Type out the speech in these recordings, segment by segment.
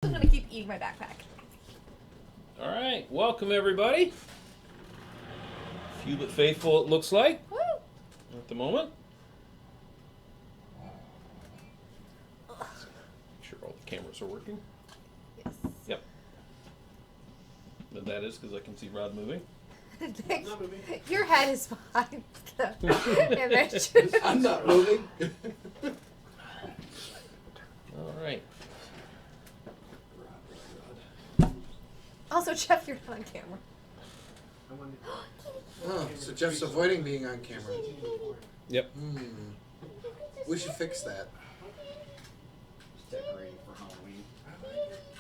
I'm gonna keep eating my backpack. All right, welcome everybody. Few but faithful, it looks like. Woo! At the moment. Make sure all the cameras are working. Yes. Yep. But that is because I can see Rod moving. Nick, your head is fine. I'm not moving. All right. Also, Jeff, you're not on camera. Oh, so Jeff's avoiding being on camera. Yep. We should fix that. Decorating for Halloween.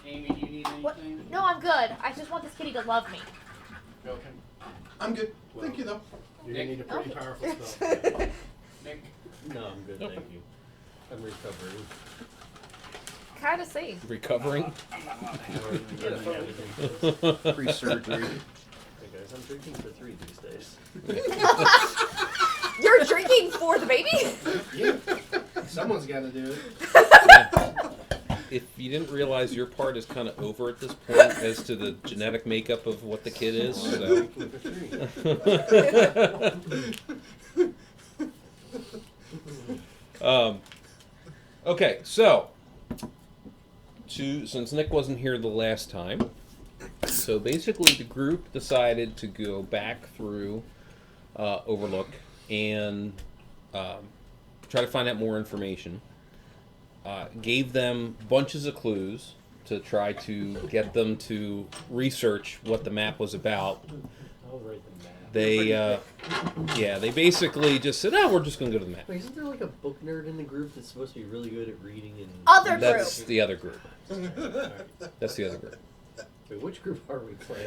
Amy, do you need anything? What? No, I'm good. I just want this kitty to love me. Okay. I'm good. Thank you, though. You're gonna need a pretty Okay. powerful spell. Nick? No, I'm good, thank you. I'm recovering. Kind of see. Recovering. Pre-surgery. Hey guys, I'm drinking for 3 these days. You're drinking for the baby? Yeah. Someone's got to do it. Yeah. If you didn't realize, your part is kind of over at this point as to the genetic makeup of what the kid is. I'm So. drinking for 3. Okay, so since Nick wasn't here the last time, so basically the group decided to go back through Overlook and try to find out more information. Gave them bunches of clues to try to get them to research what the map was about. I'll write the map. They basically just said, "Oh, we're just going to go to the map." Wait, isn't there like a book nerd in the group that's supposed to be really good at reading and... Other That's group. the other group. Alright. That's the other group. Wait, which group are we playing?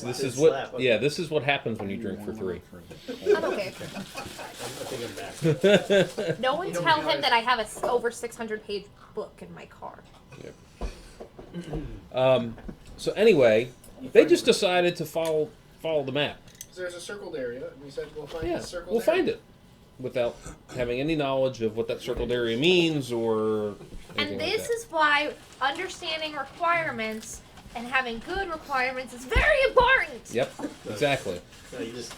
This is what, yeah, this is what happens when you drink for 3. I'm okay. I think I'm back. No one tell him that I have a over 600-page book in my car. So anyway, they just decided to follow the map. There's a circled area, and we said we'll find Yeah, the circled we'll area. find it without having any knowledge of what that circled area means or anything And like this that. is why understanding requirements and having good requirements is very important. Yep, exactly. No, you just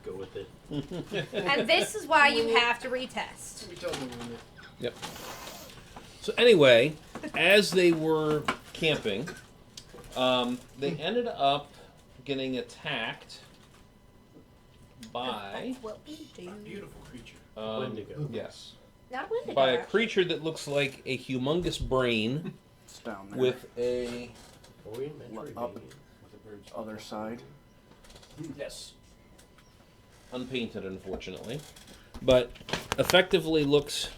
go with it. And this is why you have to retest. We told them we knew. Yep. So anyway, as they were camping, they ended up getting attacked by What we do. Beautiful creature. Wendigo. yes, Not Wendigo. by a creature that looks like a humongous brain It's down there. with a Up. Other side. yes, unpainted unfortunately, but effectively looks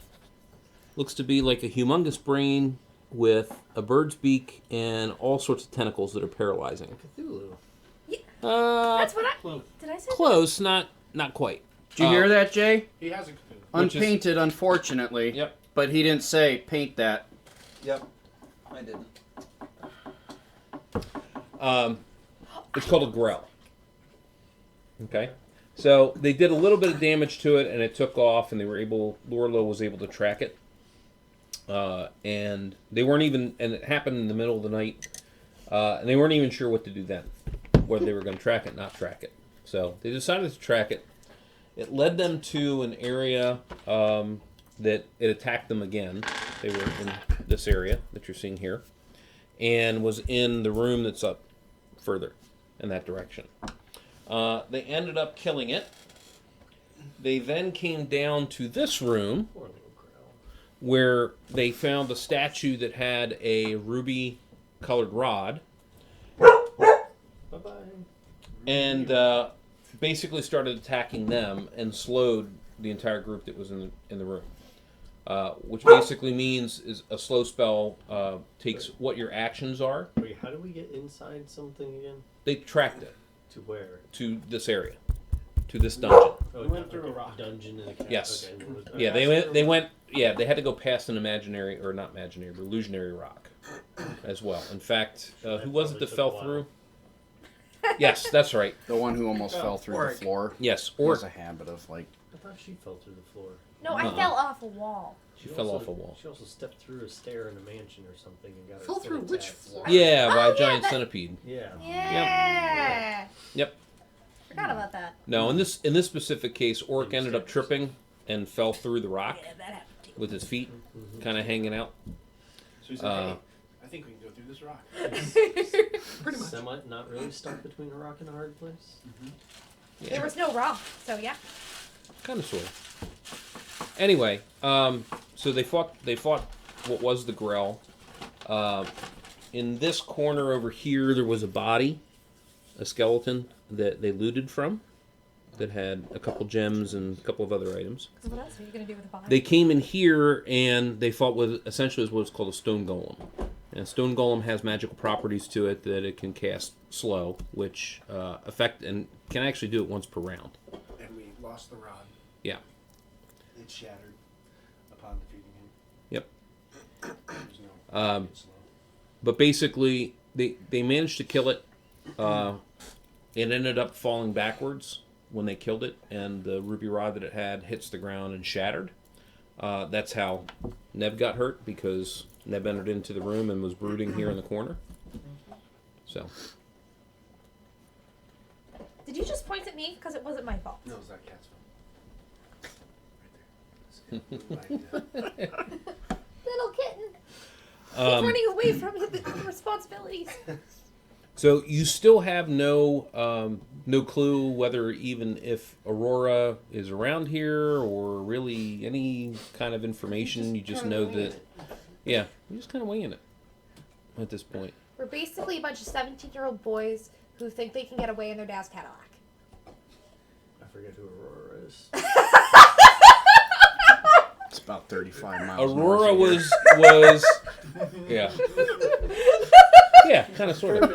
to be like a humongous brain with a bird's beak and all sorts of tentacles that are paralyzing. Cthulhu. That's what I... Did I say Close, not quite. Did you hear that, Jay? He has a Cthulhu. Which is- Unpainted, unfortunately. Yep. But he didn't say paint that. Yep. I didn't. It's called a grell. Okay. So they did a little bit of damage to it, and it took off, and Lorlo was able to track it. And they weren't even, and it happened in the middle of the night, and they weren't even sure what to do then, whether they were going to track it, not track it. So they decided to track it. It led them to an area that it attacked them again. They were in this area that you're seeing here, and was in the room that's up further in that direction. They ended up killing it. They then came down to this room Poor little growl. where they found a statue that had a ruby-colored rod, Bye-bye. and basically started attacking them and slowed the entire group that was in the room. Which basically means is a slow spell takes what your actions are. Wait, how do we get inside something again? They tracked it To where? to this area, to this dungeon. Oh, We went through a rock. Dungeon in a cabin. Yes. Okay, and it was- Yeah, they went. Yeah, they had to go past an imaginary, or not imaginary, but illusionary rock as well. In fact, who was it that fell through? Yes, that's right. The one who almost fell through Orc. the floor. Yes, He has or a habit of, like, I thought she fell through the floor. No, I Uh-uh. fell off a wall. She fell off a wall. She also stepped through a stair in a mansion or something and got her Fell foot through which attacked. floor? Yeah, by Oh, a giant yeah, that- centipede. Yeah. Yeah. Yep. Forgot about that. No, in this specific case, Orc ended up tripping and fell through the rock Yeah, that happened too. with his feet kind of hanging out. So he said, hey, I think we can go through this rock. Pretty much. Semi, not really stuck between a rock and a hard place. There was no rock, so yeah. Kind of, sort of. Anyway, so they fought what was the Grell. In this corner over here, there was a body, a skeleton that they looted from, that had a couple gems and a couple of other items. So what else are you gonna do with the body? They came in here and they fought with essentially what's called a stone golem. And a stone golem has magical properties to it that it can cast slow, which affect and can actually do it once per round. And we lost the rod. Yeah. It shattered upon defeating him. Yep. There's no slow. But basically, they managed to kill it. It ended up falling backwards when they killed it, and the ruby rod that it had hits the ground and shattered. That's how Neb got hurt, because Neb entered into the room and was brooding here in the corner. So, Did you just point at me? Because it wasn't my fault. No, it's that cat's fault. Right there. Little kitten. He's um, running away from his responsibilities. so you still have no clue whether even if Aurora is around here or really any kind of information. You just know that, yeah, you're just kind of winging it at this point. We're basically a bunch of 17-year-old boys who think they can get away in their dad's Cadillac. I forget who Aurora is. It's about 35 miles. Aurora north of was yeah. Yeah, kind of sort of.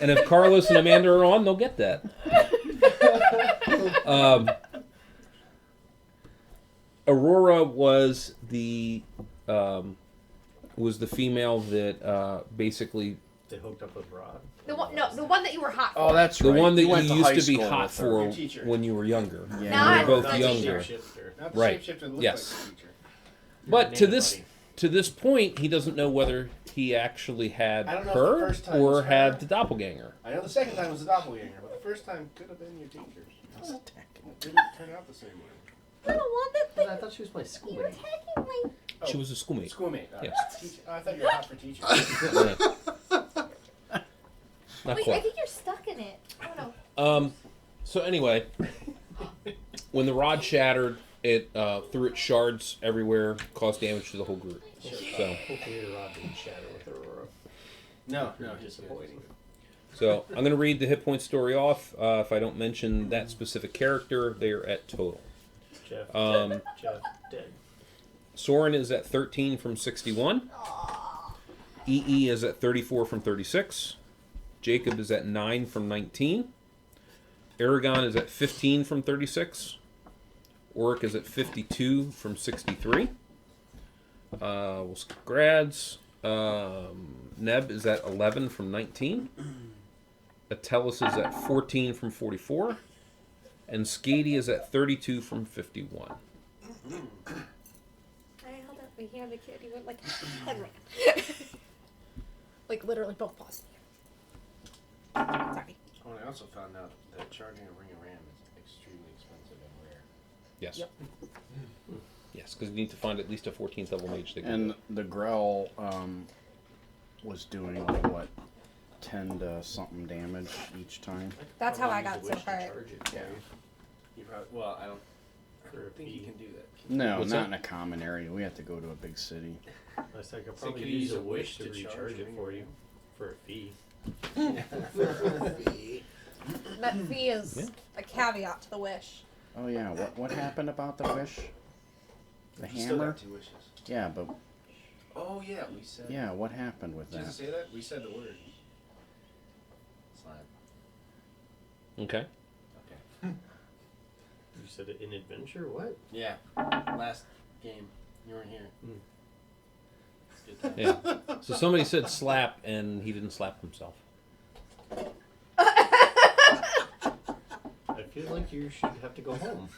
And if Carlos and Amanda are on, they'll get that. Aurora was the female that basically They hooked up with Rod. The one that you were hot for. Oh, that's the right. one that You you went to used high to be school hot with her. for Your teacher. when you were younger. Yeah. Now We I'm were both not younger. Shapeshifter. Not the Right. shapeshifter that looked Yes. like the teacher. But Your nanny to this point, he doesn't know whether he actually had I don't know if the her first time or was her. had the doppelganger. I know the second time was the doppelganger, but the first time could have been your teacher's. It didn't turn out the same way. I don't want that But thing. I thought she was my You're schoolmate. attacking my... Oh, She was a schoolmate. schoolmate. Yes. Teacher. Oh, I thought you were hot for teacher. Not Wait, I quite. think you're stuck in it. I don't know. So anyway, when the rod shattered, it threw its shards everywhere, caused damage to the whole group. So Hopefully your Rod didn't shatter with Aurora. No, Disappointing. So I'm going to read the hit point story off. If I don't mention that specific character, they are at total. Jeff. Jeff dead. Soren is at 13 from 61. EE is at 34 from 36. Jacob is at 9 from 19. Aragon is at 15 from 36. Oric is at 52 from 63. We'll skip grads. Neb is at 11 from 19. Atellus is at 14 from 44. And Skady is at 32 from 51. I held up my hand, the kid. He went like head ran. Like literally both paws. Sorry. Oh, and I also found out that charging a ring of ram is extremely expensive and rare. Yes. Yep. Yes, because you need to find at least a 14th level mage to get And it. the Grell was doing like what, 10 to something damage each time. That's how I Probably got use so a wish to far. charge it for Yeah. you. You probably, well, I don't For a think you fee. can do that. No, What's not that? in a common area. We have to go to a big city. I said I could So probably could you use use a a wish to wish to recharge charge it it? for you. For a fee. That fee is Yeah. a caveat to the wish. Oh yeah, what happened about the wish? The You still hammer? got 2 wishes. Yeah, but Oh yeah, we said. yeah, what happened with Did you that? say that? We said the word. Slide. Okay. Okay. You said it in adventure? What? Yeah. Last game, you weren't here. It's good time. Yeah. So somebody said slap, and he didn't slap himself. I feel sounded like you should have to go home.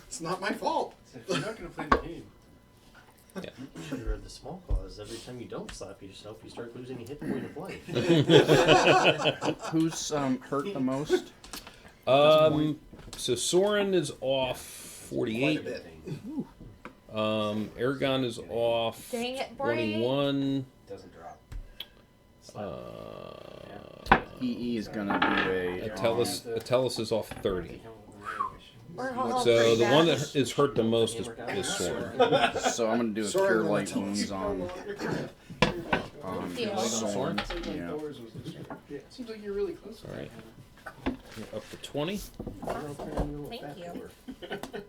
It's not my fault. If you're not going to play the game, You should have read the small clause. Every time you don't slap yourself, you start losing a hit point of life. Who's hurt the most? So Soren is off Quite a 48. bit. Aragon is off Dang it, Bray. 21. doesn't drop. EE is gonna do a. Atellus is off 30. Or how So the bad. one that is hurt the most is Soren. So I'm gonna do a Sorry, cure I'm light gonna wounds on Yeah. Soren. Yeah. Doors was this year. It seems like you're really close. All right. You're up to 20. Thank you.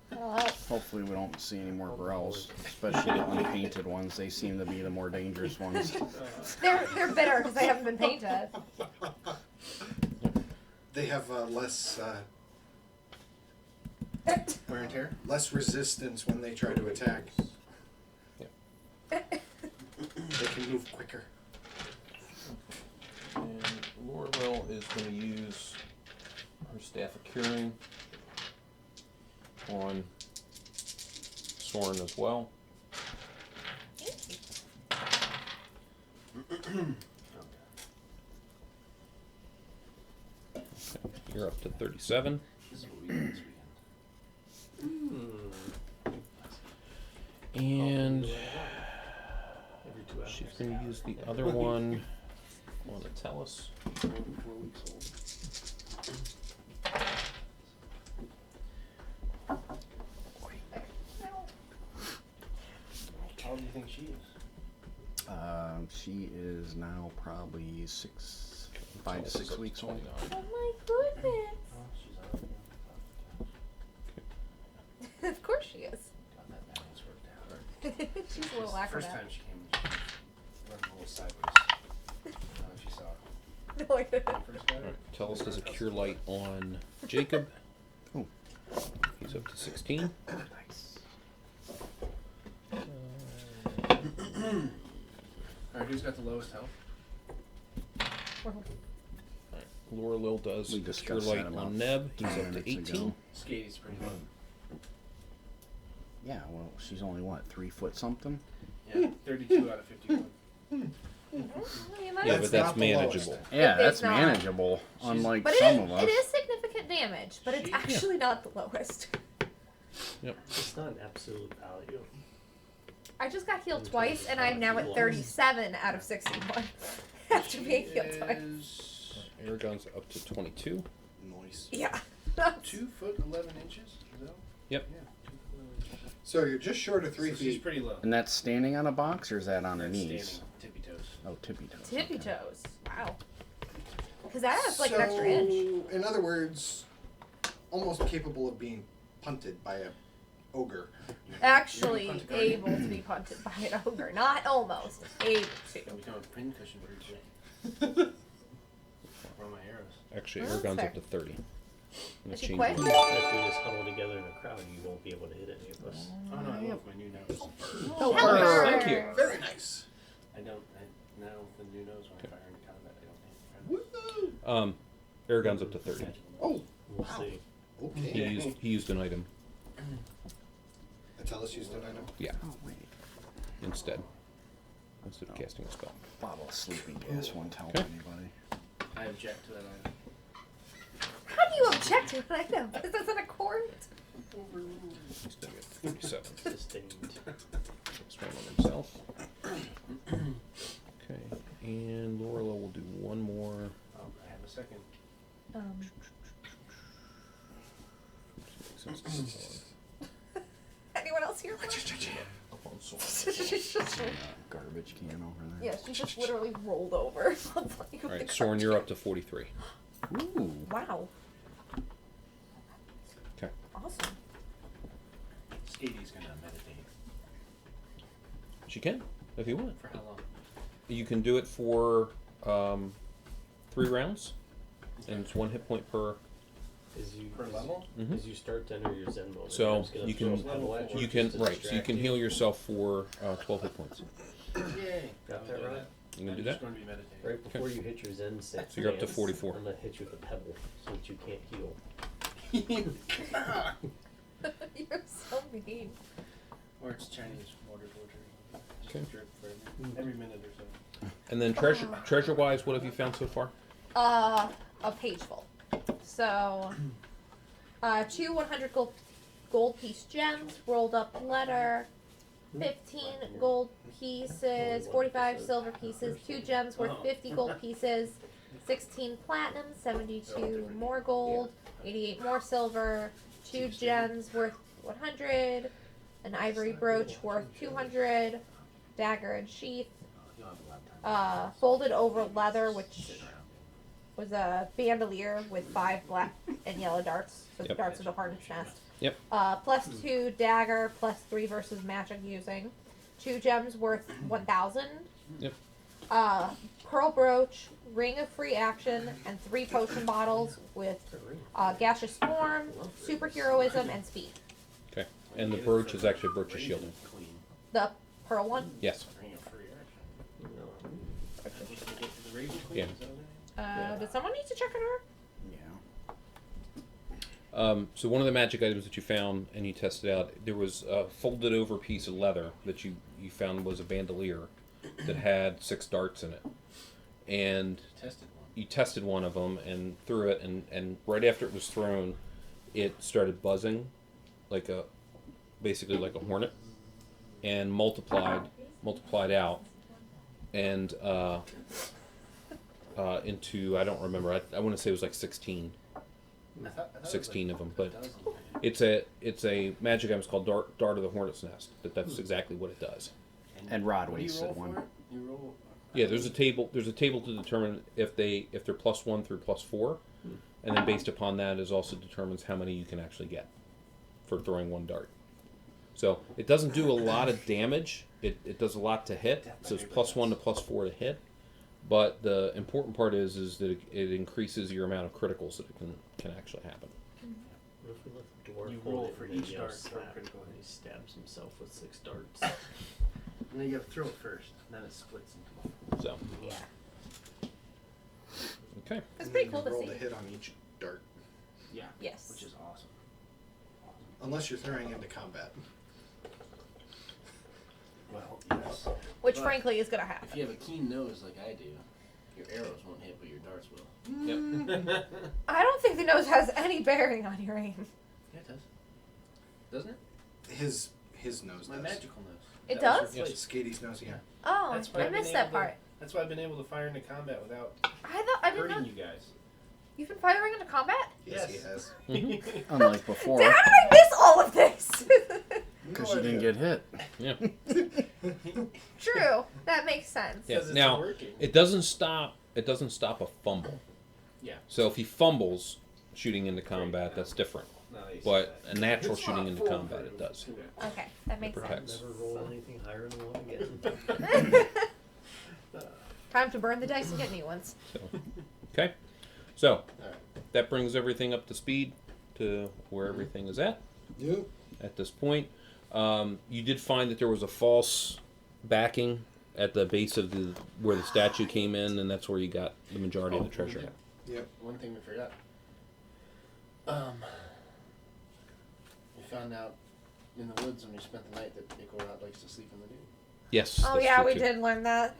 That'll help. Hopefully we don't see any more growls, especially the unpainted ones. They seem to be the more dangerous ones. They're bitter because they haven't been painted. They have less Wear and tear? less resistance when they try to attack. They can move quicker. And Lorville is going to use her Staff of Curing on Soren as well. Okay, you're up to 37. This is what we did this weekend. And Every 2 hours. she's going to use the other one on Atellus. 4 weeks old. How old do you think she is? She is now probably 5 to 6 weeks old. 29. Oh my goodness. Oh, she's on. Of course she is. Got that balance worked out. She's a little First acrobat. time she came, she went a little sideways. She saw it. No, I didn't. First guy. Alright, Tellus does a Cure Light on Jacob. Oh. He's up to 16. Nice. Alright, who's got the lowest health? Laura Lil does We a Cure discussed Light that about on Neb. He's 10 up to minutes 18. ago. Skaty's pretty low. Yeah, well, she's only what, 3 foot something? Yeah, 32 out of 51. Yeah, but that's not the manageable. lowest. Yeah, It's that's not. manageable. Unlike But some of us. it is significant damage, but it's actually not the lowest. It's not an absolute value. I just got healed twice, and I'm now at 37 out of 61 after being healed twice. Aragon's up to 22. Nice. Yeah. 2 foot 11 inches? Is that? Yep. Yeah, 2 foot 11 inches. So you're just short of 3 So she's feet. pretty low. And that's standing on a box, or is that on her That's knees? standing, tippy toes. Oh, tippy toes. Tippy okay. toes. Wow. Because that's like an extra inch. In other words, almost capable of being punted by a ogre. Actually Punt a guard. able to be punted by an ogre. Not almost. Able to. I'll become a pincushion pretty quick. Throw my arrows. Actually, Oh, Aragon's fair. up to 30. And Is it she changes. quick? If we just huddle together in a crowd, you won't be able to hit any of us. Oh no, I love my new nose. Oh, nice. Thank you. Very nice. Now with the new nose when I fire into combat, I don't hit. Aragon's up to 30. Oh, We'll Wow. see. okay. He used an item Atellus used an item. Oh, wait. instead of casting a spell. Bottle of sleeping gas won't help Okay. anybody. I object to that item. How do you object to it? I know. This isn't a court. He's going to get 37. Sustained. Next one on himself. Okay, and Lorela will do one more. I have a second. Anyone else here? Up on Soren. She's just, Garbage can over there. yeah, she just literally rolled over. All right, Soren, you're up to 43. Ooh. Wow. Okay. Awesome. Skaty's gonna meditate. She can, if you want. For how long? You can do it for 3 rounds, and it's 1 hit point per. Per level? Mhm. As you start to enter your Zen mode, So it's gonna you throw can a pebble at you can just to right. So you distract can heal yourself for 12 hit points. Yay. Got I'll that do right? You gonna I'm do just that? going to be meditating. Right before you hit your Zen stance, So you're up to 44. I'm gonna hit you with a pebble so that you can't heal. You're so mean. Or it's Chinese water torture. Just Okay. drip for every minute or so. And then treasure wise, what have you found so far? A page full. So, 2 100 gold piece gems, rolled up letter, 15 gold pieces, 45 silver pieces, 2 gems worth 50 gold pieces, 16 platinum, 72 more gold, 88 more silver, 2 gems worth 100, an ivory brooch worth 200, dagger and sheath, folded over leather, which was a bandolier with 5 black and yellow darts, so Yep. darts with a hornet's nest. Yep. Plus 2 dagger, plus 3 versus magic using. 2 gems worth 1,000. Yep. Pearl brooch, ring of free action, and 3 potion bottles with gaseous form, superheroism, and speed. Okay. And the brooch is actually a brooch of shielding. Clean. The pearl one. Yes. Ring of free action. No. Did you get the Raven Queen? Yeah. Is that what it is? Did someone need to check on her? Yeah. So one of the magic items that you found and you tested out, there was a folded over piece of leather that you found was a bandolier that had 6 darts in it. And Tested one. you tested one of them and threw it, and right after it was thrown, it started buzzing basically like a hornet, and multiplied out, and into, I don't remember, I want to say it was like 16 I thought it was 16 like of them, a but dozen. it's a magic item. It's called Dart of the Hornet's Nest. That's exactly what it does. And Rod, What when do he you said roll one. for it? You roll. Yeah, there's a table to determine if they're +1 through +4, and then based upon that is also determines how many you can actually get for throwing 1 dart. So it doesn't do a lot of damage. It does a lot to hit. So it's +1 to +4 to hit. But the important part is that it increases your amount of criticals that it can actually happen. What if we let the dwarf You hold roll it for and then each yell dart for a slap, critical and hit. he stabs himself with 6 darts. And then you gotta throw it first, and then it splits into So Yeah. okay. It's And pretty then cool you to roll see. the hit on each dart, Yeah. Yes. Which is awesome. unless you're throwing into combat. Well, yes. Which, But frankly, is gonna happen. if you have a keen nose like I do, your arrows won't hit, but your darts will. Yep. I don't think the nose has any bearing on your aim. Yeah, it does. Doesn't it? His nose My does. magical nose. It That was does? replaced. Skatey's nose, yeah. Oh, That's why I I've been missed that able to- part. That's why I've been able to fire into combat without I didn't know. hurting you guys. You've been firing into combat? Yes, he Yes. has. Unlike before, How did I miss all of this? because you didn't get hit. Yeah. True. That makes sense. Yeah. Because it's Now working. it doesn't stop a fumble. Yeah. So if he fumbles shooting into combat, that's different. Nice. But a natural It's shooting not into combat, foolproof. it does. Okay, that makes sense. Protects. Never roll anything higher than 1 again. Time to burn the dice and get new ones. So, okay. So Alright. that brings everything up to speed to where everything is at Yep. at this point. You did find that there was a false backing at the base of where the statue came in, and that's where you got the majority of the treasure. Yep. One thing we forgot. We found out in the woods when we spent the night that Ikorot likes to sleep in the dune. Yes. Oh that's yeah, true, we too. did learn that.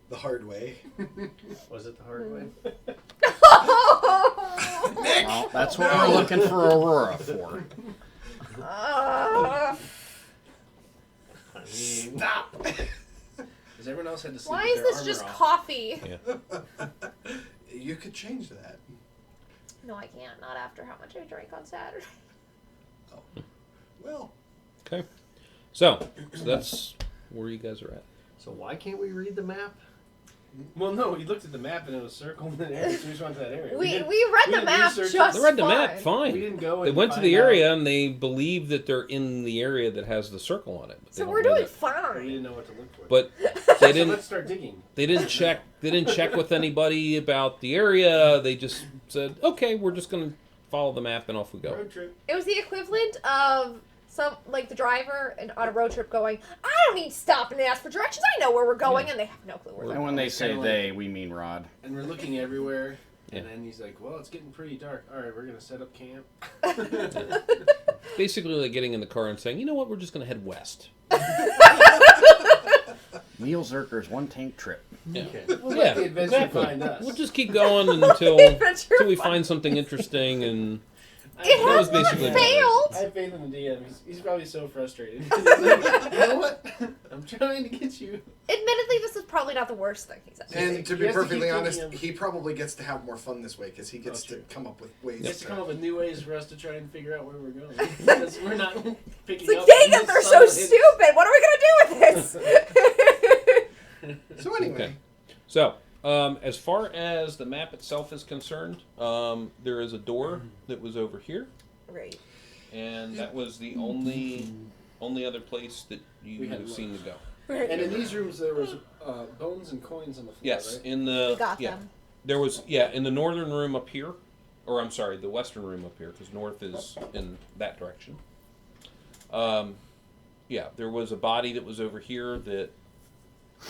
The hard way. Was it the hard way? Well, that's what we're looking for Aurora for. I mean, Stop! Because everyone else had to sleep Why with is their this armor just off. coffee? You could change that. No, I can't. Not after how much I drank on Saturday. Well, Okay. So that's where you guys are at. so why can't we read the map? Well, no, we looked at the map and it was circled in the area, so we just went to that area. We didn't- read we the didn't map research it. just They read the map fine. fine. We didn't go. They and went to find the out. area and they believe that they're in the area that has the circle on it. But they So don't we're know doing that. We fine. didn't know what to look for. But so they didn't. let's start digging. They didn't check. They didn't check with anybody about the area. They just said, "Okay, we're just going to follow the map and off we go." Road trip. It was the equivalent of the driver and on a road trip going, I don't need to stop and ask for directions. I know where we're going, and they have no clue where they're And when they say Kinda like- they, we mean Rod. And we're looking everywhere, and Yeah. then he's like, well, it's getting pretty dark. All right, we're going to set up camp. Basically, like getting in the car and saying, you know what, we're just going to head west. Neil Zerker's one tank trip. Yeah. We'll Yeah, let the adventure exactly. find us. We'll just keep going until we find something interesting, and It that was has not basically failed. I have faith in the DM. He's probably so frustrated. He's like, you know what? I'm trying to get you. Admittedly, this is probably not the worst thing he's ever And seen. to He be has to perfectly keep honest, thinking of- he probably gets to have more fun this way because he gets Oh, to true. come up with ways He has to to come up with new ways for us to try and figure out where we're going. Because we're not picking It's like, up. dang on it, this they're so solid- stupid. What are we going to do with this? So anyway, Okay. So, as far as the map itself is concerned, there is a door that was over here, Right. and that was the only other place that you We had have seen to go. And in these rooms, there was bones and coins on the floor, Yes, right? in the We got yeah, them. there was in the northern room up here, or I'm sorry, the western room up here, because north is in that direction. There was a body that was over here that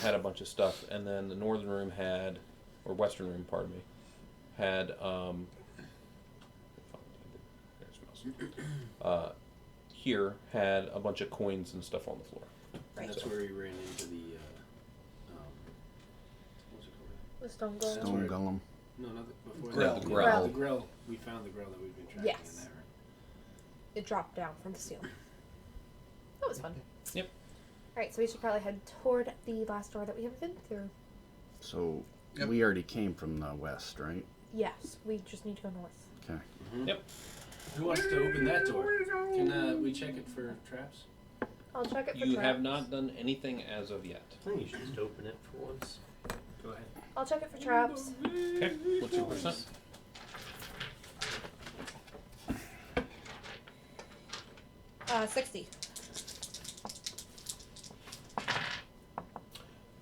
had a bunch of stuff, and then the northern room had, or western room, pardon me, had here had a bunch of coins and stuff on the floor. And that's where we ran into the. What's it called? The stone golem. Stone Golem. No, not before Grill. that. The grill. The grill. We found the grill that we've been tracking Yes. in there. It dropped down from the ceiling. That was fun. Yep. Alright, so we should probably head toward the last door that we haven't been through. So Yep. we already came from the west, right? Yes, we just need to go north. Okay. Yep. Who wants to open that door? Can we check it for traps? I'll check it for You traps. have not done anything as of yet. I think you should just open it for once. Go ahead. I'll check it for traps. Okay. What's your percent? Uh, 60.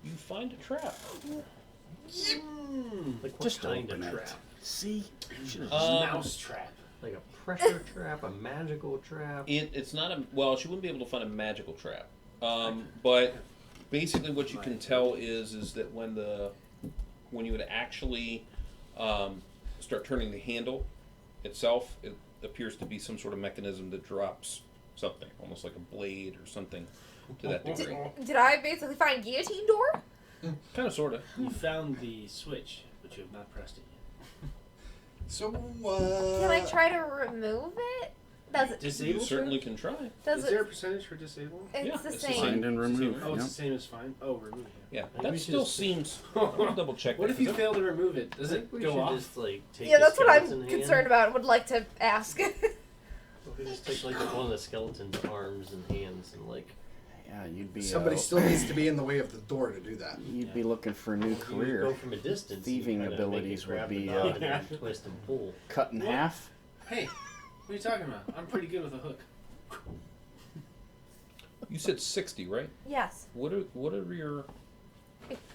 You find a trap. Like what Just kind open of it. trap? See? Should've Mouse trap. Like a pressure trap, a magical trap. It's not a well. She wouldn't be able to find a magical trap. But basically, what you can tell is that when you would actually start turning the handle itself, it appears to be some sort of mechanism that drops something, almost like a blade or something to that degree. Did I basically find guillotine door? Kind of, sort of. You found the switch, but you have not pressed it yet. so Can I try to remove it? Does it? You Disable certainly can try. Does Is there a it? percentage for disabling? It's Yeah, the it's the same. same. Find and remove. Oh, it's Yep. the same as fine. Oh, remove. Yeah, Maybe that we should still just- seems. I'll double check. What that, if you 'cause fail to remove it? Does I it think we go should off? just like take Yeah, a that's what I'm skeleton concerned about. Would like to ask. We just take like one of the skeleton's arms and hands and like. Yeah, you'd be. somebody still needs to be in the way of the door to do that. You'd be looking for a new You would career. go from a distance. Thieving and kinda make it abilities would grab the be, knot and then twist and pull. Cut in half. Hey, what are you talking about? I'm pretty good with a hook. You said 60, right? Yes. What are your?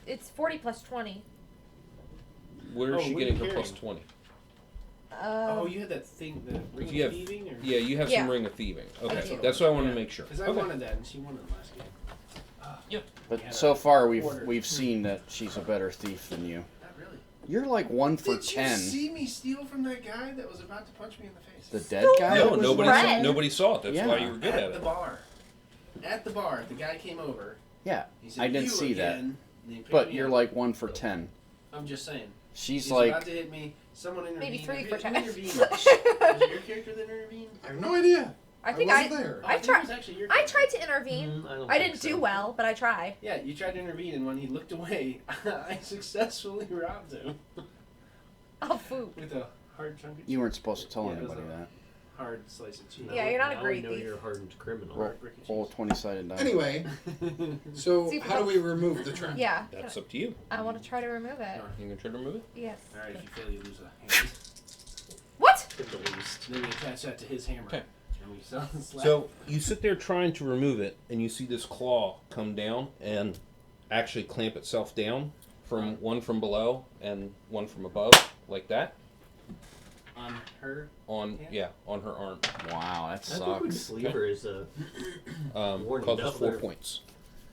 It's 40 plus 20. Where is Oh, she what are getting you her plus carrying? 20? Oh, you had that thing, the ring If you of have- thieving? Or? Yeah, you have Yeah. some ring of thieving. Okay, do. that's what I wanted to make sure. Because I Okay. wanted that, and she wanted it last game. But Yeah, so far order. we've seen that she's a better thief than you. Not really. You're like 1 for Did 10. you see me steal from that guy that was about to punch me in the face? The dead guy? No, that was nobody Red. saw, nobody saw it. That's Yeah. why you were good at the it. bar. At the bar, the guy came over. Yeah, He said, I didn't "You see that. again," and he picked But me you're up. like 1 for 10. I'm just saying. She's He's like, about to hit me. Someone intervened. Maybe 3 Who for 10. intervened? Was it your character that intervened? I have no idea. I think wasn't there. Oh, I think it tried. was actually your I character. tried to intervene. don't I think didn't so. do well, but I tried. Yeah, you tried to intervene, and when he looked away, I successfully robbed him Oh, food. with a hard chunk of cheese. you weren't supposed to tell Yeah, it was anybody a that. hard slice of cheese. Yeah, you're not a now great we know thief. you're a hardened criminal. Roll, Hard brick of roll a cheese. 20-sided die. Anyway, so See if how do we- we remove the trap? Yeah. That's up to you. I want to try to remove it. You gonna try to remove it? Yes. Alright, if you fail, you lose a hand. What? At the least. Then we attach that to his hammer. Okay. And we slap. So you sit there trying to remove it, and you see this claw come down and actually clamp itself down from one from below and one from above, like that. On her. on her arm. Wow, that I think would sucks. Sleever is a Warning, Causes no, 4 they're- points.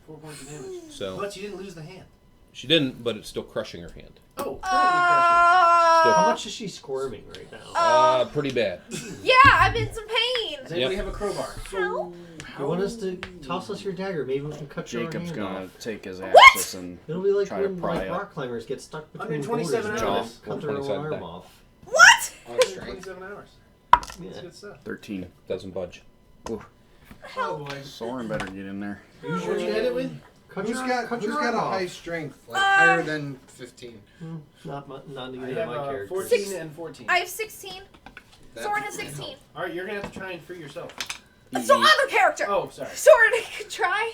4 points of damage. So But you didn't lose the hand. she didn't, but it's still crushing her hand. Oh, How Uh, much is she squirming right now? Pretty bad. yeah, I'm in some pain. Does anybody have a crowbar? Help. You want us to toss us your dagger? Maybe we can cut your Jacob's hand gonna off. take his What? axis and It'll be like try to when pry like it. rock climbers get stuck between 127 boulders and hours. just cut their own 127 arm die. off. What? On strength. 27 hours. Yeah. That's good stuff. 13. Doesn't budge. Ooh, Oh boy. Soren better get in there. What'd you hit it with? Who's got a arm off. high strength, like higher than 15? Not I either have of my characters. 14 and 14. I have 16. That- Soren has 16. Alright, you're gonna have to try and free yourself. That's some other character. Oh, sorry. Soren, could try.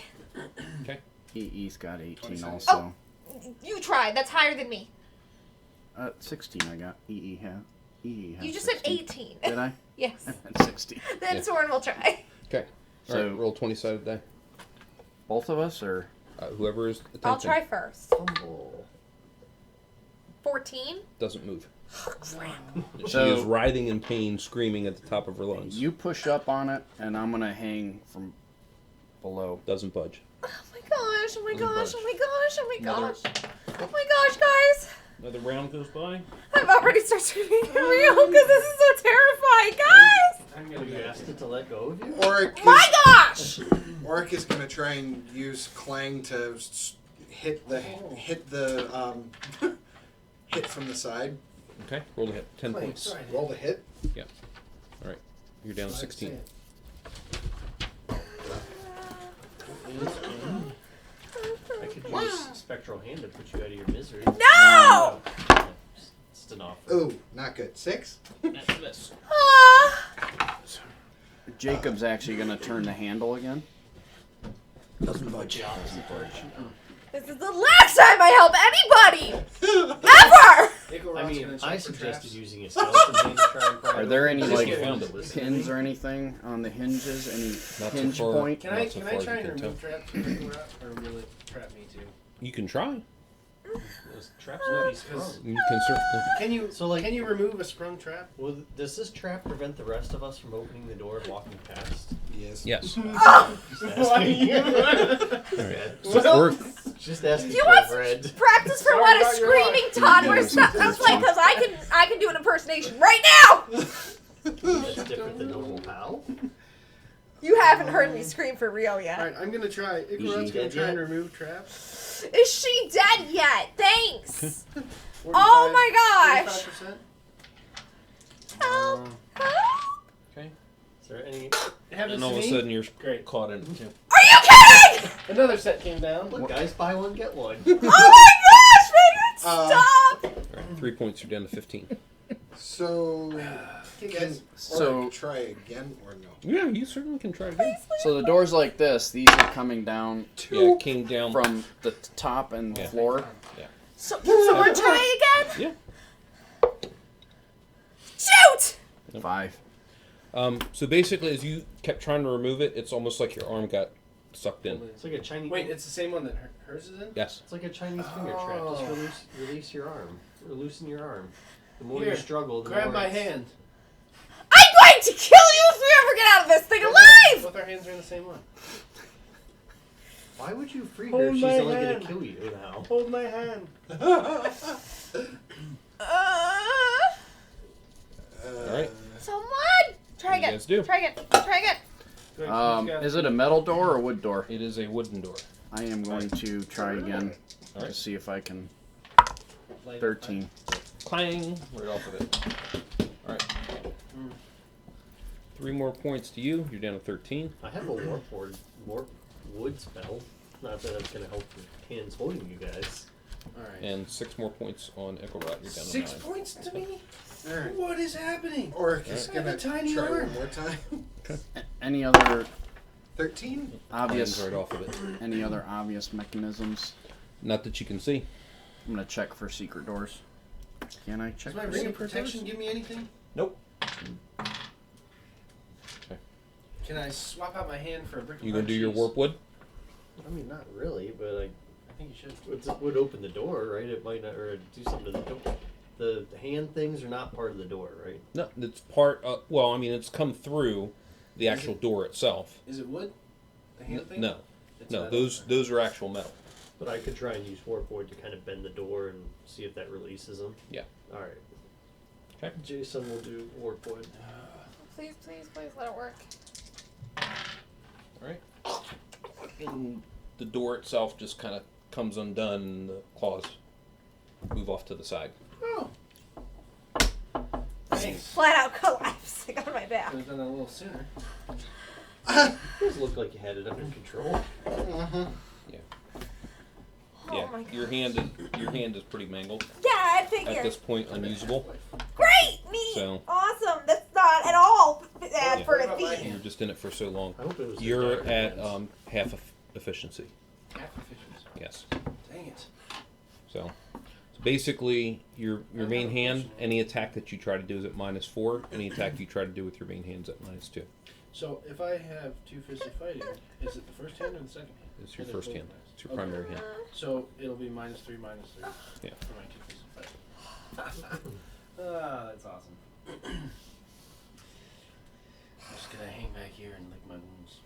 EE's got 18 27. also. You try. That's higher than me. 16 I got. EE has. EE has You just 16. said 18. Did I? Yes. I meant 60. Then Yeah. Soren will try. Okay. So- Alright, roll 20-sided die. Both of us, or? Whoever is attempting I'll try first. Humble. 14. doesn't move. She So- is writhing in pain, screaming at the top of her lungs. You push up on it, and I'm gonna hang from below. Doesn't budge. Oh my gosh, oh my gosh, oh my gosh, oh my Another- gosh. Oh my gosh, guys. Another round goes by. I've already started screaming for real because this is so terrifying, guys. I'm Have you asked it to let go of you? Oric is, My gosh. Oric is gonna try and use Clang to hit the hit from the side. Okay, roll the hit. 10 points. Sorry. Roll the hit. You're down to 16. I could use Spectral Hand to put you out of your misery. No. Just an offer. Ooh, not good. 6. That's this. Ah. Jacob's actually gonna turn the handle again. Doesn't budge. This is the last time I help anybody ever. I mean, I suggested using a skeleton hand to try and pry Are it there open. any Just like get one to listen. pins or anything on the hinges? Any Not so hinge far. point? Can Not I so can far I as try you and can remove traps from the up, or will it trap me too? You can try. Those traps would be sprung. You can certainly. Can you So, like- can you remove a sprung trap? Well, does this trap prevent the rest of us from opening the door and walking past? Yes. Yes. Oh, Just asking. Alright. Well- Or- Just asking you for want a some bread. practice for Sorry what a about your screaming toddler Yeah, sounds like? Because I can do an impersonation right now. That's different than normal pal. You haven't heard me scream for real yet. Alright, I'm gonna try. Is Ikarod's she gonna dead try and yet? remove traps. Is she dead yet? Thanks. Oh my gosh. 45%. Help. Help. Okay. Is there any? It happens And all to of a me. sudden you're Great. caught in it too. Are you kidding? Another set came down. Look, guys, buy one get one. Oh my gosh, Megan, stop. Alright, 3 points. You're down to 15. So Okay, can guys. So- Oric try again or no? Yeah, you certainly can try again. So the door's like this. These are coming down Yeah, it came down from the top and Yeah. floor. So, can someone try again? Yeah. Shoot. 5. So basically, as you kept trying to remove it, it's almost like your arm got sucked in. It's like a Chinese. Wait, it's the same one that hers is in? Yes. It's like a Chinese finger trap. Just release your arm. Or loosen your arm. The more Here, you struggle, the Grab more my it's- hand. I'm going to kill you if you ever get out of this thing alive. Both our hands are in the same one. Why would you free Hold her if she's my only hand. gonna kill you now? Hold my hand. Alright. Someone try You again. guys do. Try again. Try again. Good, who's got- Is it a metal door or a wood door? It is a wooden door. I am going to try again to Alright. see if I can. light up 13. Clang. Right off of it. Alright. 3 more points to you. You're down to 13. I have a warp wood spell. Not that it's gonna help with hands holding you guys. Alright. And 6 more points on Echo Rot. You're down to 6 9. points to me? Alright. What is happening? Oric is I have gonna a tiny try arm. one more time. Any other 13? obvious? Hands right off of it. Any other obvious mechanisms? Not that you can see. I'm gonna check for secret doors. Can I check Does my for ring of secret protection doors? give me anything? Nope. Can I swap out my hand for a brick of You gonna hard do your cheese? warp wood? I mean, not really, but I think you should. it would open the door, right? It might not, or do something to the door. The hand things are not part of the door, right? No, it's part. Well, I mean, it's come through the Is actual door itself. Is it wood? The hand thing? No, It's no, metal? those are actual metal. But I could try and use warp wood to kind of bend the door and see if that releases them. Yeah. All right. Okay. Jason will do warp wood. Please, please, please let it work. All right. And the door itself just kind of comes undone, and the claws move off to the side. Oh. Thanks. Flat out collapsing on my back. Could have done that a little sooner. It does look like you had it under control. Uh-huh. Oh Yeah, my god. your hand is pretty mangled Yeah, I at figured. this point, unusable. Great, neat, So- awesome. That's not at all bad Yeah. for What a about my thief. You're just in it for so long. I hope it was. the You're dagger at hands. half efficiency. Half efficiency. Yes. Dang it. So basically, your I main have a hand, question. any attack that you try to do is at -4. Any attack you try to do with your main hand is at -2. So if I have two-fisted fighting, is it the first hand or the second hand? It's your Or they're first both hand. nice? It's your Okay. primary hand. So it'll be -3, -3. Yeah. For my two-fisted fighting. Ah, that's awesome. I'm just gonna hang back here and lick my wounds.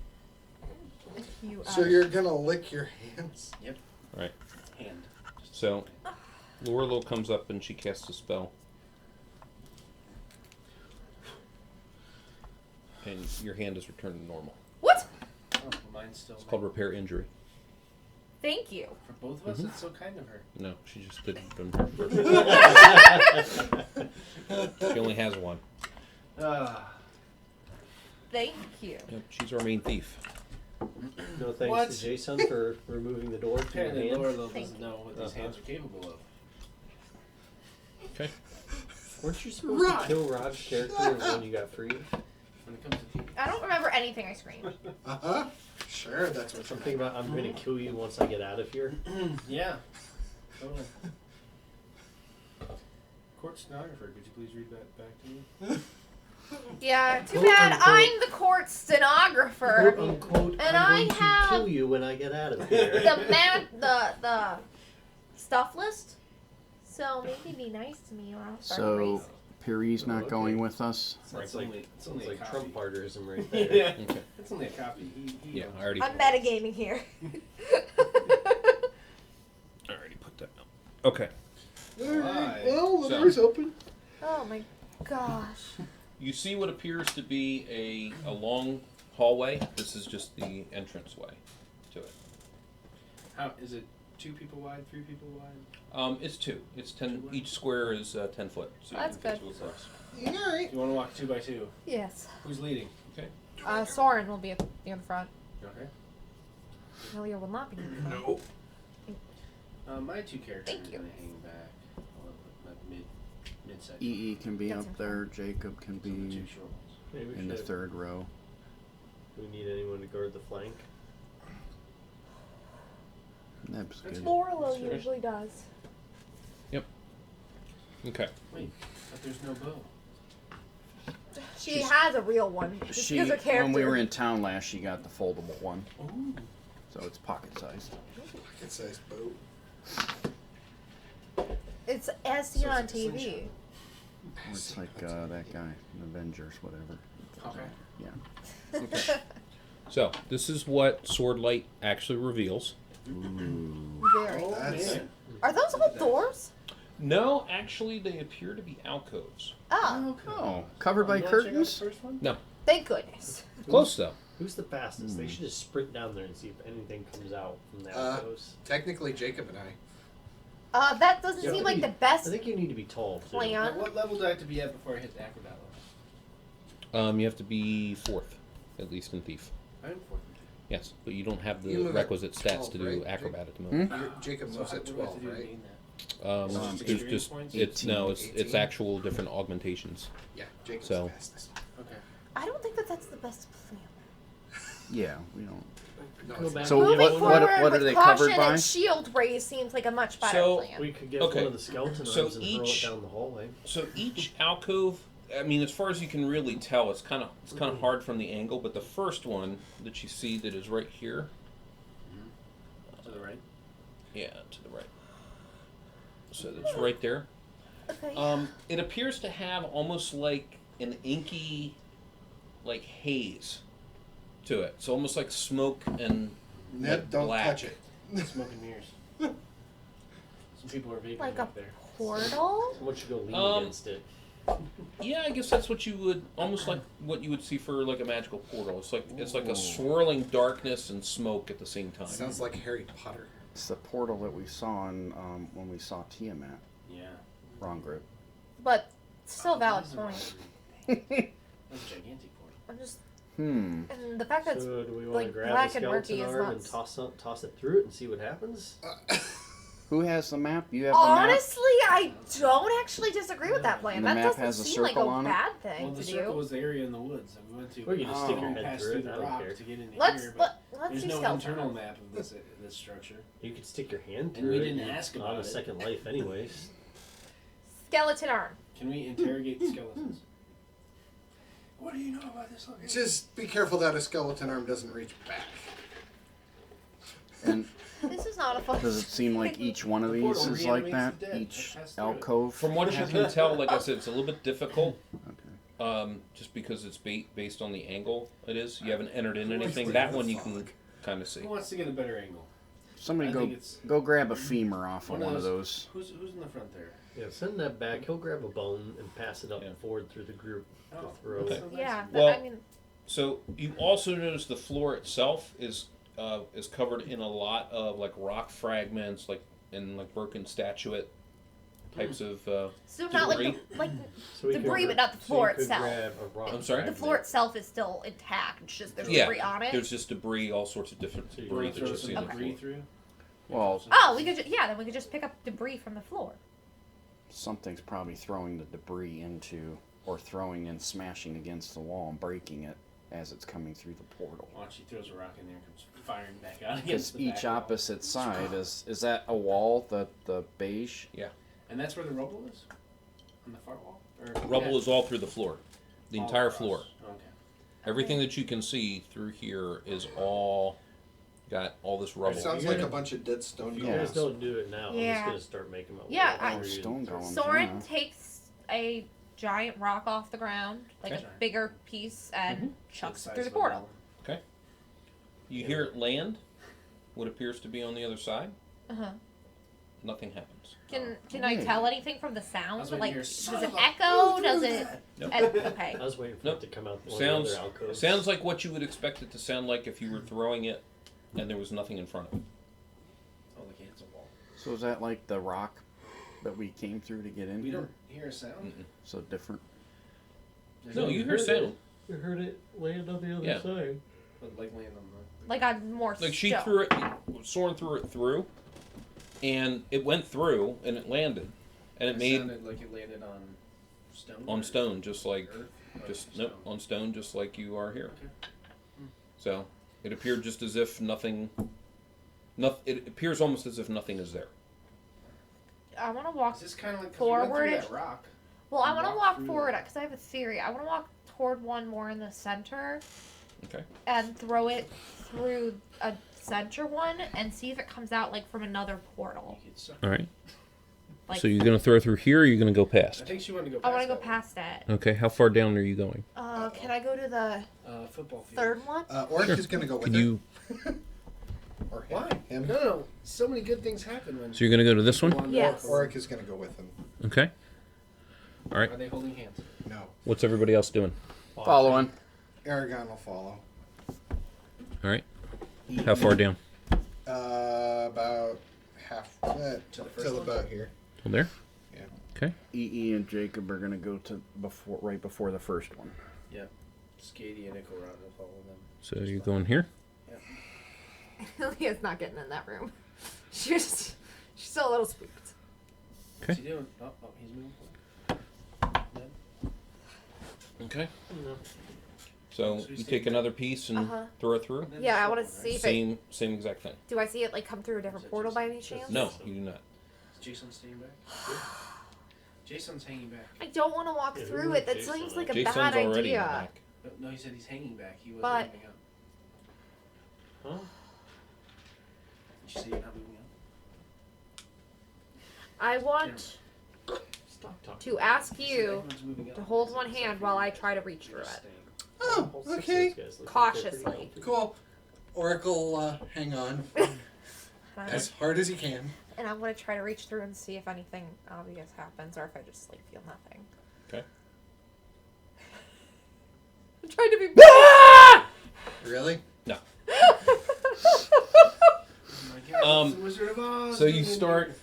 You, So you're gonna lick your hands? Yep. Right. Hand. So Lorlo comes up and she casts a spell. And your hand is returned to normal. What? Oh, mine's still. It's called repair injury. Thank you. For both of us, it's so kind of her. No, she just didn't do her first. She only has one. Ah. Thank you. Yep, she's our main thief. No thanks What? to Jason for removing the door from your Apparently, hand. Lorlo Thank doesn't you. know what these hands are capable of. Okay. Weren't you supposed Rod. to kill Rod's character when you got freed? When it comes to teeth. I don't remember anything I screamed. Uh-huh. Sure, that's what Something about I'm going to kill you once I get out of here. Yeah. Totally. Court stenographer, could you please read that back to me? Yeah, too Quote, bad unquote. I'm the court stenographer. Quote unquote, And I'm I going to have kill you when I get out of here. the stuff list. So maybe be nice to me or I'll start So, racing. Piri's not Okay. going with us. It's It's like, only it's a like copy. Trump barterism right there. Yeah. Okay. It's only a copy. He Yeah, owns I already. I'm metagaming here. I already put that down. Okay. Why? Well, the So- door's open. Oh my gosh. You see what appears to be a long hallway. This is just the entranceway to it. How is it? 2 people wide, 3 people wide? It's 2. It's 10. Each square is 10 foot. So you That's can fit good. 2 across. Alright. Do you want to walk 2 by 2? Yes. Who's leading? Okay. Soren will be near the front. Okay. Melia will not be near the front. No. My 2 characters Thank are you. gonna hang back. Like mid section. EE can be That's up there. Jacob can So the 2 be short ones. Maybe we in the should- third row. Do we need anyone to guard the flank? That's good. Lorlo Sure. usually does. Okay. Wait, but there's no bow. She has a real one. Just She, because her character. when we were in town last, she got the foldable one, Ooh. so it's pocket sized. Pocket-sized boat. It's as seen So on it's a TV. slingshot. It's like that guy, in Avengers, whatever. Okay. Yeah. Okay. So this is what sword light actually reveals. Very. Oh, That's- man. Are those all doors? No, actually, they appear to be alcoves. Oh, Oh, covered by You wanna check out the curtains? first one? No, thank goodness. close though. Who's the fastest? They should just sprint down there and see if anything comes out from the Uh, outpost. Technically, Jacob and I. That doesn't Yeah, seem I like think- the best I think you need to be tall too. plan. Now, what level do I have to be at before I hit the acrobat level? You have to be 4th, at least in thief. I'm 4th. Yes, but you don't have You the move at requisite stats 12, to do right? acrobat at the Hmm? moment. Jacob So moves how, at what do I have 12, to do to right? gain that? There's experience just points? it's no, it's 18. actual different augmentations. Yeah, Jacob's So- the fastest. Okay. I don't think that's the best plan. Yeah, we don't. No, Go it's back. not. So Moving what forward are with they caution covered by? and shield raise seems like a much better So- plan. We could get Okay. one of the skeleton So arms and hurl it each- down the hallway. So each alcove, I mean, as far as you can really tell, it's kind of hard from the angle. But the first one that you see that is right here, To the right. yeah, to the right. So that's right there. Okay. It appears to have almost like an inky, like haze to it. It's almost like smoke and Ned, like don't black. touch it. Smoke and mirrors. Some people are vaping Like a up there. portal? Someone should go lean against it. Yeah, I guess that's what you would almost like what you would see for like a magical portal. It's like Ooh. a swirling darkness and smoke at the same time. Sounds like Harry Potter. It's the portal that we saw in, when we saw Tiamat. Yeah. Wrong grip. But still Oh, valid that is a point. robbery. That's a gigantic portal. I'm just Hmm. and the fact that it's So do we want like to grab black the and murky skeleton is arm not and toss it through it and see what happens? Who has the map? You have the map? honestly, I don't actually disagree with that plan. And the That map doesn't has a seem like a circle on it? bad thing Well, the to circle do. was the area in the woods that we went to. Or you can just stick your Oh. head Passed through through it. I the don't rock care. to get into Let's here, but let's there's see no skeleton. internal map of this structure. You could stick your hand And through we it. didn't and ask not about a it. second life, anyways. Skeleton arm. Can we interrogate the skeletons? What do you know about this location? Just be careful that a skeleton arm doesn't reach back. And This is not a fun. does it seem like each one of The these portal is like reanimates that? the dead. Each It passed through it. alcove? From what you can tell, like I said, it's a little bit difficult. Okay. Just because it's based on the angle it is. You haven't entered in Who wants anything. to That get one the you can fog? kind of see. Who wants to get a better angle? Somebody I go think it's- go grab a femur off of One of one of those- those. Who's in the front there? Yeah, send that back. He'll grab a bone and pass it up Yeah. and forward through the group to Oh, throw. Okay. Yeah, but Well- I mean, So you also notice the floor itself is covered in a lot of like rock fragments, like and like broken statuette types of. so not like debris. like So we debris, could- but not the so floor you could itself. grab a rock I'm sorry? the fragment. floor itself is still intact. It's just there's Yeah, debris on it. there's just debris, all sorts of different So you debris wanna that Throw you some see on the debris floor. through? Well, Oh, we could then we could just pick up debris from the floor. something's probably throwing the debris into, or throwing and smashing against the wall and breaking it as it's coming through the portal. Watch, he throws a rock in there and comes firing back out Because against the each back wall. opposite side is that a wall, the beige? And that's where the rubble is? On the far wall? Or Rubble is all through the floor, the all entire across? floor. Okay. Everything that you can see through here is all got all this It rubble. sounds like a bunch of dead stone If you golems. guys don't do it now, I'm Yeah. just gonna start making my way Yeah, over I- here and Stone throw- golems. Soren yeah. takes a giant rock off the ground, like Okay. a bigger piece, and chucks it Size through the of a portal. ball. You hear it land, what appears to be on the other side. Uh-huh. Nothing happens. Can I Hey. tell anything from the I sound? was waiting Like, to hear, does "Son it of a- echo? Does it? Nope. Okay. I was waiting for Nope. it to come out one Sounds of the other alcoves. sounds like what you would expect it to sound like if you were throwing it and there was nothing in front of it. Oh, like it's a wall. So is that like the rock that we came through to get in We here? don't hear a sound? Mm-mm. So different. There's No, no- you hear sound. You heard it land on the other Yeah. side. But like land on the... Like on more Like she stone. threw it, Soren threw it through, and it went through and it landed, and it made sounded like it landed on stone? on or stone just like earth? Or just stone? nope on stone just like you are here. Okay. So it appeared just as if nothing. It appears almost as if nothing is there. I want to walk. Is this kind of like... 'cause we went through Forward. that rock. Well, I You want to walk walk through forward the- because I have a theory. I want to walk toward one more in the center Okay. and throw it through a center one and see if it comes out like from another portal. You could suck. All right. Like, So you're gonna throw it through here, or you're gonna go I past? think she wanted to go past I want to go that past it. Okay. How far down are you going? Can I go to the one. Football field. third one? Oric Sure. is going to go with Can it. you? Or him. Why? Him. No. So many good things happen when... So you're gonna go to this one? people on Yes. the- Oric is going to go with him. Okay. All right. Are they holding hands? No. What's everybody else doing? Following. Aragon will follow. All right. How far down? About half To the first till one? about here. Till there. Yeah. Okay. EE and Jacob are gonna go to right before the first one. Skady and Icarot will follow them. So you're going here. Leah's not getting in that room. She's still a little spooked. Okay. What's he doing? Oh, he's moving forward. Ned? Okay. No. So So you you say take that- another piece and Uh-huh. throw it through. Ned's Yeah, I want to shuffling, see if it. Same exact thing. Do I see it like come through a different portal by any chance? No, you do not. Is Jason staying back? Jason's hanging back. I don't want to walk Yeah, through who it. That Jason seems is? like a Jason's bad already in the idea. back. No, he said he's hanging back. He wasn't But- moving up. Huh? Did you say you're not moving up? I want. Stop talking. to ask So you everyone's moving to up. hold one hand while I try to reach through it. Oh, All six of okay. those guys look like they're pretty Cautiously. healthy. Cool. Oracle, hang on. As hard as you can. And I'm gonna try to reach through and see if anything obvious happens, or if I just like feel nothing. Okay. I'm trying to be. Really? No. Oh my God, it's the Wizard of Oz So you being in start here.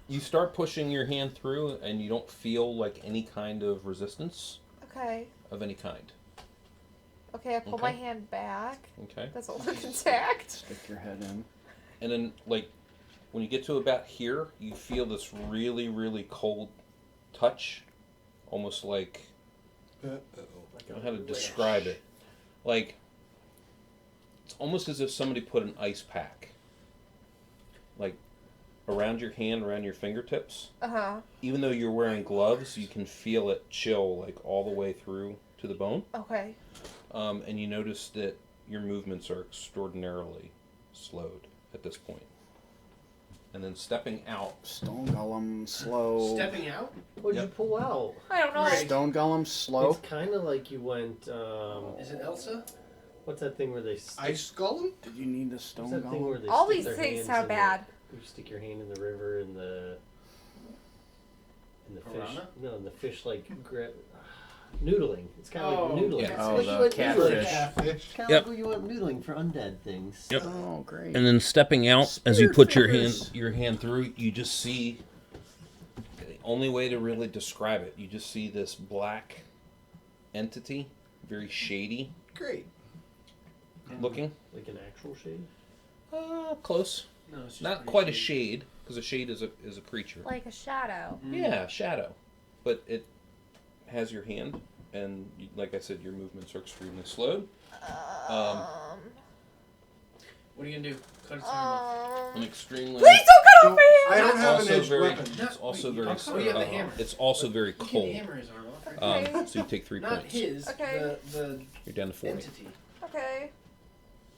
you start pushing your hand through, and you don't feel like any kind of resistance Okay. of any kind. Okay, I pull Okay. my hand back. Okay. Does it look intact? Stick your head in. And then, like, when you get to about here, you feel this really, really cold touch, almost like, I don't know how to describe it. Like, it's almost as if somebody put an ice pack, like, around your hand, around your fingertips. Even though you're wearing gloves, you can feel it chill, like, all the way through to the bone. Okay. And you notice that your movements are extraordinarily slowed at this point. And then stepping out. Stone Golem slow. Stepping out? What'd Yep. you pull out? I don't know. Right. Stone Golem slow. It's kind of like you went. Is it Elsa? What's that thing where they? Ice Golem? Did you need a Stone What's that thing where Golem? they All stick these their things hands sound in bad. You stick your hand in the river and the fish. Piranha? No, and the fish like noodling. It's kind of like noodling. Yeah. It's Oh, like the you went catfish. noodling. Catfish. Kind of Yep. like when you went noodling for undead things. Yep. Oh, great. And then stepping out, as you put your fingers. hand through, you just see the only way to really describe it. You just see this black entity, very shady Great. looking. Like an actual shade. Close. No, it's just Not pretty quite a shady. shade, because a shade is a creature. Like a shadow. Yeah, shadow. But it has your hand, and like I said, your movements are extremely slowed. Um. What are you gonna do? Cut its arm off. An extremely. Please don't cut off my I hand. don't have an also edged very. weapon. It's also Wait, very. oh, you have the hammer. It's also very You can cold. hammer his arm off. Right? Okay. So you take 3 Not points. his. Okay. The You're down to 40. entity. Okay.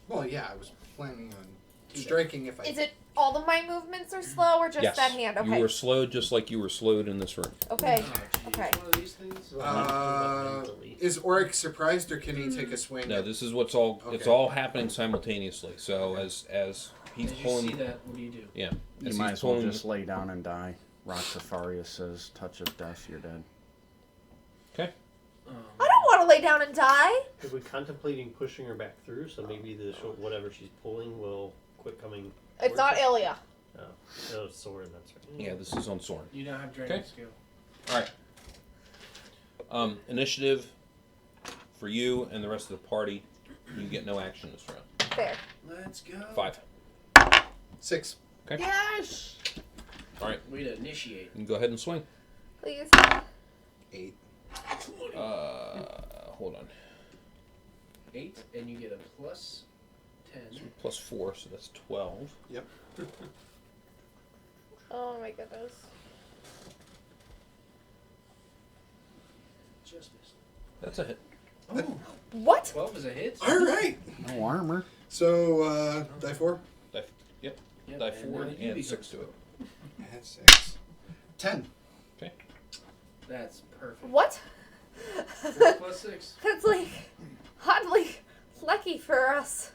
Well, yeah, I was planning on striking if I. Is it all of my movements are slow, or just Yes. that hand? Okay. You were slowed just like you were slowed in this room. Okay. Oh, geez. Okay. One of these things. Is Oric surprised, or can he take a swing? No, this is what's all. It's Okay. all happening simultaneously. So as he's Did you pulling. see that? What do you do? Yeah. You As might he's as well pulling. just lay down and die. Roxafarius says, touch of death, you're dead. Okay. I don't want to lay down and die. Are we contemplating pushing her back through so maybe whatever she's pulling will quit coming? It's not Ilya. Oh, sword. That's right. Yeah, this is on Soren. You now have dragon Okay. skill. All right. Initiative for you and the rest of the party. You get no action this round. There. Let's go. 5. 6. Okay. Yes. All right. Way to initiate. You can go ahead and swing. Please. 8. Hold on. 8, and you get a plus 10. Plus 4, so that's 12. Yep. Oh my goodness. Just missed. That's a hit. Oh, What? 12 is a hit. All right. No armor. So, die 4. Yep. Yep, Die and 4 now you and become 6 to it. Add 6. 10. That's perfect. What? 4 plus 6. That's like oddly lucky for us.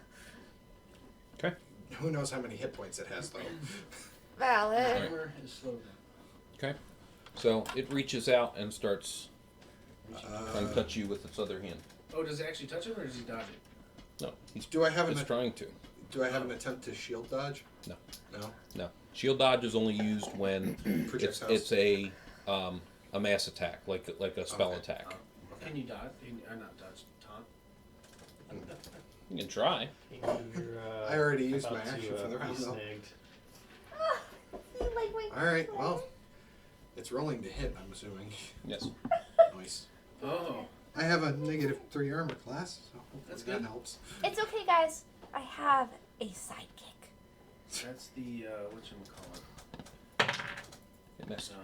Okay. Who knows how many hit points it has, though. Valid. Hammer is slowed down. Okay. So it reaches out and starts trying to Uh, touch you with its other hand. Oh, does it actually touch him, or does he dodge it? No, he's do I have it's an trying to. Do I have an attempt to shield dodge? No. No. No. Shield dodge is only used when Projectiles. it's a mass attack, like a spell Okay. attack. Can you dodge? Or not dodge, taunt? You can try. I already used about my action to, for the be round, though. snagged. All right. Well, it's rolling to hit. I'm assuming. Yes. Nice. Oh. I have a -3 armor class, so hopefully That's that good. helps. It's okay, guys. I have a sidekick. That's the, whatchamacallit. It missed. Um,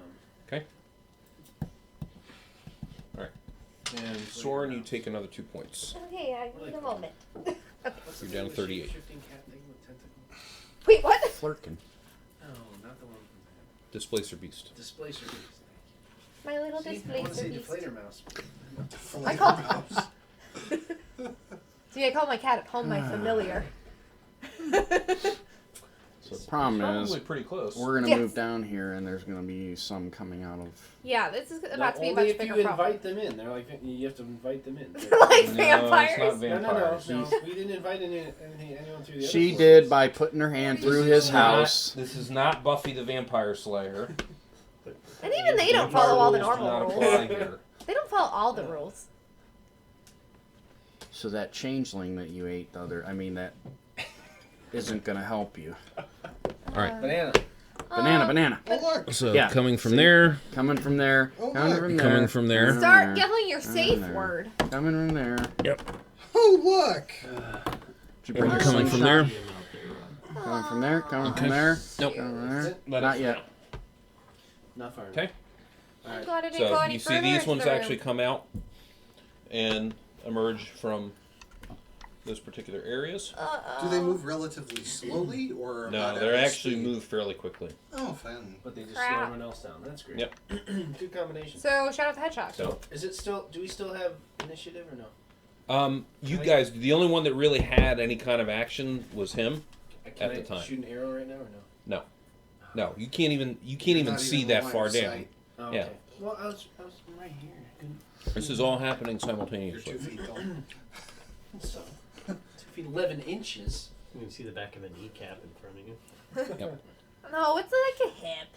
Okay. All right. And Soren, you take another 2 points. Okay, I need a moment. what's the You're down thing with 38. Shifting cat thing with tentacles? Wait, what? Flirkin. No, not the one from Displacer beast. the Displacer Beast. My little See, I want to say displacer beast. deflator mouse. I called. See, I call my cat at home my familiar. So Problem is, probably pretty close. we're gonna Yes. move down here, and there's gonna be some coming out of. Yeah, this is No, about to be a only much if bigger you problem. invite them in. They're like you have to invite them in. They're like No, vampires. it's not No, vampires. no. We didn't invite anyone through the other She portals. did by putting her hand This through is his not- house. This is not Buffy the Vampire Slayer. And even they don't Vampire follow all the rules do normal not rules. apply here. They don't follow all the rules. So that changeling that you ate that isn't gonna help you. All right. Banana. Banana. Oh, look. So Yeah. coming from See? there, Coming from there. Oh, Coming look. from there. Coming from there. coming Start from yelling your safe there. word. Coming from there. Oh, look. Did you bring your Coming from slingshot? there. Coming from there. Coming Okay. from there. Nope. Coming from there. Let Not us yet. Not far enough. Okay. I'm glad I didn't go So any you see further these into ones the room. actually come out and emerge from those particular areas. Do they move relatively slowly or? No, about they at actually speed? move fairly quickly. Oh, fun. But they just Crap. slow everyone else down. That's great. Yep. Good combination. So shout out the hedgehog. So, Is it still? Do we still have initiative or no? you guys, the only one that really had any kind of action was him. Can At I the time. shoot an arrow right now or no? No, you can't even You're not see even that line far of down. sight. Oh, Yeah. okay. Well, I was right here. This is all happening You're simultaneously. 2 feet tall. So, 2 feet 11 inches. You can see the back of a kneecap in front of you. No, it's like a hip.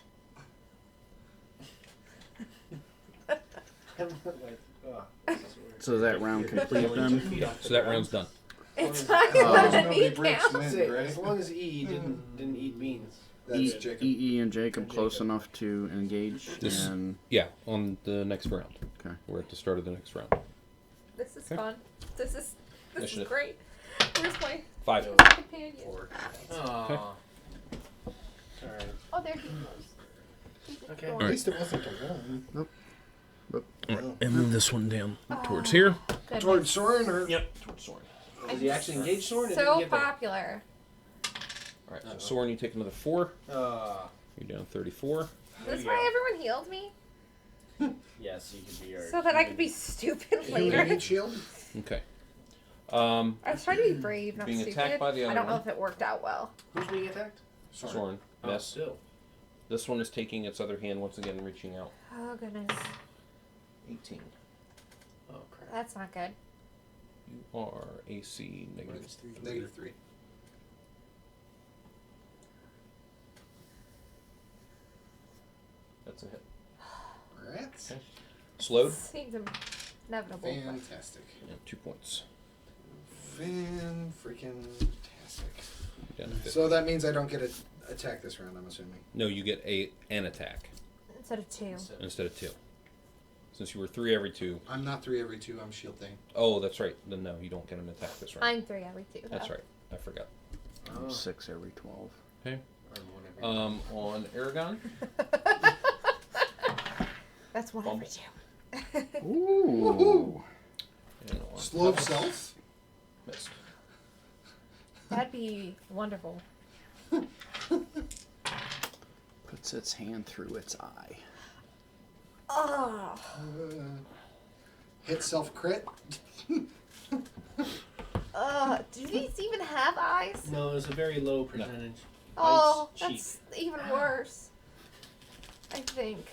Like, oh, this is weird. So is that round complete then? So that round's done. It's not Oh, even a nobody breaks kneecap. them That's in, it. right? As long as E didn't eat beans. That's Jacob. EE and Jacob close enough to engage, This- and Yeah, on the next round. Okay. We're at the start of the next round. This is Okay. fun. This is Initiative. great. Where's my 5. companion? Aww. Alright. Oh, there he goes. Okay. At least it wasn't a one. And move this one down towards here. Goodness. Towards Soren or? Yep, towards Soren. Is he actually engaged Soren? So popular. All right, so Soren, you take another 4. You're down 34. That's why everyone healed me, Yes, you could be our. so that I could be stupid Human later. heat shield? Okay. I was trying to be brave, not Being stupid. attacked by the I other don't know one. if it worked out well. Who's being attacked? Soren. Oh, Yes. still. This one is taking its other hand once again, reaching out. Oh goodness, 18. Oh crap. that's not good. You are AC negative Negative 3. That's a hit. Alright. Okay. Slowed. Seems inevitable. but- Fantastic. And 2 points. Fan-freaking-tastic. Down to 50. So that means I don't get an attack this round, I'm assuming. No, you get an attack Instead of 2. instead of 2. Since you were 3 every 2. I'm not 3 every 2, I'm shield thing. Oh, that's right. Then no, you don't get an attack this round. I'm 3 every 2. Though. That's right. I forgot. Oh. 6 every 12. Okay. Or one every- On Aragon. That's 1 Bumble. every 2. Ooh. And on Slow of Puppet. self? Missed. That'd be wonderful. Puts its hand through its eye. Oh. Hit self crit? Do these even have eyes? No, it's a very low percentage. Oh, Bites that's even worse. I think.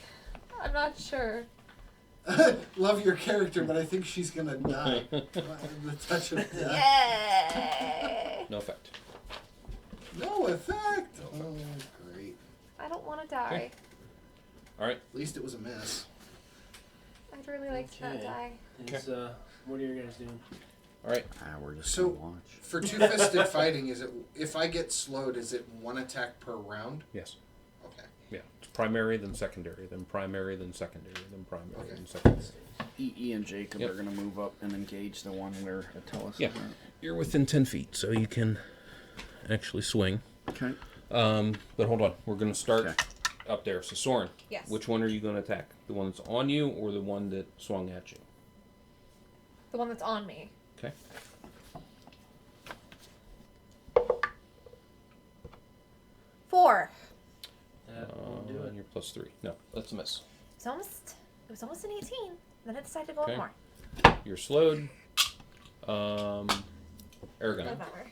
I'm not sure. Love your character, but I think she's gonna die. The touch of death. Yay! No effect. No effect! Oh, great. I don't want to die. Okay. All right. At least it was a miss. I'd really like to not Okay. die. Is, what are you guys doing? All right. We're just So- gonna watch. For two-fisted fighting, is it if I get slowed, is it 1 attack per round? Yes. Okay. Yeah. It's primary, then secondary, then primary, then secondary, then primary, Okay. then secondary. EE and Jacob Yep. are gonna move up and engage the one where Atellus Yeah. is at. You're within 10 feet, so you can actually swing. Okay. But hold on. We're going to start Okay. up there. So, Soren, Yes. which one are you going to attack? The one that's on you or the one that swung at you? The one that's on me. Okay. 4. That won't do And it. you're plus 3. No, that's a miss. It's almost It was almost an 18. Then I decided to go Okay. up more. You're slowed. Aragon. November.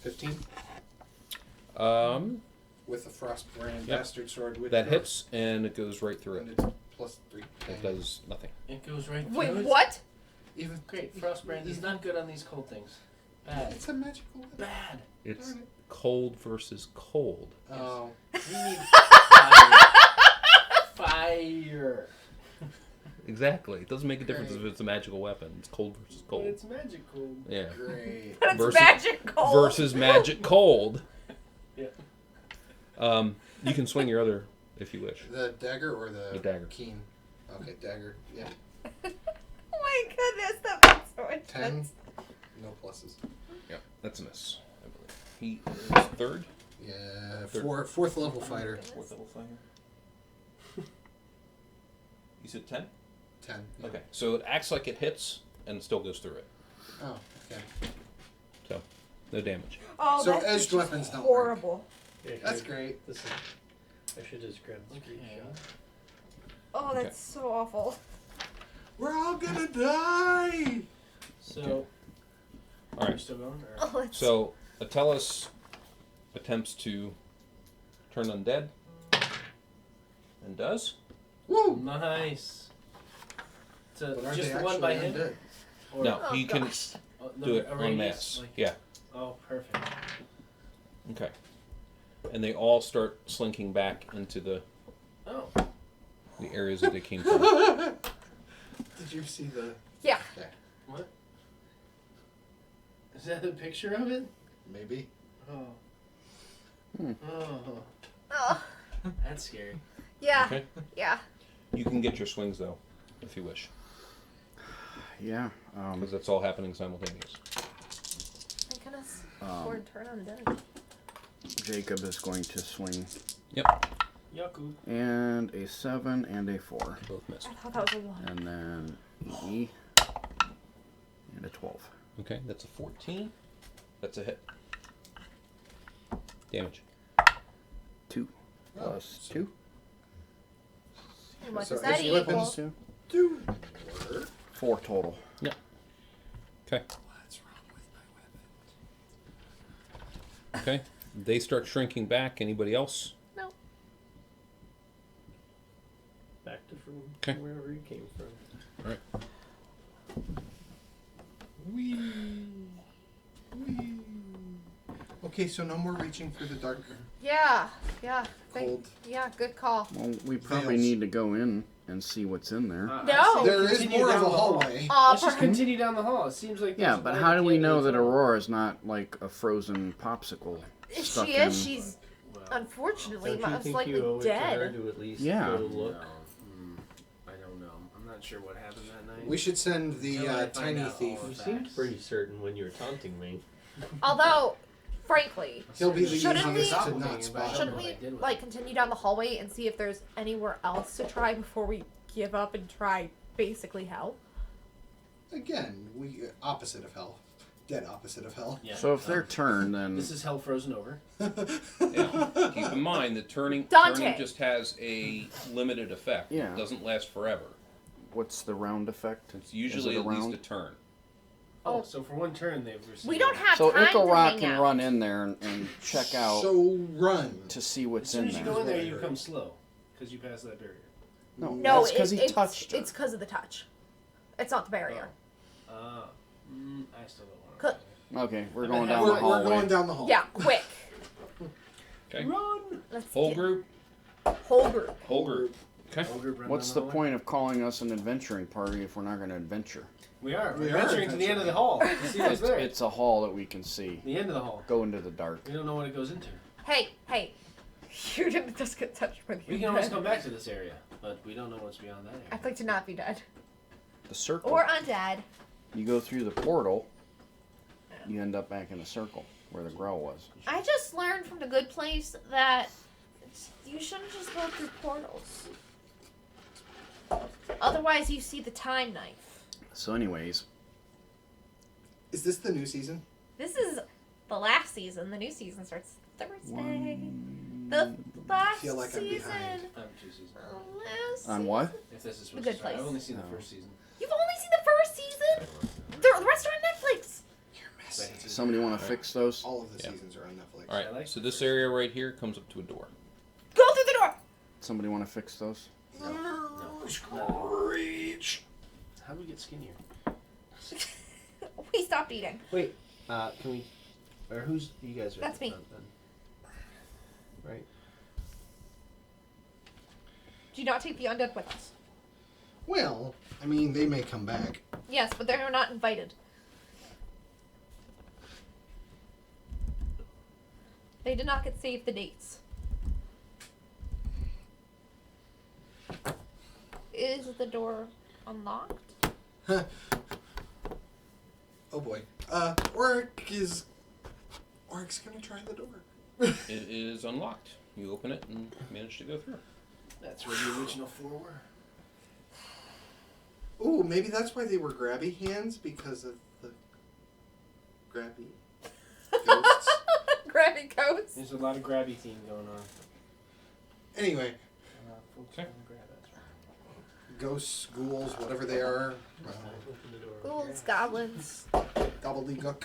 15 With with the Frostbrand Yep. Bastard Sword. With that your- hits and it goes right through And it. it's +3. It does nothing. It goes right through Wait, it. what? Even Great, Frostbrand is not good on these cold things. Bad. It's a magical weapon. Bad. It's Darn it. cold versus cold. Oh. We need fire. Fire. Exactly. It doesn't make a difference if it's a magical weapon. It's cold versus But cold. it's magical. Yeah. Great. But it's Versus- magical. Versus magic cold. Yeah. You can swing your other if you wish. The dagger or the dagger. keen? Okay, dagger. Yeah. Oh my goodness, that makes so much 10. sense. No pluses. Yeah, that's a miss. I believe. He is third. Yeah. Third. Fourth level fighter. Fourth level fighter. You said 10? 10. Yeah. Okay. So it acts like it hits and it still goes through it. Oh, okay. So, no damage. Oh, So that's edged just weapons don't work. horrible. Yeah, That's here, great. This is. I should just grab the screenshot. Oh, that's so awful. We're all gonna die! So, All Are you right. still going? Or? Oh, it's So, Atellus attempts to turn undead and does. Woo! nice. So But aren't just they the one by actually him? undead? Or, No, Oh, he can gosh. do it a en radius, masse. like- Yeah. Oh, perfect. Okay. And they all start slinking back into the Oh, areas that they came from. Did you see the... Yeah. Okay. what? Is that a picture of it? Maybe. Oh. Hmm. Oh, Oh, that's scary. yeah. Okay. Yeah. You can get your swings though, if you wish, Yeah. because that's all happening simultaneous. Thank goodness. Um, Or turn on dead. Jacob is going to swing Yep. Yaku. and a 7 and a 4. Both missed. I thought that was a 1. And then E and a 12. Okay, that's a 14. That's a hit. Damage. 2 Oh, plus so- 2. How much So is that edged equal? weapons- 2. Dude. 4 total. Okay. What's wrong with my weapon? Okay. They start shrinking back. Anybody else? No. Back to from Okay. wherever you came from. All right. Wee. Wee. Okay, so no more reaching for the dark Yeah. Yeah. cold. Yeah, good call. Well, we probably Veils. need to go in and see what's in there. No. I say There is continue more of down a the hall. hallway. Let's just continue down the hall. It seems like Yeah, there's but one how do we know that candidate for- Aurora is not like a frozen popsicle If stuck she in? is, she's Well, unfortunately Don't you most think likely you owe it to her dead. to at least Yeah. go look? No. I don't know. I'm not sure what happened that night. We should send the Until I find tiny out thief. all You of seemed Facts. pretty certain when you were taunting me. Although, frankly, He'll be the Shouldn't easiest we- to not spot. shouldn't what I we did with like it. continue down the hallway and see if there's anywhere else to try before we give up and try basically hell? Again, we opposite of hell. Dead opposite of hell. Yeah. So if they're turned, then This is hell frozen over. Yeah. Keep in mind that turning Dante. just has a limited effect. Yeah. It doesn't last forever. what's the round effect? It's usually Is it at a least round? a turn. Oh, so for one turn they've received. We don't have So time to Icklerock hang can out. run in there and check out So run. to see As what's soon in as you there. go in there, Right, you right. become slow because you pass that barrier. No, No, that's because he it's touched her. it's because of the touch. It's not the barrier. I still don't want Could- to. Okay, we're I've going been down having- the We're hallway. going down the hall. Yeah, quick. Okay. Run! Let's Whole get- group. Whole group. Whole group. Okay. Ogre, run What's down the hallway. point of calling us an adventuring party if we're not going to adventure? We are. We We're are venturing to the end of the adventuring. hall. To see what's there. It's a hall that we can see. The end of the hall. Go into the dark. We don't know what it goes into. Hey, hey. You didn't just get touched with We your can always dead. come back to this area, but we don't know what's beyond that area. I'd like to not be dead. The circle. Or undead. You go through the portal, you end up back in the circle where the growl was. I just learned from the good place that you shouldn't just go through portals. Otherwise, you see the time knife. So, anyways, Is this the new season? This is the last season. The new season starts Thursday. The Last feel like I'm season. behind. I'm 2 seasons. Last On what? season. If this is The supposed Good to start, I've Place. only seen the Oh. first season. You've only seen the first season? The rest are on Netflix. You're messy. Second season. Somebody want to fix those? All of the Yeah. seasons are on Netflix. All right. I like So the this first area right here comes up to a door. Go through the door. Somebody want to fix those? Screech. How do we get skinnier? We stopped eating. Wait, can we? Or who's you guys? Are at That's the me. front then? Right. Do not take the undead with us. Well, I mean, they may come back. Yes, but they're not invited. They did not get saved the dates. Is the door unlocked? Oh boy. Oric's gonna try the door. It is unlocked. You open it and manage to go through. That's where the original 4 were. Ooh, maybe that's why they were grabby hands, because of the grabby ghosts. Grabbing coats. There's a lot of grabby theme going on. Anyway, Folks Okay. wanna grab it. ghosts, ghouls, whatever they are. Open the door. Ghouls, goblins. Gobbledygook.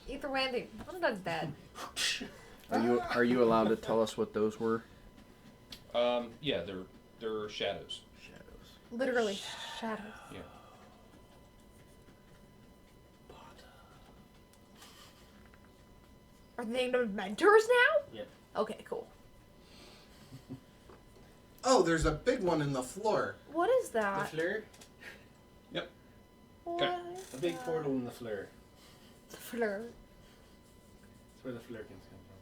Either way, one of them's dead. Are you allowed to tell us what those were? Yeah, they're shadows. Shadows. Literally shadows. Yeah. Are they named mentors now? Yep. Okay, cool. Oh, there's a big one in the floor. What is The that? fleur? What Okay. is A big that? portal in the fleur. Fleur. That's where the flurkins come from.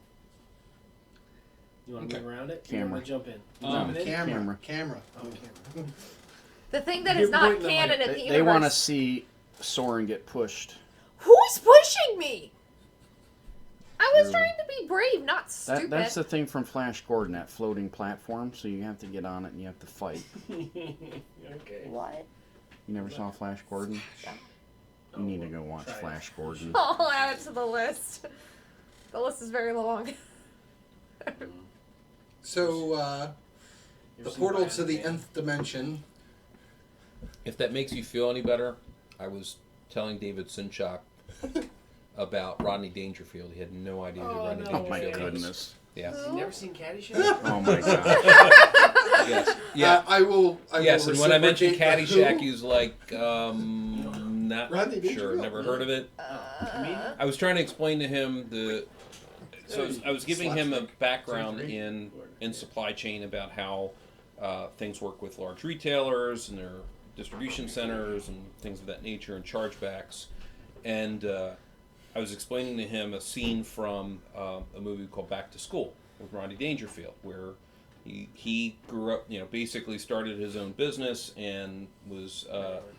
You want to Okay. move around it? Camera. You want to jump in? You Um, jumping in? Camera. Oh, camera. The thing that is You're not pointing the canon mic. in the They universe. want to see Soren get pushed. Who's pushing me? I was Ooh. trying to be brave, not stupid. That's the thing from Flash Gordon, that floating platform. So you have to get on it and you have to fight. Okay. What? You never saw Flash Gordon? You need to go watch Try it. Flash Gordon. I'll add it to the list. The list is very long. So, You the ever seen portal Bionic to the Man? nth dimension. If that makes you feel any better, I was telling David Sinchak about Rodney Dangerfield. He had no idea who Oh, Rodney no. Oh my Dangerfield was. goodness. Yeah. You never seen Caddyshack? Oh my god. Yes. Yeah. I will. Yes, and when I mentioned reciprocate the Caddyshack, who. he was like, not Rodney sure, Dangerfield? never heard of it. Comedian? I was trying to explain to him I was giving him a Slapstick. background in supply chain about how things work with large retailers and their distribution centers and things of that nature and chargebacks. And I was explaining to him a scene from a movie called Back to School with Rodney Dangerfield, where he grew up, basically started his own business and was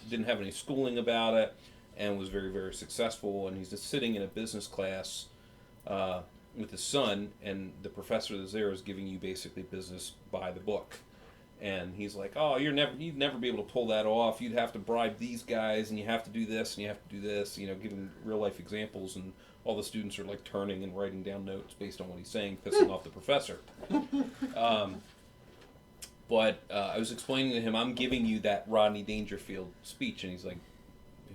didn't have any schooling about it and was very, very successful. And he's just sitting in a business class with his son, and the professor that's there is giving you basically business by the book. And he's like, "Oh, you'd never be able to pull that off. You'd have to bribe these guys, and you have to do this, and you have to do this." Giving real life examples, and all the students are like turning and writing down notes based on what he's saying, pissing off the professor. But I was explaining to him, I'm giving you that Rodney Dangerfield speech, and he's like,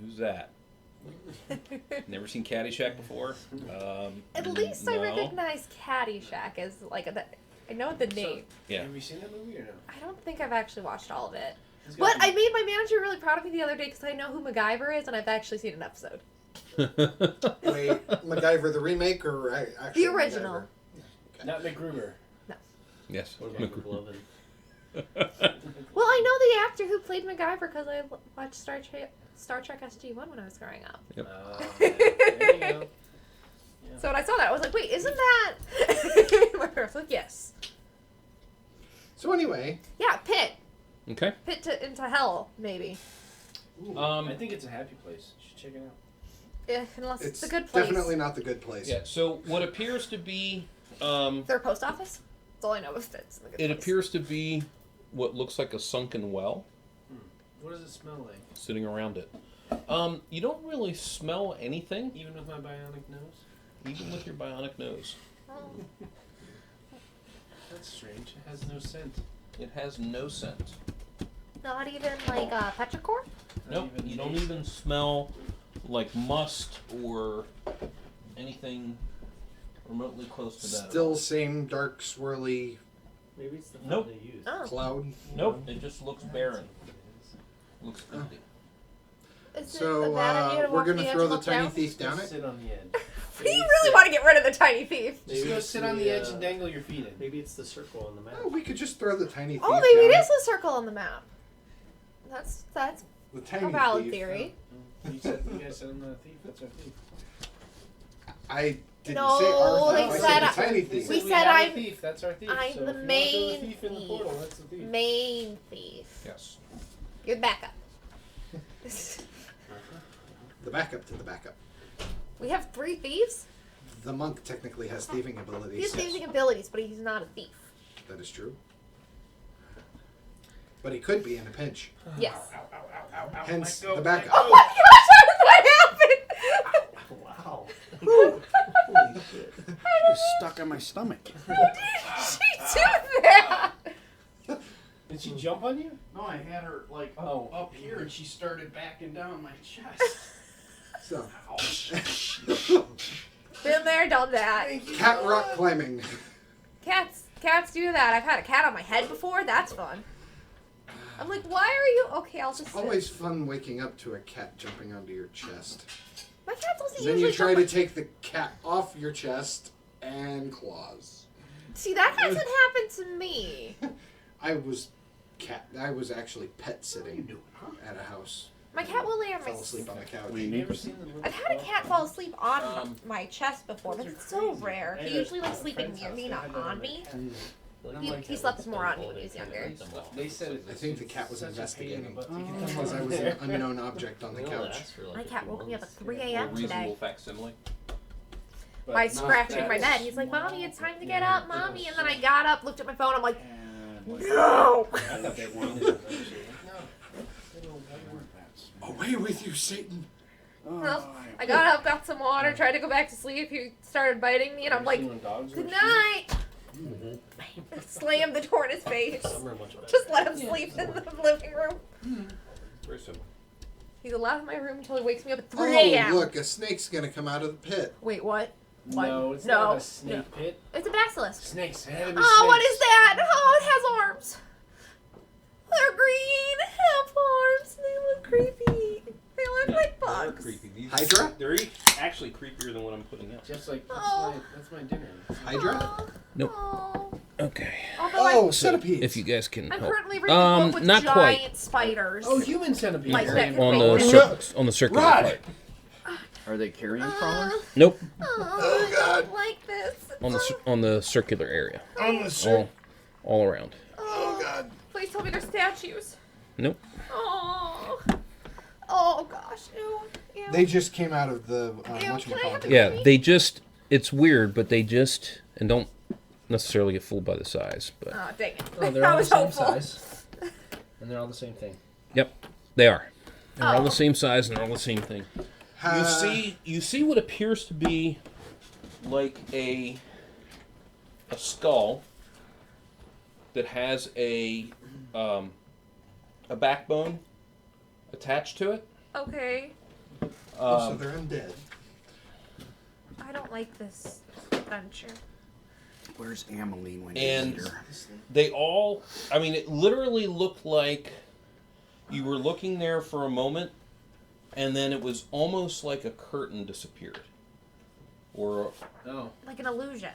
"Who's that? Never seen Caddyshack before?" At least I no. recognize Caddyshack as like I know the name. Yeah. Have you seen that movie or no? I don't think I've actually watched all of it. It's got But some- I made my manager really proud of me the other day because I know who MacGyver is and I've actually seen an episode. Wait, MacGyver the remake or actually The original. Not MacGruber. Yes. Or McLovin. Well, I know the actor who played MacGyver because I watched Star Trek SG-1 when I was growing up. Yep. There you go. So when I saw that, I was like, wait, isn't that... My parents were like, yes. So anyway, Yeah, Pit. Okay. Into hell, maybe. Ooh, Um, I think it's a happy place. You should check it out. Unless it's, it's a good place. definitely not the good place. Yeah. So what appears to be, Their post office? That's all I know if it's the good it place. appears to be what looks like a sunken well What does it smell like? sitting around it. You don't really smell anything, Even with my bionic nose? even with your bionic nose. That's strange. It has no scent. It has no scent. Not even like petrichor? Nope, even you don't taste. even smell like must or anything remotely close to that. at Still all. same dark swirly Maybe it's the Nope. font they use. Oh. cloud. Nope, it just looks barren. Looks empty. Is it So a bad idea to we're walk gonna the edge throw and the look tiny down? thief down Just it. sit on the edge. You really want to get rid of the tiny thief. Just go sit on the edge and dangle your feet in. Maybe it's the circle on the map. Oh, we could just throw the tiny thief Oh, maybe down it is the circle on the map. That's The tiny a valid thief. theory. You guys said I'm not a thief. That's our thief. I didn't No, say our they thief. I said said I- the tiny They thief. We said said have I'm- a thief. That's our thief. I'm so the if you want to throw main the thief in the thief. portal, that's the thief. Main thief. Yes. You're the backup. The backup to the backup. We have 3 thieves? The monk technically has thieving He has abilities. thieving abilities, but he's not a thief. That is true. But he could be in a pinch. Yes. Hence Let go, the let backup. go. Oh my gosh, what Wow. happened? Holy shit. It's stuck on my stomach. She do that? Did she jump on you? No, I had her like up here, and she started backing down my chest. So, Been there, done that. cat rock climbing. Cats do that. I've had a cat on my head before. That's fun. I'm like, why are you? Okay, I'll just. Always fun waking up to a cat jumping onto your chest. My cat doesn't And then usually you try jump to take the cat off your chest and claws. See, that hasn't happened to me. I was actually pet sitting at a house. My cat will lay on my. Fell asleep on the couch. We You need ever seen the movie? I've had a cat fall asleep on my chest before, but Those are it's so crazy. rare. I He had a- usually likes a sleeping friend's near house, me, they not had that on the me. cat. He slept more on me when he was younger. They said it. I think the cat was Such a pain in the investigating butt to get because I was an unknown object on the They only couch. last for like My a cat few woke me up at months. 3 A a.m. today. reasonable facsimile. But By not scratching that my bed. is He's like, small. Mommy, it's time to get up, Mommy. And then I got up, looked at my phone, I'm like, And no! I thought they wanted it. No. They don't Away with you, Satan! Well, I got up, got some water, tried to go back to sleep. He started biting me, and I'm like, good night! Slammed the door in his face. Some are much better. Just let him sleep in the living room. Very simple. He's allowed in my room until he wakes me up at 3 Oh, a.m. look, a snake's gonna come out of the pit. Wait, what? What? No, it's No. not a snake pit. It's a basilisk. Snakes. It had to be Oh, what snakes. is that? Oh, it has arms. They're green, have arms. They look creepy. They look like They're bugs. creepy. These, Hydra? They're actually creepier than what I'm putting out. Just like Oh. that's my dinner. Hydra? Oh, Nope. oh. Okay. Oh, centipedes. If you guys can I'm help. currently reading a book with not giant quite. spiders. Oh, human centipede. Like that. On Wait, the on the circular Rod! part. Are they carrion crawlers? Nope. Oh, I don't like this. On the circular area. On the All around. Oh, God. Please tell me they're statues. Nope. Oh. Oh gosh. Ew. Ew. They just came out of the Ew, can I have whatchamacallit. the- Yeah, they just. It's weird, but they just and don't necessarily get fooled by the size, but Oh, dang it. Oh, they're I all the was same hopeful. size, and they're all the same thing. yep, they are. They're all Oh. the same size and they're all the same thing. You see what appears to be like a skull that has a backbone attached to it. Okay. Oh, so they're undead. I don't like this adventure. Where's Amelie when And- you need her? They all, I mean, it literally looked like you were looking there for a moment, and then it was almost like a curtain disappeared. Or Oh, Like an illusion.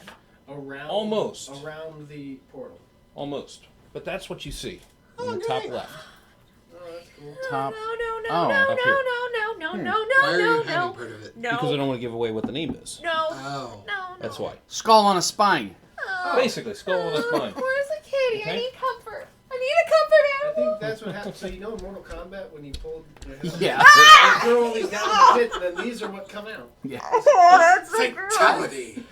around Almost. around the portal. almost. But that's what you see on the top left. Oh, that's cool. Top. No, no, no, Oh, no, up no, here. no, no, no, no, Why are no, you no, hiding part of it? no, Because I don't want to give away what the name is. no, Oh. no, no. That's why. Skull on a spine. Oh. Basically, skull on a spine. Where's the kitty? I Okay. need comfort. I need a comfort I animal. think that's what happened. So you know in Mortal Kombat when you pulled the head Yeah. you throw all these down in the pit, then these are what come out. Oh, that's so gross. Fatality.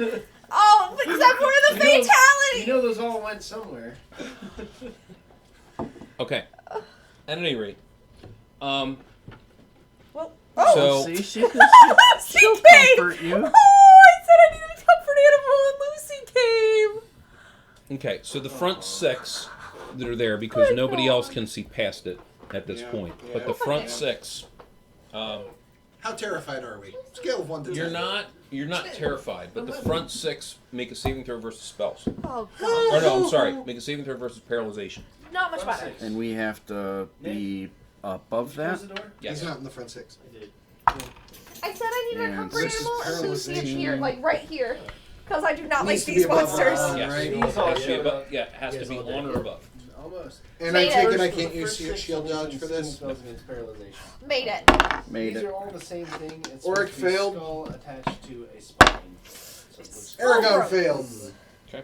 Oh, except for the You know- fatality. You know those all went somewhere. Okay. At any rate, Well, so See, she Lucy she'll came. comfort you. Oh, I said I needed a comfort animal, and Lucy came. Okay, so the front 6 that are there, because nobody else can see past it at this Yeah, point. yeah. But the front 6, How terrified are we? Scale of 1 to 10. you're not terrified, but the front 6 make a saving throw versus spells. Oh Or god. no, I'm sorry, make a saving throw versus paralyzation. Not much better. And we have to be above Close that. the door. Yes. He's not in the front 6. I did. I said I need a And comfort this is animal, and Lucy is paralyzation. here, like right here, because I do not like Needs to be these above monsters. ground, Yes. right? These all Has to be showed above, up. yeah, it has to be on or above. Almost. And I Made take it. it I The can't use first 6 shield dodge for this? spells against paralyzation. Made it. Made These it. are all the same thing. It's Oric supposed to be failed. skull attached to a spine. So it looks Aragon Over. failed. Okay.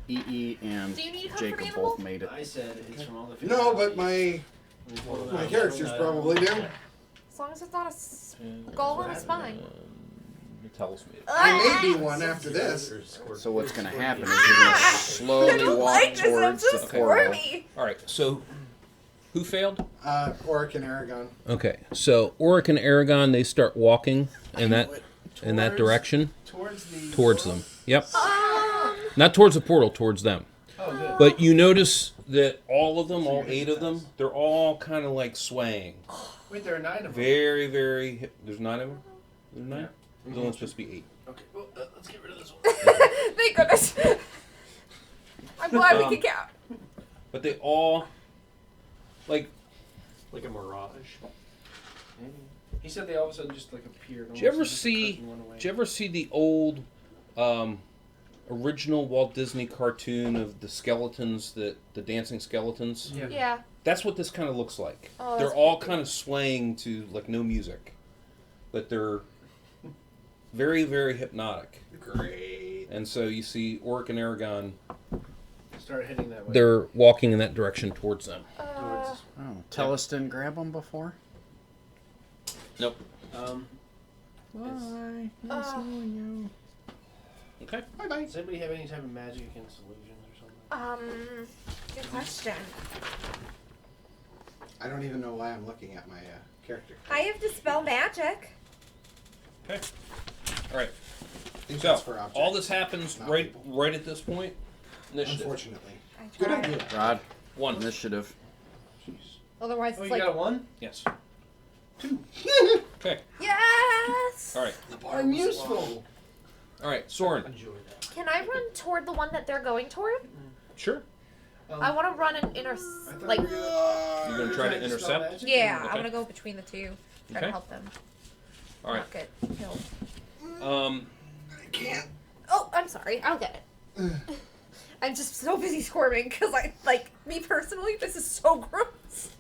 EE and Do you need a comfort Jacob animal? both made it. I said it's from all the. No, but my characters probably do. As long as it's not a skull on a spine. Tell us me. I may be one after this. So what's going to happen is you're going to I slowly don't walk like this. I'm towards just the portal. squirmy. All right, so who failed? Oric and Aragon. Okay, so Oric and Aragon, they start walking in that direction towards them. Yep. Not towards the portal, towards them. Oh, good. But you notice that all of them, all 8 of them, they're all kind of like swaying. Wait, there are 9 of them. Very, very. There's 9 of them. There's 9. There's only supposed to be 8. Okay, well, let's get rid of this one. Thank goodness. I'm glad we can count. But they all, like, Like a mirage. He said they all of a sudden just like appeared. Did you ever almost as if the see? curtain went away. Did you ever see the old, original Walt Disney cartoon of the skeletons, the dancing skeletons? Yeah. Yeah. That's what this kind of looks like. Oh, They're that's all creepy. kind of swaying to like no music, but they're very, very hypnotic. Great. And so you see Oric and Aragon. Start heading that way. They're walking in that direction towards them. Towards Oh, Tellus didn't grab them before? Nope. Bye. Nice knowing Okay. Bye bye. Does anybody have any type of magic against illusions or something? Good question. I don't even know why I'm looking at my character. I have dispel magic. Okay. All right. I think So that's for objects. all this happens not right, people. right at this point. Initiative. Unfortunately. I Good tried. idea. you. Rod, 1. initiative. Otherwise, Oh, it's you like got a 1? Yes. 2. Okay. yes. All right. I'm useful. All right. Soren. Enjoy that. Can I run toward the one that they're going toward? Sure. I want to run and like. You're gonna try to intercept. Yeah, Okay. I want to go between the two. Try Okay. to help them. All right. Not get killed. I can't. Oh, I'm sorry. I'll get it. I'm just so busy squirming because me personally, this is so gross.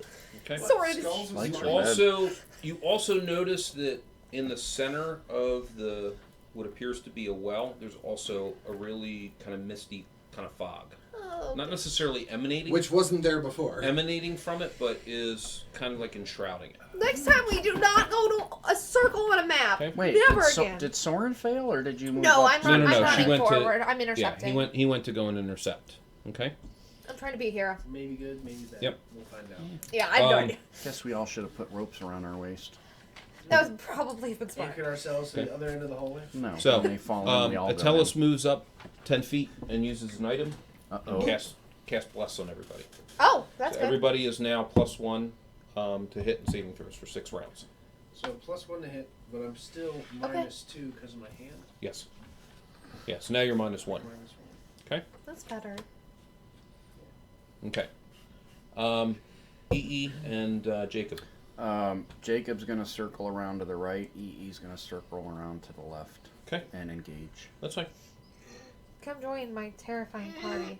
Okay. Sorry. Lights are Also, you also notice that in the center of the what appears to be a well, there's also a really kind of misty kind of fog. Oh, Not necessarily emanating Which wasn't there before. from it, but is kind of like enshrouding it. next time we do not go to a circle on a map. Okay. Wait, Never did, again. did Soren fail or did you move No, up? I'm, No, run- no, I'm no, she running went to- forward. I'm Yeah, intercepting. he went to go and intercept. Okay. I'm trying to be a hero. Maybe good, maybe bad. Yep. We'll find out. Yeah, I have no Um, idea. Guess we all should have put ropes around our waist. That was probably been smart. Anchored ourselves to Okay. the other end of the hallway. No, So, when they fall in, we all go Atellus in. moves up 10 feet and uses an item and Uh-oh. cast bless on everybody. Oh, that's So good. everybody is now +1 to hit and saving throws for 6 rounds. So +1 to hit, but I'm still -2 because of my hand. Yes. Yeah, so now you're -1. -1. Okay? That's better. Okay. EE and Jacob. Jacob's going to circle around to the right. EE's going to circle around to the left. Okay. And engage. That's fine. Come join my terrifying party.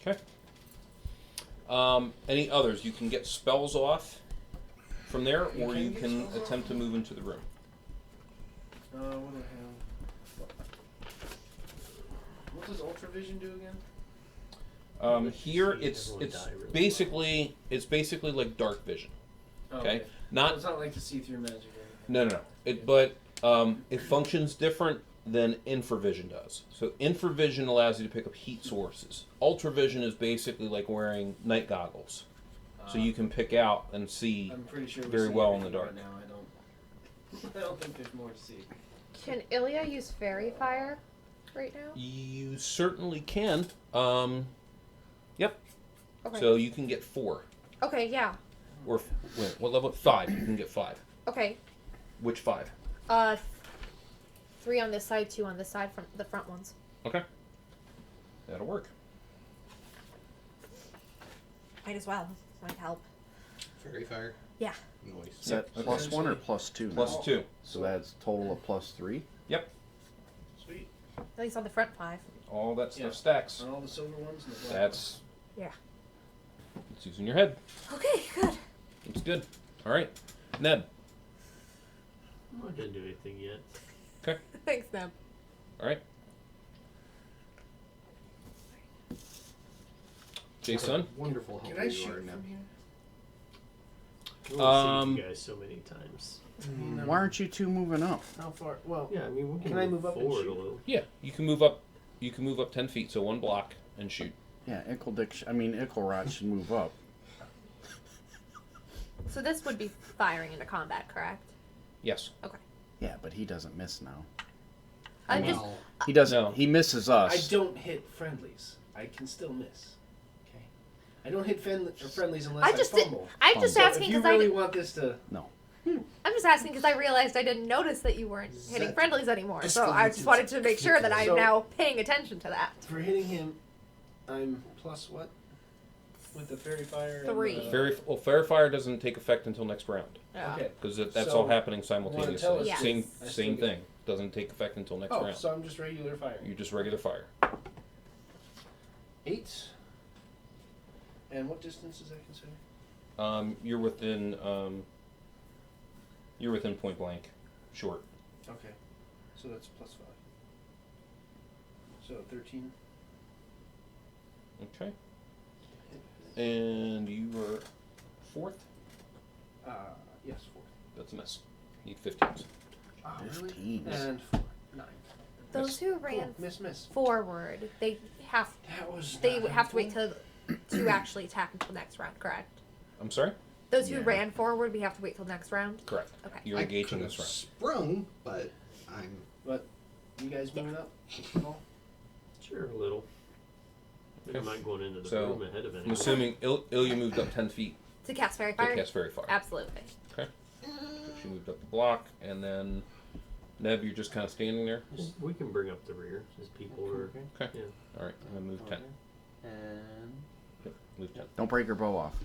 Okay. Any others? You can get spells off from there, You or can you get can spells off? attempt to move into the room. What do I have? What does Ultravision do again? Here, See it's everyone die really basically like dark vision. Oh, Okay, So not it's not like the see-through magic or anything. no. It functions different than infravision does. So infravision allows you to pick up heat sources. Ultravision is basically like wearing night goggles, so you can pick out and see. I'm pretty sure we very see well in the everything dark. Right now, I don't think there's more to see. Can Ilya use fairy fire? right now? You certainly can. Yep. Okay. So you can get 4. Okay, yeah. Or wait, what level? 5. You can get 5. Okay. Which 5? 3 on this side, 2 on this side, from the front ones. Okay. That'll work. Might as well. Might help. Fairy fire. Yeah. Noise. Is that plus 1 or plus 2? Plus 2. So that's total of plus 3? Yep. Sweet. At least on the front 5. All that stuff Yeah. stacks. And all the silver ones and the black That's. Yeah. It's using your head. Okay, good. It's good. All right. Ned. I'm not gonna do anything yet. Okay. Thanks, Neb. All right. Jason. Wonderful Can helper I you shoot are, from Neb. here? I've only seen you guys so many times. Why aren't you two moving up? How far? Well, Yeah, I mean, we Can I move up and forward shoot? a little? Yeah, you can move up. You can move up 10 feet, so 1 block and shoot. Yeah, Ickelrod should move up. So this would be firing into combat, correct? Yes. Yeah, but he doesn't miss now. I'm just. Well, He doesn't. No. He misses I us. don't hit friendlies. I can still miss. Okay. I don't hit friendlies unless I I just fumble. I'm just So So asking if you because really want this to, I'm just asking because I realized I didn't notice that you weren't hitting Zet. friendlies anymore. Just So for I you just to- wanted to make sure that I'm So- now paying attention to that. for hitting him, I'm plus what? With the fairy fire. and 3. the- Fairy fire doesn't take effect until next round Yeah. Okay. because that's So, all happening tell simultaneously. us- Yes. Same I still same get- thing. Doesn't take effect until next Oh, round. so I'm just regular fire. You just regular fire. 8. And what distance is that considered? You're within point blank, short. Okay. So that's plus 5. So 13. Okay. And you were 4th. Yes, 4. That's a miss. Need 15s. Oh, 15s. And 4. 9. Those who ran Cool. Miss. forward, they have That was. have to wait to actually attack until next round, correct? I'm sorry. Those who Yeah. ran forward, we have to wait till next round. Correct. Okay. You're I engaging could this have round. sprung, but I'm. But you guys moving up at all? Sure, a little. I think I Okay. might going into the So, room ahead of I'm anyone. assuming Ilya moved up 10 feet To cast fairy to fire. cast fairy fire. Absolutely. Okay. So she moved up the block, and then Neb, you're just kind of standing there. We can bring up the rear as people are. Okay. Yeah. All right. I'm gonna move 10. And Yep. Move 10. Don't break her bow off.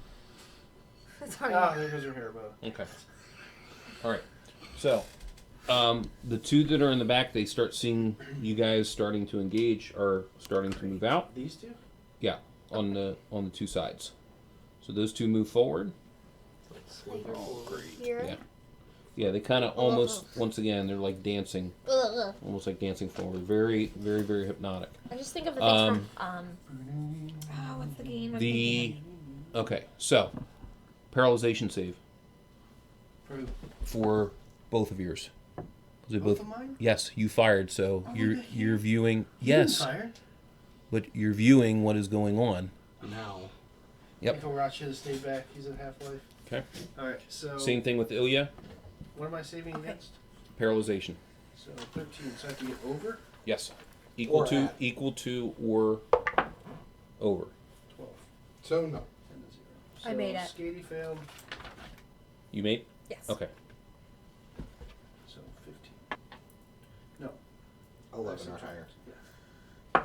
Sorry. There goes her hair bow. Okay. All right. So, the 2 that are in the back, they start seeing you guys starting to engage, are starting to move out. These two? Yeah, on the 2 sides. So those 2 move forward. Like slither forward. Here. Yeah. Yeah, they kind of almost, once again, they're like dancing, Ugh. almost like dancing forward. Very, very, very hypnotic. I just think of the things from what's the game? I'm The thinking okay, so paralyzation save For who? for both of yours. Was it Both both? of mine? Yes, you fired, so Oh, you're look at you're you. viewing. You didn't Yes, fire. but you're viewing what is going on. now, Yep. Michael Roth should have stayed back. He's at half-life. Okay. Alright, so Same thing with Ilya. what am I saving Okay. against? Paralyzation. So 13, so I have to get over Yes, equal Or to at. equal to or over. 12 So no. and a 0. I made it. Skady failed, You made? Yes. Okay. so 15. No, 11 or higher. Yeah.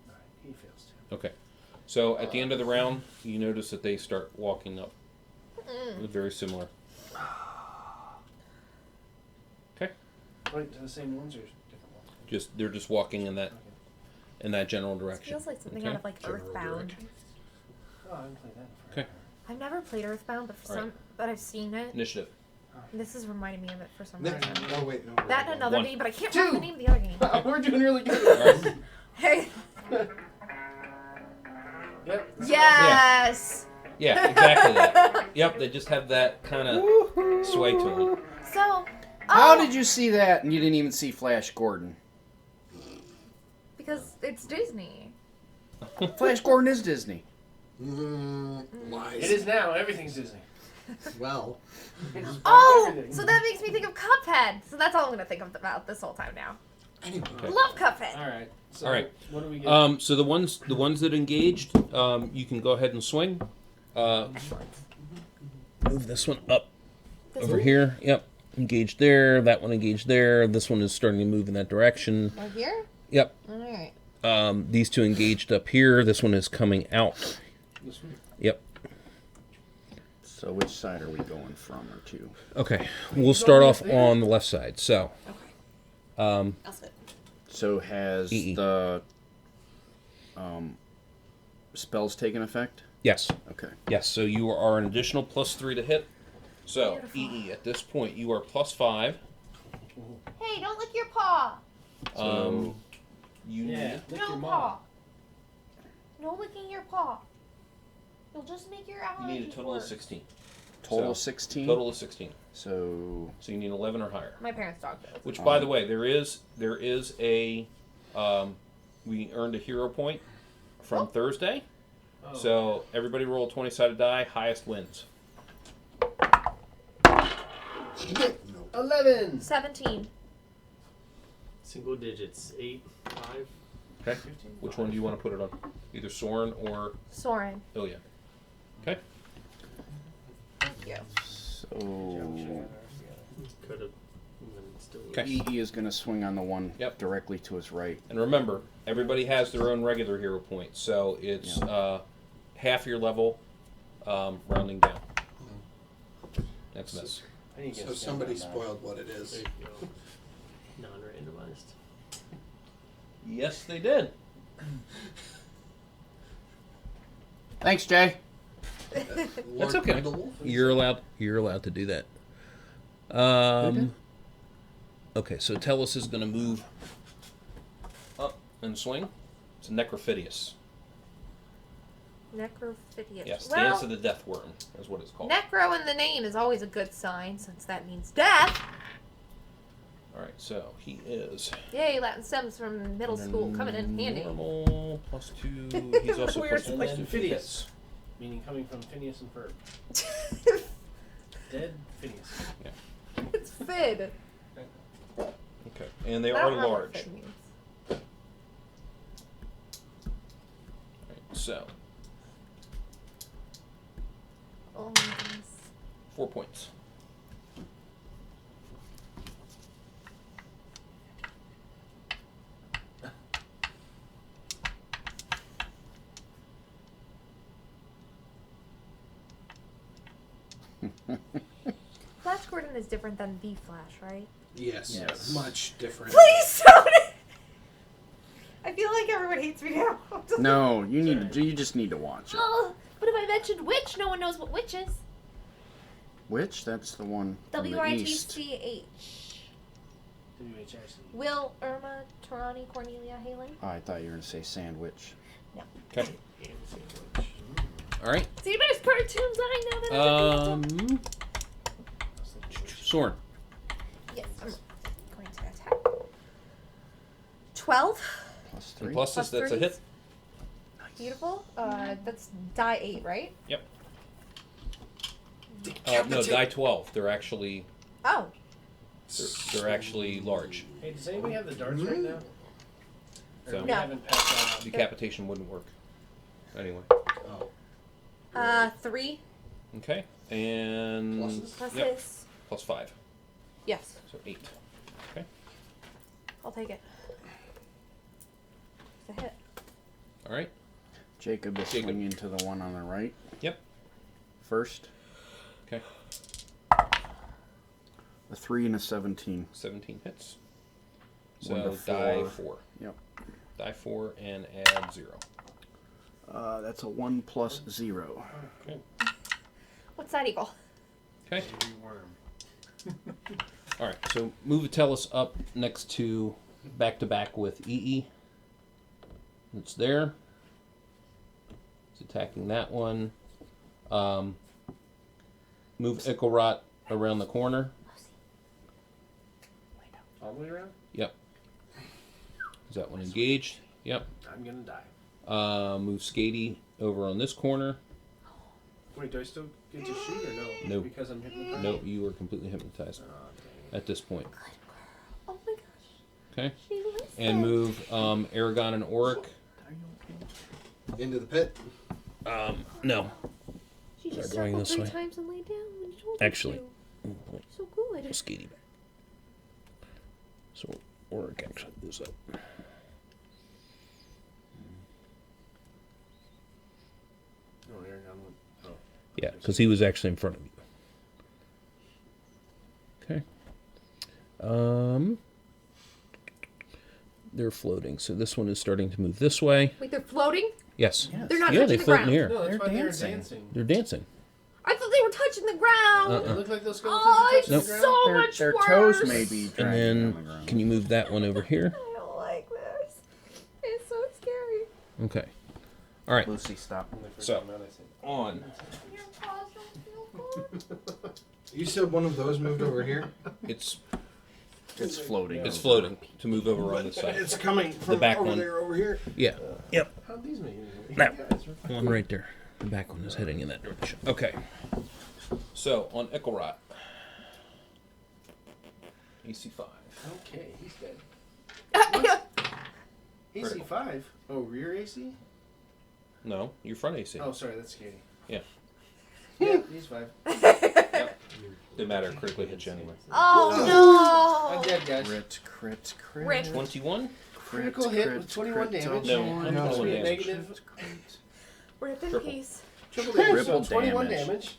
9. He fails too. Okay. So at the end of the round, you notice that they start walking up. Mm. Very similar. Okay. Right to the same ones or different ones? They're just walking in that general It direction. feels like something Okay. out of like General Earthbound. direction. Oh, I haven't played that in Okay. forever. I've never played Earthbound, but Alright. but I've seen it. Initiative. This is reminding me of it for some No, reason. oh wait, no. That and another 1. game, but I can't 2. remember the name of the other game. We're doing really good. Alright. Hey. Yep. Yes. Yeah, exactly that. Yep, they just have that kind of sway to them. So. How oh, did you see that and you didn't even see Flash Gordon? Because it's Disney. Flash Gordon is Disney. Lies. It is now. Everything's Disney. Well, It's Oh, everything. so that makes me think of Cuphead. So that's all I'm gonna think of about this whole time now. Anyway. Okay. Love Cuphead. All right. So All right. What do we get? So the ones that engaged, you can go ahead and swing. Move this one up over here. Yep. Engaged there. That one engaged there. This one is starting to move in that direction. Right here? Yep. Alright. These two engaged up here. This one is coming out. This one? Yep. So which side are we going from or to? Okay. We'll start off on the left side. So, I'll sit. So has EE. the spells taken effect? yes. Okay. Yes. So you are an additional +3 to hit. So, Beautiful. EE, at this point, you are +5. Hey, don't lick your paw. You Yeah. Lick No your paw. mom. No licking your paw. You'll just make your allergies need a total of worse. 16. Total So, 16? Total of 16. So So you need 11 or higher. My parents' dog does. Which, by the way, there is a we earned a hero point from Thursday. Oh. So everybody roll a 20-sided die. Highest wins. 11. 17. Single digits. 8, 5. Okay. Which one do you want to put it on? Either Soren or Soren. Ilya. Okay. Thank you. so Could have. Still. Okay. EE is going to swing on the one Yep. directly to his right. And remember, everybody has their own regular hero point. So it's half your level, rounding down. Next miss. I need to get So a somebody stand on spoiled what it is. There you go. Non-randomized. Yes, they did. Thanks, Jay. Lord okay. Grindelwolf? You're allowed to do that. Okay, so Tellus is going to move up and swing. It's a Necrophidius. Necrophidius. Yes, well, Dance of the Death Worm is what it's called. necro in the name is always a good sign, since that means death. All right, so he is Yay, Latin stems from middle school coming in handy. normal +2. He's also Weird. +2. And then +2 Phineas. hits. Meaning coming from Phineas and Ferb. Dead Phineas. It's Fid. Okay, and they I are don't remember what large. Fid means. All right, so Oh my goodness. 4 points. Flash Gordon is different than the Flash, right? Yes. Yes. Much different. Please don't! I feel like everyone hates me now. No, you just need to watch it. Oh, but if I mentioned witch, no one knows what witch is. Which? That's the one from the east. WITCH. WHIC. Will, Irma, Tarani, Cornelia, Halen. Oh, I thought you were going to say sandwich. Okay. All right. See, there's cartoons I know that. Soren. Yes, I'm going to attack. 12. Plus And 3. plus Plus this, that's a three. hit. Beautiful. That's die 8, right? Yep. No, die 12. They're actually Oh. they're actually large. Hey, does anybody have the darts right now? Or So- we No. haven't passed that Decapitation wouldn't work. Anyway. Oh. 3 Okay. And Pluses? plus yep. his. +5. Yes, So 8. Okay. I'll take it. It's a hit. All right. Jacob is Jacob. swinging to the one on the right. Yep. First. Okay. A 3 and a 17. 17 hits. One So to die 4. 4. Yep. Die 4 and add 0. That's a 1 plus 0. Okay. What's that equal? Okay. baby worm. All right. So move Tellus up next to back with EE. It's there. It's attacking that one. Move Icarot around the corner. All the way around? Yep. Is that one engaged? Yep. I'm gonna die. Move Skady over on this corner. Wait, do I still get to shoot or no? No. Because I'm hypnotized? Nope, you are completely hypnotized Oh, dang. at this point. Oh my gosh. Okay. She listens. And move Aragon and Auric. Into the pit. No. She just They're going circled this 3 way. times and laid down when you told her Actually. to. So good. Skatey back. So Auric actually goes up. Oh, Aragon went. Oh. Yeah, because he was actually in front of you. Okay. They're floating, so this one is starting to move this way. Wait, they're floating? Yes. Yes. They're not Yeah, they touching the float in ground. the air. No, that's They're why they were dancing. dancing. They're dancing. I thought they were touching the ground. Uh-uh. It looked like those skeletons Oh, were it's touching the ground. so Their, much their worse. toes may be And dragging on the then, ground. can you move that one over here? I don't like this. It's so scary. Okay. All right. Lucy, stop. When they first So, came out, I said, on. Your paws don't feel good. You said one of those moved over here? It's It's floating. it's floating to move over on this side. It's coming from back over one. there, over here. Yeah. Yep. how'd these make it? Now. You guys were One right there. The back one is heading in that direction. Okay. So on Ickelrot. AC5. Okay, he's dead. AC5? Oh, rear AC? No, your front AC. Oh, sorry, that's Katie. Yeah. Yeah, he's 5. Didn't matter. Critically hit you anyway. Oh I'm dead, guys. Crit, crit, crit. Rip. 21. Critical hit with 21 damage. No, Must no be a damage. negative. no! Rip in Triple. peace. Triple damage. Triple So 21 damage. damage.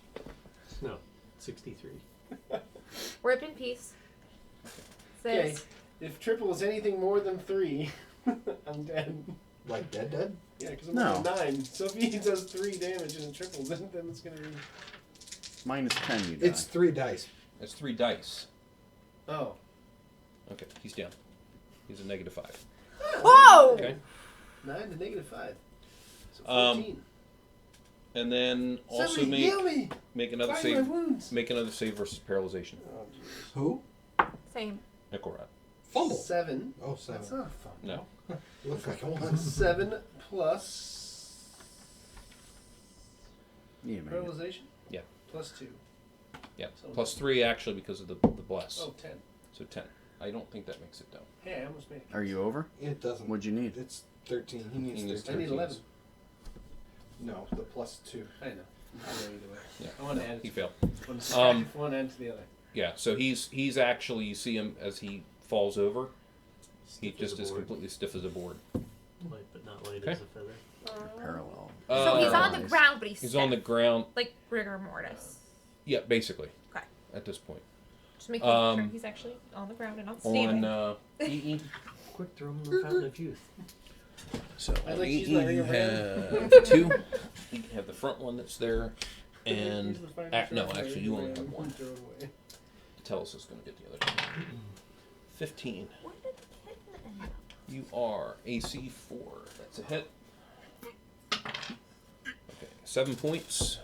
No, 63. Rip in peace. Okay. Sis. If triple is anything more than 3, I'm dead. Like dead? Yeah, because I'm No. only 9. So if he does 3 damage and a triple, then it's going to be... Minus 10, you die. It's 3 dice. That's 3 dice. Oh. Okay, he's down. He's a -5. Whoa! Okay. 9 to -5. So 14. And then also Somebody heal make me! another Find my save. wounds! Make another save versus paralyzation. Oh, jeez. Who? Same. Ickelrot. Fumble. 7. Oh, That's 7. not fun. No. Looks like a 1. 7 plus... Yeah, man. Paralyzation? Yeah. Plus 2. Yeah. So- Plus 3 actually because of the bless. Oh, 10. So 10. I don't think that makes it down. Hey, I almost made it. Are you over? It doesn't. What'd you need? It's 13. He needs He needs 13. I need 11. No, the plus 2. I know. I know either way. Yeah. I want to add He it. failed. One end to the other. Yeah. So he's actually, you see him as he falls over. He Stiff as just a is board. completely stiff as a board. Light but not light Okay. as a feather. Parallel. So he's on the Nice. ground, but he's He's on the stiff. ground. Like rigor mortis. Yeah, basically. Okay. At this point. Just making sure Um, he's actually on the ground and not standing. On EE. Quick, throw him in the fountain of youth. So I on like EE she's not you around. have 2. You can have the front one that's there, and Use the final no, throw actually you only have one. Throw it away. Tellus is going to get the other 15. Where did the kitten end up? You are AC 4. That's a hit. Okay, 7 points.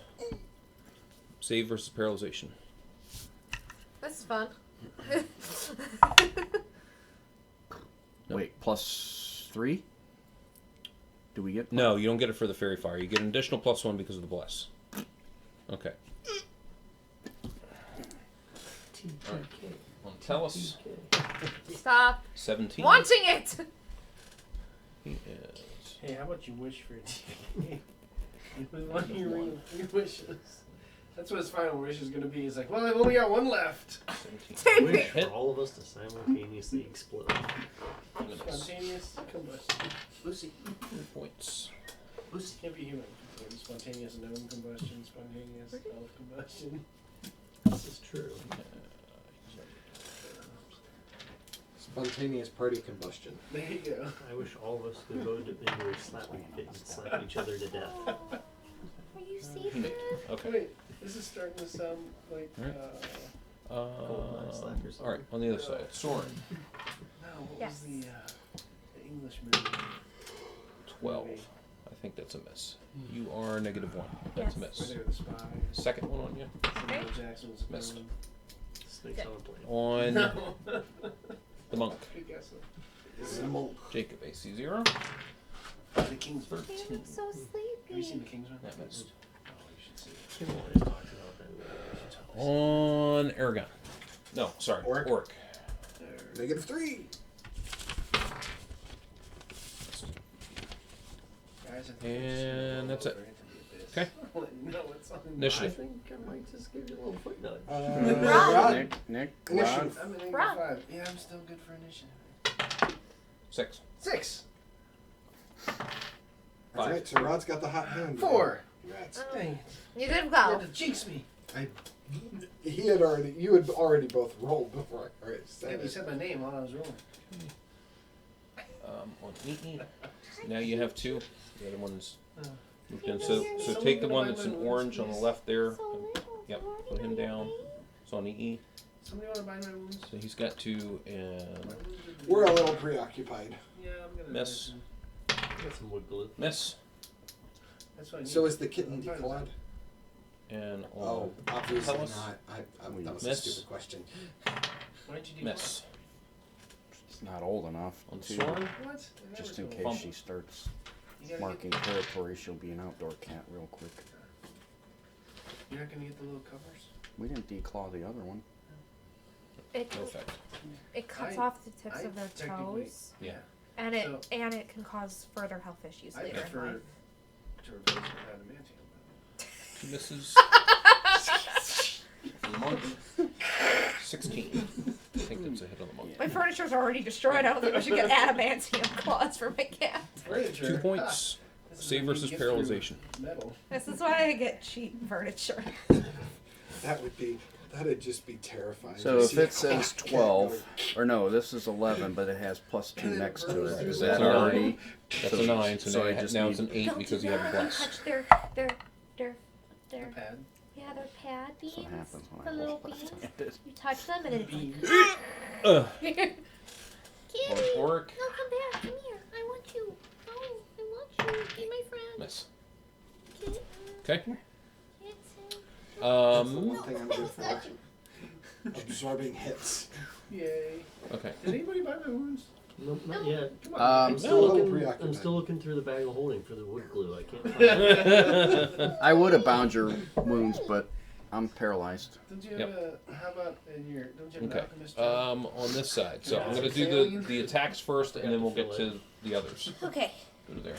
Save versus paralyzation. This is fun. No. Wait, plus 3? Do we get? No, you don't get it for the fairy fire. You get an additional +1 because of the bless. Okay. Alright. On Tellus, Stop 17. wanting it! He is. Hey, how about you wish for a TK? With one of your wishes. That's what his final wish is going to be. He's like, well, I've only got 1 left. 17. Wish Hit. for all of us to simultaneously explode. I'm gonna miss. Spontaneous combustion. Lucy. 3 points. Lucy can't be human. Spontaneous known combustion, spontaneous elf combustion. This is true. Spontaneous party combustion. There you go. I wish all of us could go into a slapping fit and slap each other to death. Are you seeing Make. that? Okay. Wait, this is starting to sound like. Alright. Gold slack or something. Alright, on the other side. Soren. No, what Yes. was the English movie? 12. I think that's a miss. You are -1. That's a Yes. miss. Where they were the spy. Second one on you. Samuel Jackson was the Missed. villain. Snakes on a plane. On No. the monk. Good guess. Jacob, AC 0. The King's They 13. look so Have you seen sleepy. The Kingsman? That missed. Oh, you should see it. Kim always talks about that movie. On Aragon. No, sorry. Orc. Orc. There. -3. Imagine And that's it. Okay. No, it's on I Initiative. think I might just give you a little foot nudge. Rod. Nick, Initiative. I'm an Rob. 5. Yeah, I'm still good for initiative. 6. 6. All right, so Rod's got the hot hand. 4. Congrats. Dang it. You did You well. had to jinx me. You had already both rolled before I Yeah, said you it. said my name while I was rolling. On Eaton. Now you have 2. The other one's Oh. moved in. So take the one that's in orange on the left there. Yep. Put him down. It's on EE. Somebody want to buy my wounds? So he's got 2 and We're a little preoccupied. Yeah, I'm gonna. Miss. Got some wood glue. miss. That's what I need. So is the kitten declawed? And on Oh, obviously Tell us. not. That was a Miss. stupid question. Why did you do miss. It's not old enough On to, Soren. What? I never just in told case Fumble. she starts You gotta marking get, territory, she'll be an outdoor cat real quick. you're not gonna get the little covers. We didn't declaw the other one. It No effect. it cuts I- off the tips I of their technically- toes, Yeah. and So- it can cause further health issues I later in prefer life. to replace it with adamantium. She misses. On the monk. 16. I think that's a hit on the monk. My furniture's already destroyed. I don't think we should get adamantium claws for my cat. Furniture. 2 points. This is Save if you versus get through paralyzation. Metal. This is why I get cheap furniture. That'd just be terrifying. So to if see it a says cat 12, or no, this is 11, but it has +2 next to it. Is that That's a nine. already? That's a 9, so, so now, I just now it's need- an 8 Don't because you you have a let them bless. touch their The their pad. yeah their pad beans. That's what happens when the I little roll beans. left-handed. You touch them and it's like, Ugh. Kitty, Orc. no, come back, come here. I want you. Oh, I want you. Be my friend. Miss. Kitty. Okay. Kitten. That's the Um. one thing I'm good for. Absorbing hits. Yay. Okay. Did anybody buy my wounds? Nope, not yet. Come on. Um, I'm still no. looking. Preoccupied. I'm still looking through the bag of holding for the wood glue. I can't find it. I would have bound your wounds, but I'm paralyzed. Don't you have Yep. a, how about in your, don't you have an Okay. alchemist job? On this side. So Can I I'm going to do fail the attacks first, and then we'll get to the others. Okay. Go to there.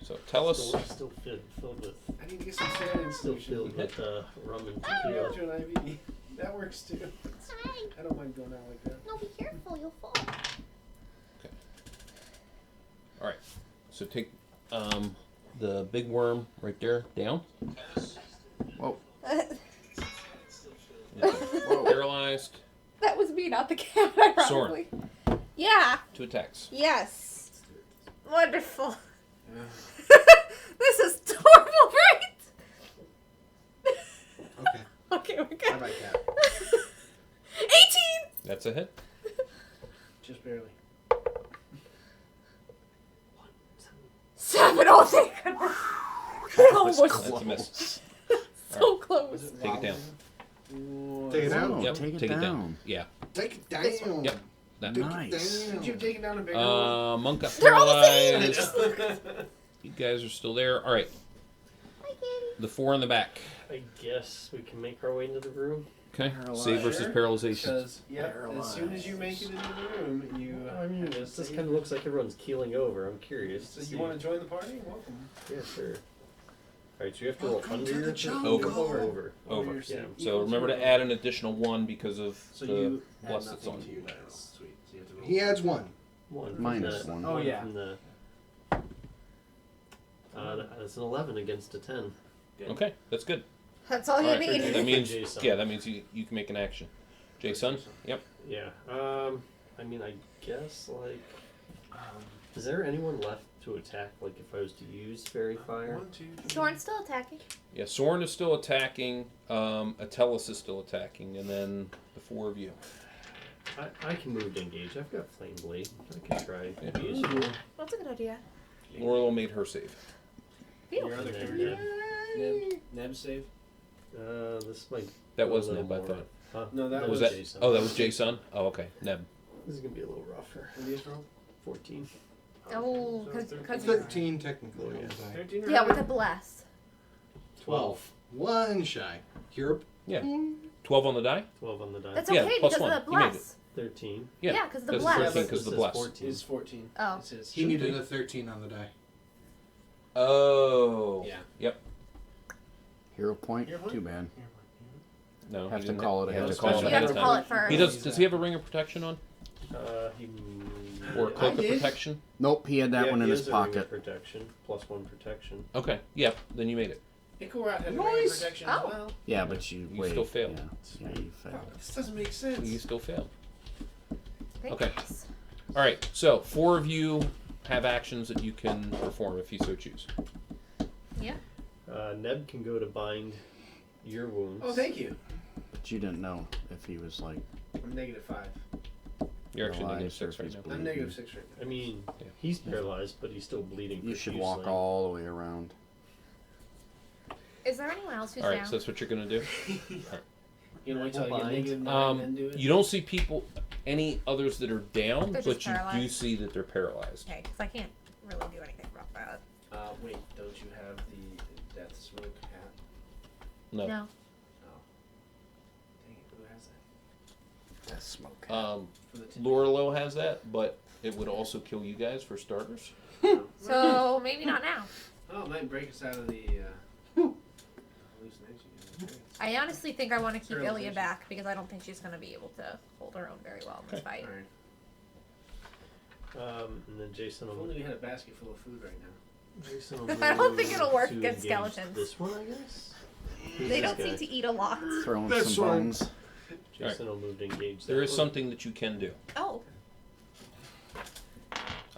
So tell us. Still filled with. I need to get some sand Still solution. filled with rum and Go tequila. to an IV. That works too. Hi. I don't mind going out like that. No, be careful. You'll fall. All right. So take the big worm right there down. Whoa. Paralyzed. That was me, not the cat. Ironically. Yeah. 2 attacks. Yes. Wonderful. This is horrible, right? Okay. Okay, we're good. I like that. 18! That's a hit. Just barely. 7! Oh, thank goodness. Almost That's a miss. so close. Take it down. Take it down. Oh, Yep. take it Take it down. down. Yeah. Take it This down. Yep. That. Take Nice. it down. Did you take down a bigger one? Monk got They're all the same. paralyzed. You guys are still there. All right. Hi, Kitty. The 4 in the back. I guess we can make our way into the room. Okay. Paralyzed. Save versus Sure. paralyzation. Because, yeah, as soon as you make it into the room, you. I mean, this just kind of looks like everyone's keeling over. I'm curious. So you want to join the party? Welcome. Yeah, sure. Alright, so you have to roll Welcome under to the your jungle. Over. Over. Over. Over. your Yeah. So remember to add an additional 1 because of So the you add plus that's nothing on. to your dice. Sweet. So you have to roll. He adds 1. One from Minus the, 1. Oh, yeah. From the, that's an 11 against a 10. Okay, that's good. That's all All you right. need. That means Jason. yeah, that means you can make an action. Jason. Yep. Yeah. I mean, I guess like, is there anyone left to attack? Like, if I was to use fairy fire? 1, 2, 3. Soren's still attacking. Yeah. Soren is still attacking. Atellus is still attacking, and then the 4 of you. I can move to engage. I've got flame blade. I can try. Yeah. Be useful. That's a good idea. Laurel made her save. Your other And then, character. Neb save? This might. That go was a little Neb, I more thought. rough. Huh? No, that Was was that? Jason. Oh, that was Jason. Oh, okay. Neb. This is gonna be a little rougher. What do you roll? 14. Oh, So because 13 technically. Oh, on yeah. the die. 13 or yeah, with a 11? bless. 12. 1 shy. You're. Yeah. 12 on the die. 12 on the die. That's Yeah, okay plus because one. of the You made it. bless. 13. Yeah, because of the That's bless. 13 but because this the is bless. 14. It's 14. Oh. It says He Should needed be. a 13 on the die. Oh. Yeah. Yep. Hero point? Hero point? Too bad. No. Have he to didn't call it he had ahead to of call time. it You ahead have of to call time. it first. He does. Does he have a ring of protection on, He. or a cloak of did. protection? Nope, he had that one in he his has a ring of pocket. Protection +1 protection. Okay. Yep. Then you made it. Ikorat had Nice. protection Oh. as well. Yeah, but you You wait. still failed. Yeah, you failed. This doesn't make sense. You still failed. Thank Okay. goodness. All right. So 4 of you have actions that you can perform if you so choose. Yeah. Neb can go to bind your wounds. Oh, thank you. But you didn't know if he was like. I'm -5. You're actually Alive, negative 6 right surface now. I'm bleeding. -6 right now. I mean, Yeah. he's paralyzed, but he's still bleeding. You should profusely. walk all the way around. Is there anyone else who's All right. down? So that's what you're gonna do. You know, wait till I get Bind. -9 and then do it. You don't see people, any others that are down, They're but just you do paralyzed? see that they're paralyzed. Okay, because I can't really do anything about that. Wait, don't you have the death smoke hat? No. No. Oh. Dang it, who has that? That smoke. For the tin- Lorelo has that, but it would also kill you guys for starters. So maybe not now. Oh, it might break us out of the hallucination. I honestly think I want to keep Ilya Paralyzation. back because I don't think she's going to be able to hold her own very well in this fight. Alright. And then Jason If will. only we had a basket full of food right now. Jason will I don't think move it'll work to against engage skeletons. This one, I guess. Who's They this don't guy? seem to eat a lot. Throwing That's some fine. bones. Jason will move to engage. There that is one. something that you can do. Oh,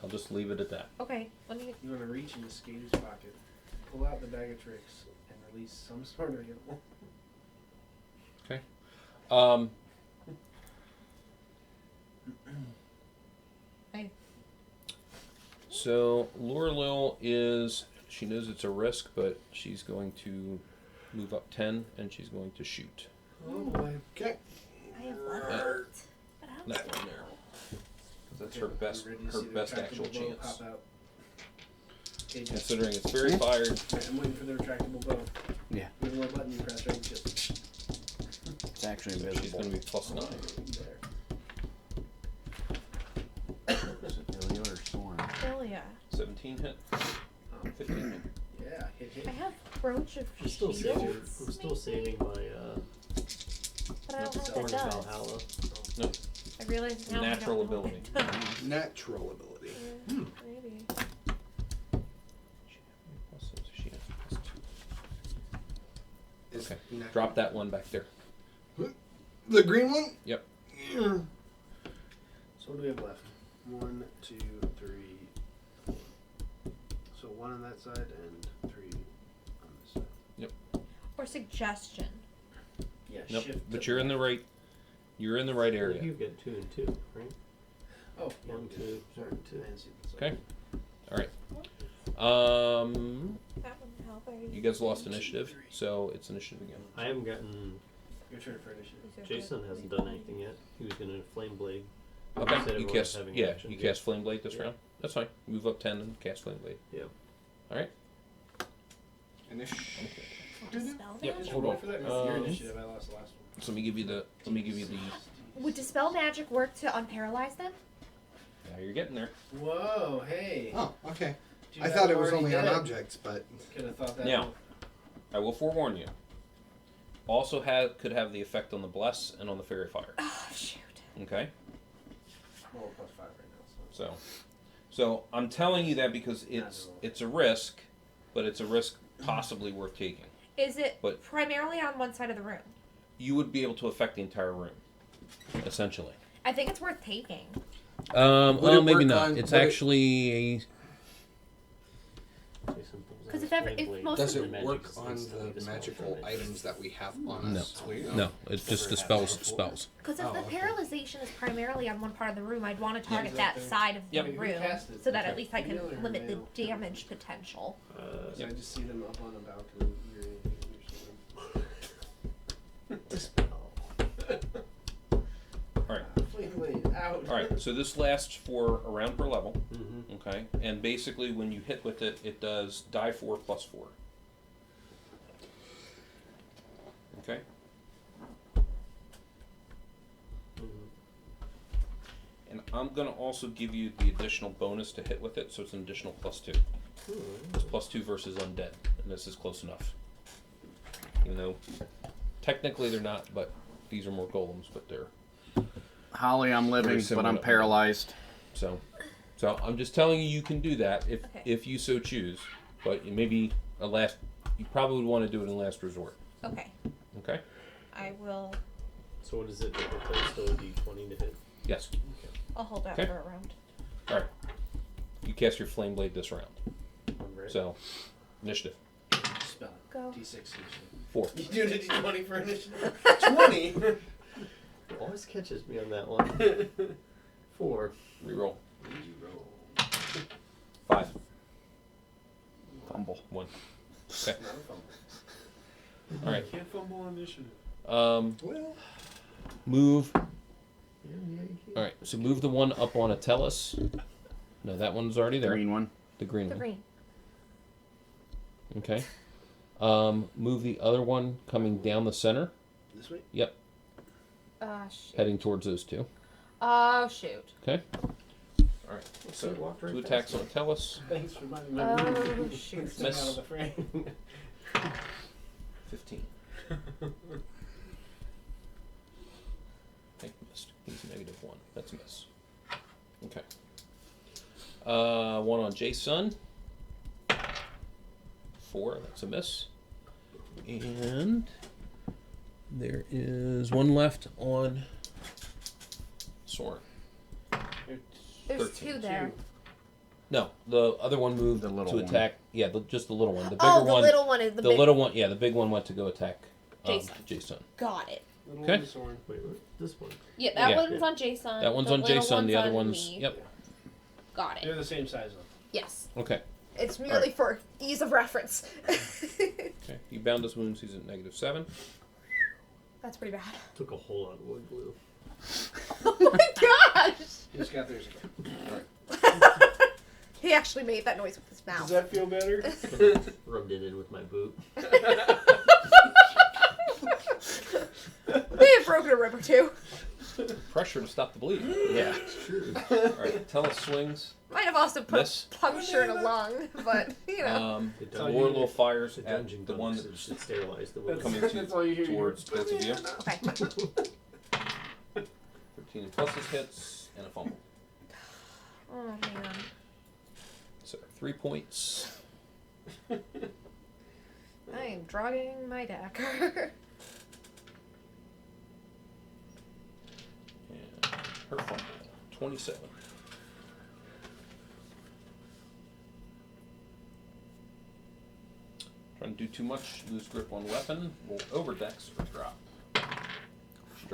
I'll just leave it at that. okay. Let me. You want to reach in the skater's pocket, pull out the bag of tricks, and release some sort of animal. Um, Hey. so Lorelo is, she knows it's a risk, but she's going to move up 10 and she's going to shoot. Oh boy. Okay. I have left. But I don't That one there. 'Cause that's her best, Ready to her see the best retractable actual bow chance. pop out. Okay, Jess. Considering it's very fired. Right, I'm waiting for the retractable bow. Yeah. There's a little button you press right. Just It's actually So she's invisible. going to be +9. there. Is it Ilya or Soren? Ilya. 17 hit. 15 hit. Yeah, hit. I have Brooch of I'm still Shields. saving. I'm still saving my But I don't know Sword what of that does. Valhalla. I realize now Natural I don't know what ability. it does. Natural ability. Yeah, maybe. She has +2. Is Okay. natural- Drop that one back there. The green one? Yep. Yeah. So what do we have left? 1, 2, 3. So 1 on that side and 3 on this side. Or suggestion. Yeah, Nope. shift. But to you're in the right. You're in the right area. You get 2 and 2, right? Oh, yeah, 1, we 2, did. Sorry, 1, 2. I didn't see this. Okay. All right. That wouldn't help. You guys lost initiative, so it's initiative again. I haven't gotten. Your turn for initiative. Jason hasn't done anything yet. He was gonna flame blade. Okay. Said You everyone cast. was having Yeah. action. You cast flame blade this Yeah. round. That's fine. Move up 10 and cast flame blade. Yeah. All right. Initiative. Dispel Yep. magic? Hold on. For that, your Um, initiative, I lost the last one. So let me give you the. Let me give you the. Would dispel magic work to unparalyze them? Now you're getting there. Whoa, hey. Oh, okay. Do you I have thought it was already only on dead? objects, but Could have thought that. Now. I will forewarn you. Also could have the effect on the bless and on the fairy fire. Oh, shoot. Okay. Well, +5 right now. So I'm telling you that because Not it's a risk, but it's a risk possibly worth taking. Is it But- primarily on one side of the room? You would be able to affect the entire room, essentially. I think it's worth taking. Would Well, it maybe work not. on- It's would it- actually a. Jason pulls out Because a if ever, flame if blade. most does of it magic work is on instantly the dispelled magical from it. items that we have on No. us? No, it just dispels spells. Because if Oh, the okay. paralyzation is primarily on one part of the room, I'd want to target is that that thing? side of the Yep. Who room cast it? so that Okay. at least I can Male or limit the male? damage potential. So I just see them up on a balcony. All right. Flame blade out. All right. So this lasts for a round per level. Mm-hmm. Okay. And basically, when you hit with it, it does die 4 +4. Okay. Mm-hmm. And I'm gonna also give you the additional bonus to hit with it, so it's an additional +2. It's +2 versus undead, and this is close enough. Even though technically they're not, but these are more golems, but they're Holly, I'm living, but I'm paralyzed. so I'm just telling you can do that Okay. if you so choose, but maybe you probably would want to do it in last resort. Okay. Okay? I will. So what is it? It's still a D20 to hit. Yes. I'll hold out Okay. for a round. All right. You cast your flame blade this round. Right. So, initiative. Spell it. Go. D6 initiative. 4. You doing a D20 for initiative? 20! Always catches me on that one. 4. Reroll. 0. 5. Fumble. 1. Okay. Not a fumble. All right. Can't fumble initiative. Well, Move. Yeah, you can. All right. So move the one up on Atellus. No, that one's already there. Green one. The green The one. green. Okay. Move the other one coming down the center. This way? Yep. Shoot. Heading towards those two. Oh, shoot. Okay. All right. So it walked right 2 past attacks it. on Atellus. Thanks for reminding me. Oh, shoot. Stay out of the frame. 15. Okay, missed. He's -1. That's a miss. Okay. 1 on Jason. 4. That's a miss. And there is 1 left on Soren. There's 13. 2 there. No, the other one moved The little to one. attack. Yeah, just the little one. The bigger Oh, the one. little one is the big. little one. Yeah, the big one went to go attack Jason. Jason. Got it. Little Okay. one sword. Wait, what? This one. Yeah, that Yeah. one's on Jason. That one's the on little Jason. The other on one's. me. Yep. Got They're it. the same size though. Yes. Okay. It's merely for ease of reference. Okay. You bound his wounds. He's at -7. That's pretty bad. Took a whole lot of wood glue. Oh my gosh! You just got theirs again. He actually made that noise with his Does mouth. that feel better? Rubbed it in with my boot. May have broken a rib or two. Pressure to stop the bleed. Yeah. True. All right. Atellus swings. Might have also put Miss. a puncture in a lung, but you know. The The dungeon- more little fires The at dungeon the one bunks, it should sterilize the wound. coming That's all you hear. towards both of you. Okay. 13 plus his hits and a fumble. Oh man. So 3 points. I am drugging my deck. And her fumble. 27. Trying to do too much, lose grip on weapon, roll over dex or drop. She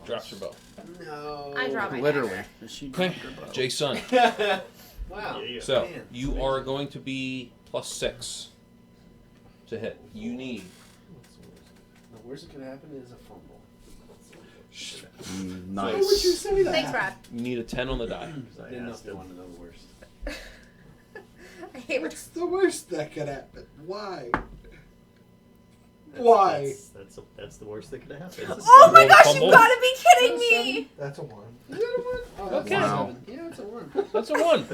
drops her bow. No. I drop my Literally. dagger. She Okay, dropped her bow. Jason. Wow. Yeah. So Man, you that's are amazing. going to be +6 to hit. You need The worst that could happen is a fumble. Nice. Why would you say that? Thanks, Brad. you need a 10 on the die. I didn't know if they wanted to know the worst. I hate when what's the worst that could happen? Why? Why? That's the worst that could happen. Oh my Roll gosh, fumble. you gotta be kidding me! That's a 1. Is that a 1? Oh, that's Okay. a Wow. 7. Yeah, it's a 1. That's a 1.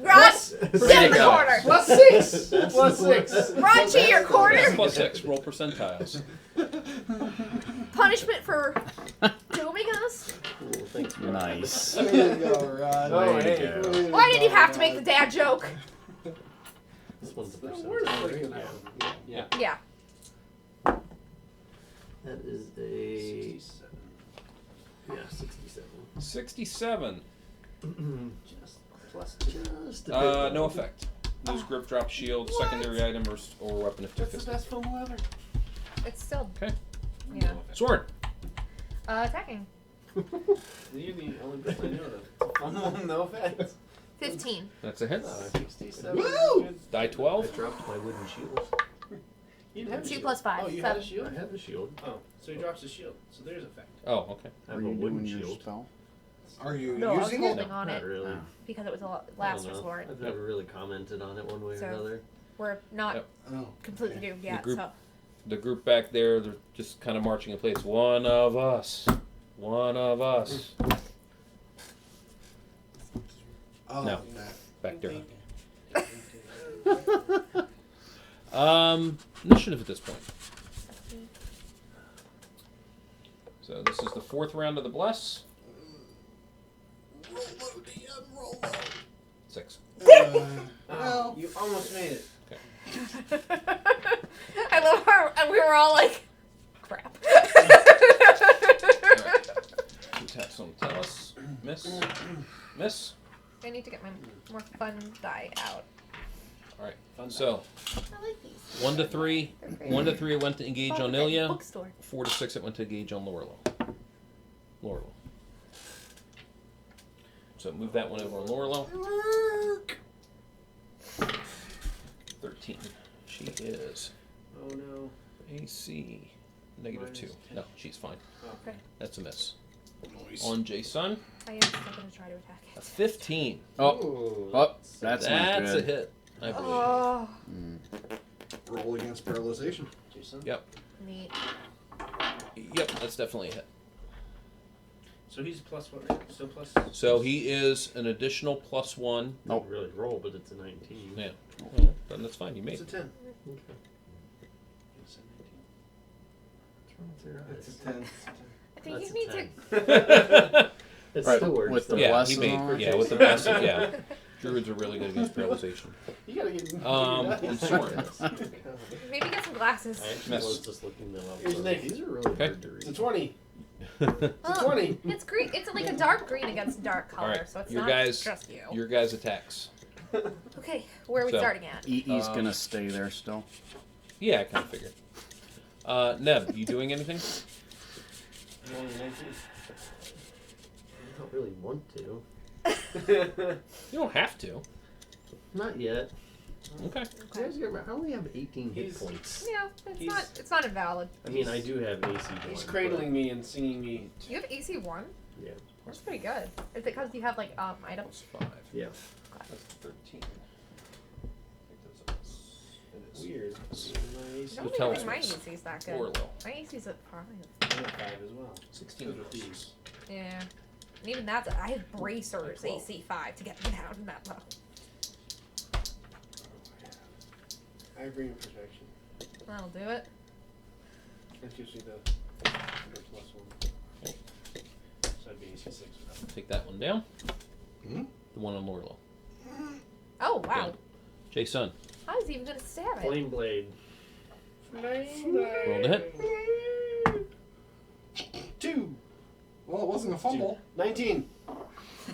Rod, Pretty sit in the good. corner! Plus 6! Plus 6! Rod, to your corner! +6. Roll percentiles. Punishment for dooming us? Cool, thanks, Brad. Nice. There you go, Rod. Oh, Way to hey. go. Way to Why did go, you have to make Rod. the dad joke? This one's a The percentile, worst that right? could Yeah. happen. Yeah. Yeah. That is a 67. 67. 67. Just plus 2. Just a bit. No effect. Lose grip, drop shield, What? secondary item, or weapon if That's the 250. best fumble ever. It's still, Okay. yeah. Sword. Attacking. You're the only person I know that. No offense. 15. That's a hit. 67. Woo! Good. Die I 12. dropped my wooden shield. You didn't have a 2 shield. plus 5. Oh, you had a 7. shield? I have the shield. Oh, so he drops his shield. So there's effect. Oh, okay. I Were have a you wooden doing your shield. spell? Are you No, I was using it? holding on Not it really. Oh. because it was a I last don't know. resort. I've never really commented on it one way So- or another. We're not Yep. Oh. completely doomed yet, group- so. The group back there, they're just kind of marching in place. One of us. One of us. Oh, No. nah. Back there. Initiative at this point. So this is the 4th round of the bless. Roll low, DM, roll low. 6. Well, You almost made it. I love her, and we were all like, crap. Two taps on Tellus. Miss. Miss. I need to get my more fun die out. Alright. Fun So, I like these. 1 to 3. They're great. 1 to 3 it went to engage Bought on them at Ilya. bookstore. 4 to 6 it went to engage on Lorlo. So move that one over on Lorlo. 13. She is Oh no. AC -2. Minus No, she's fine. Okay. That's a miss. Nice. On Jason, I am still going to try to attack a it. 15. Oh, that's not a good. hit, I believe. Oh, Roll against paralyzation. Jason? Yep. neat. Yep, that's definitely a hit. So he's plus what? Right? Still plus. So he is an additional +1. Don't really roll, but it's a 19. Yeah. Well, then that's fine. You made It's a it. 10. Okay. It's a 19. What's wrong with your It's eyes? a 10. I think That's you a need 10. It Right, still works. with the though. Yeah, bless he is made. on. Yeah, with the bless. Yeah. Druids are really good against paralyzation. You gotta get. And Soren. Maybe get some glasses. I actually Miss. was just looking them up. Here's so Nick. These are really Okay. hard to It's a read. 20. Oh, It's a 20. It's green. It's like a dark green against dark color, Alright, so it's your not guys- just you. Your guys' attacks. Okay, where are we So- starting at? EE's gonna stay there still. Yeah, I kind of figured. Neb, you doing anything? Only 19. I don't really want to. You don't have to. Not yet. Okay. I only have 18 hit He's- points. Yeah, it's not invalid. I mean, I do have AC. He's one, cradling me and singing me. You have AC 1? Yeah. That's pretty good. Is it because you have like items? Plus 5. Yeah. That's 13. Weird. I So don't tell even us think my what's AC is that Or good. low. My AC is at 5. I'm at 5 as well. 16 Good with these. Yeah. And even that's I have bracers AC 5 to get me down that low. I bring in protection. That'll do it. That gives me the +1. Okay. So I'd be AC 6 without. Take that one down. Hmm? The one on Lorlo. Oh wow. Good. Jason, I was even gonna stab it. Flame blade. roll the hit. 2. Well, it wasn't a fumble. 19.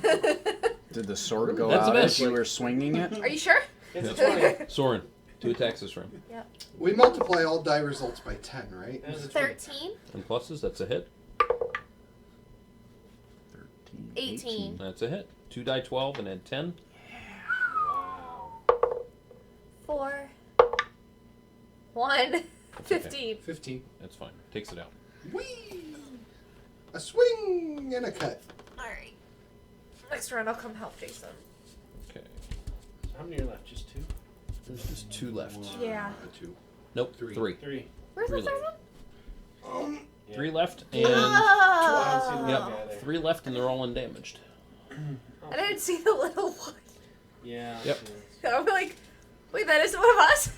Did the sword go That's a out miss. as you were swinging it? Are you sure? It's a 20. Soren, 2 attacks this round. We multiply all die results by 10, right? That was a 20. 13, And pluses, that's a hit. 13, 18. That's a hit. 2 die 12 and add 10. Wow. 4, 1, 15. 15. That's fine. Takes it out. Whee! A swing and a cut. Alright. Next round I'll come help Jason. Okay. So how many are left? Just 2? There's just 2 left. Yeah. 2. Nope, 3. 3. 3. Where's Really? the third one? Yeah. 3 left, and I don't see the Yep. guy there. 3 left, and they're all undamaged. I didn't see the little one. Yeah. Yep. I'm like, wait, that isn't one of us?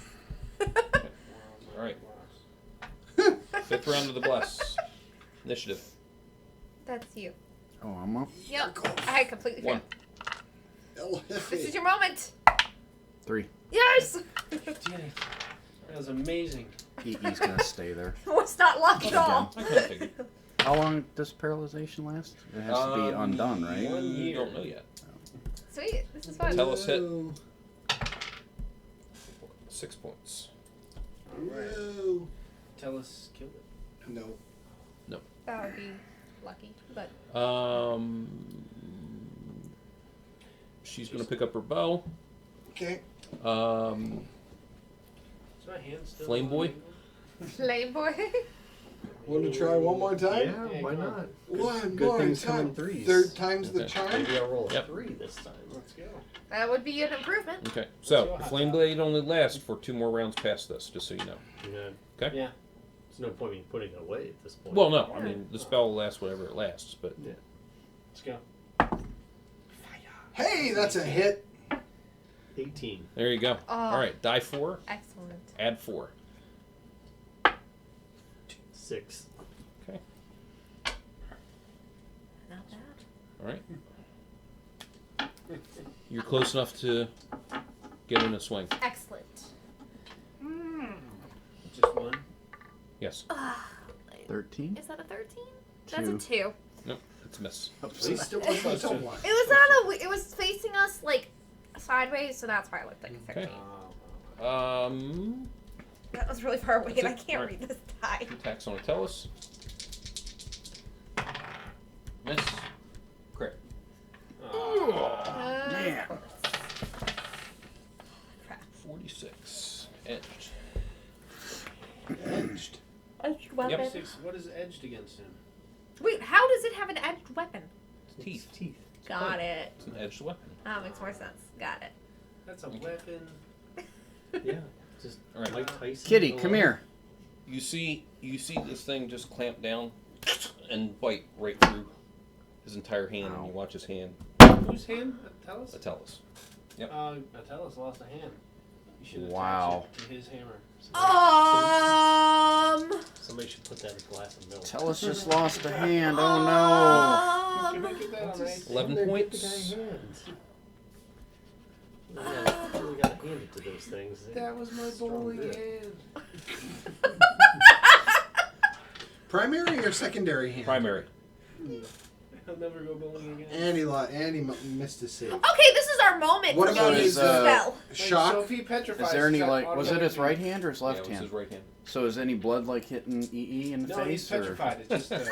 All right. 5th round of the bless. Initiative. That's you. Oh, I'm up. Yep. I completely 1. forgot. This is your moment. 3. Yes! Did it. That was amazing. EE's gonna stay there. Was not luck at all. I kind of figured. How long does paralyzation last? It has to be undone, right? You don't know yet. Sweet. This is fun. Tell us hit. 6 points. Whoa. Tell us killed it. No. That would be lucky, but She's gonna pick up her bow. Okay. Is my hand still Flame on boy? the angle? Flame boy. Want to try one more time? Yeah, why not? One Good more things come time. in threes. Third time's the Okay. charm. Maybe I'll roll a Yep. 3 this time. Let's go. That would be an improvement. Okay, so the flame blade only lasts for 2 more rounds past this, just so you know. Yeah. Okay. Yeah. There's no point in putting it away at this point. Well, no, I mean the spell lasts whatever it lasts, but Let's go. Hey, that's a hit. 18. There you go. Oh. All right, die 4, Excellent. add 4. 6. Okay. Not bad. All right. You're close enough to get in a swing. Excellent. Just one. Yes. 13? Is that a 13? That's a 2. 2. Nope, it's a miss. We still close to one. It was on a. It was facing us like sideways, so that's why it looked like a 13. Okay. That was really far away, and I That's it. can't Alright. read this die. Attacks on Atellus. Miss. Crit. Man. Crap. 46. Edged. Edged. Edged weapon. Yep. 6. What is edged against him? Wait, how does it have an edged weapon? Teeth. Teeth. Got it. It's an edged weapon. That makes more sense. Got it. That's a weapon. Yeah. Just All right. Mike Tyson. Kitty, come here. You see this thing just clamp down and bite right through his entire hand, and you watch his hand. Whose hand? Atellus? Atellus. Yep. Atellus lost a hand. You should attach Wow. it to his hammer. Somebody should put that in a glass of milk. Tellus just lost a hand. Oh Can we get that on ice? 11 Get the points. guy hands. We gotta hand it to those things. That was my bowling hand. Primary or secondary hand? Primary. I'll never go bowling again. And he missed his save. Okay, this is our moment What to about use his, the spell. Shock? So if he no. petrifies, Is there any that like? Was it his automatically- right hand or his Yeah, left it was hand? his right hand. So is any blood like hitting EE in the No, he's face? Or? petrified. It's just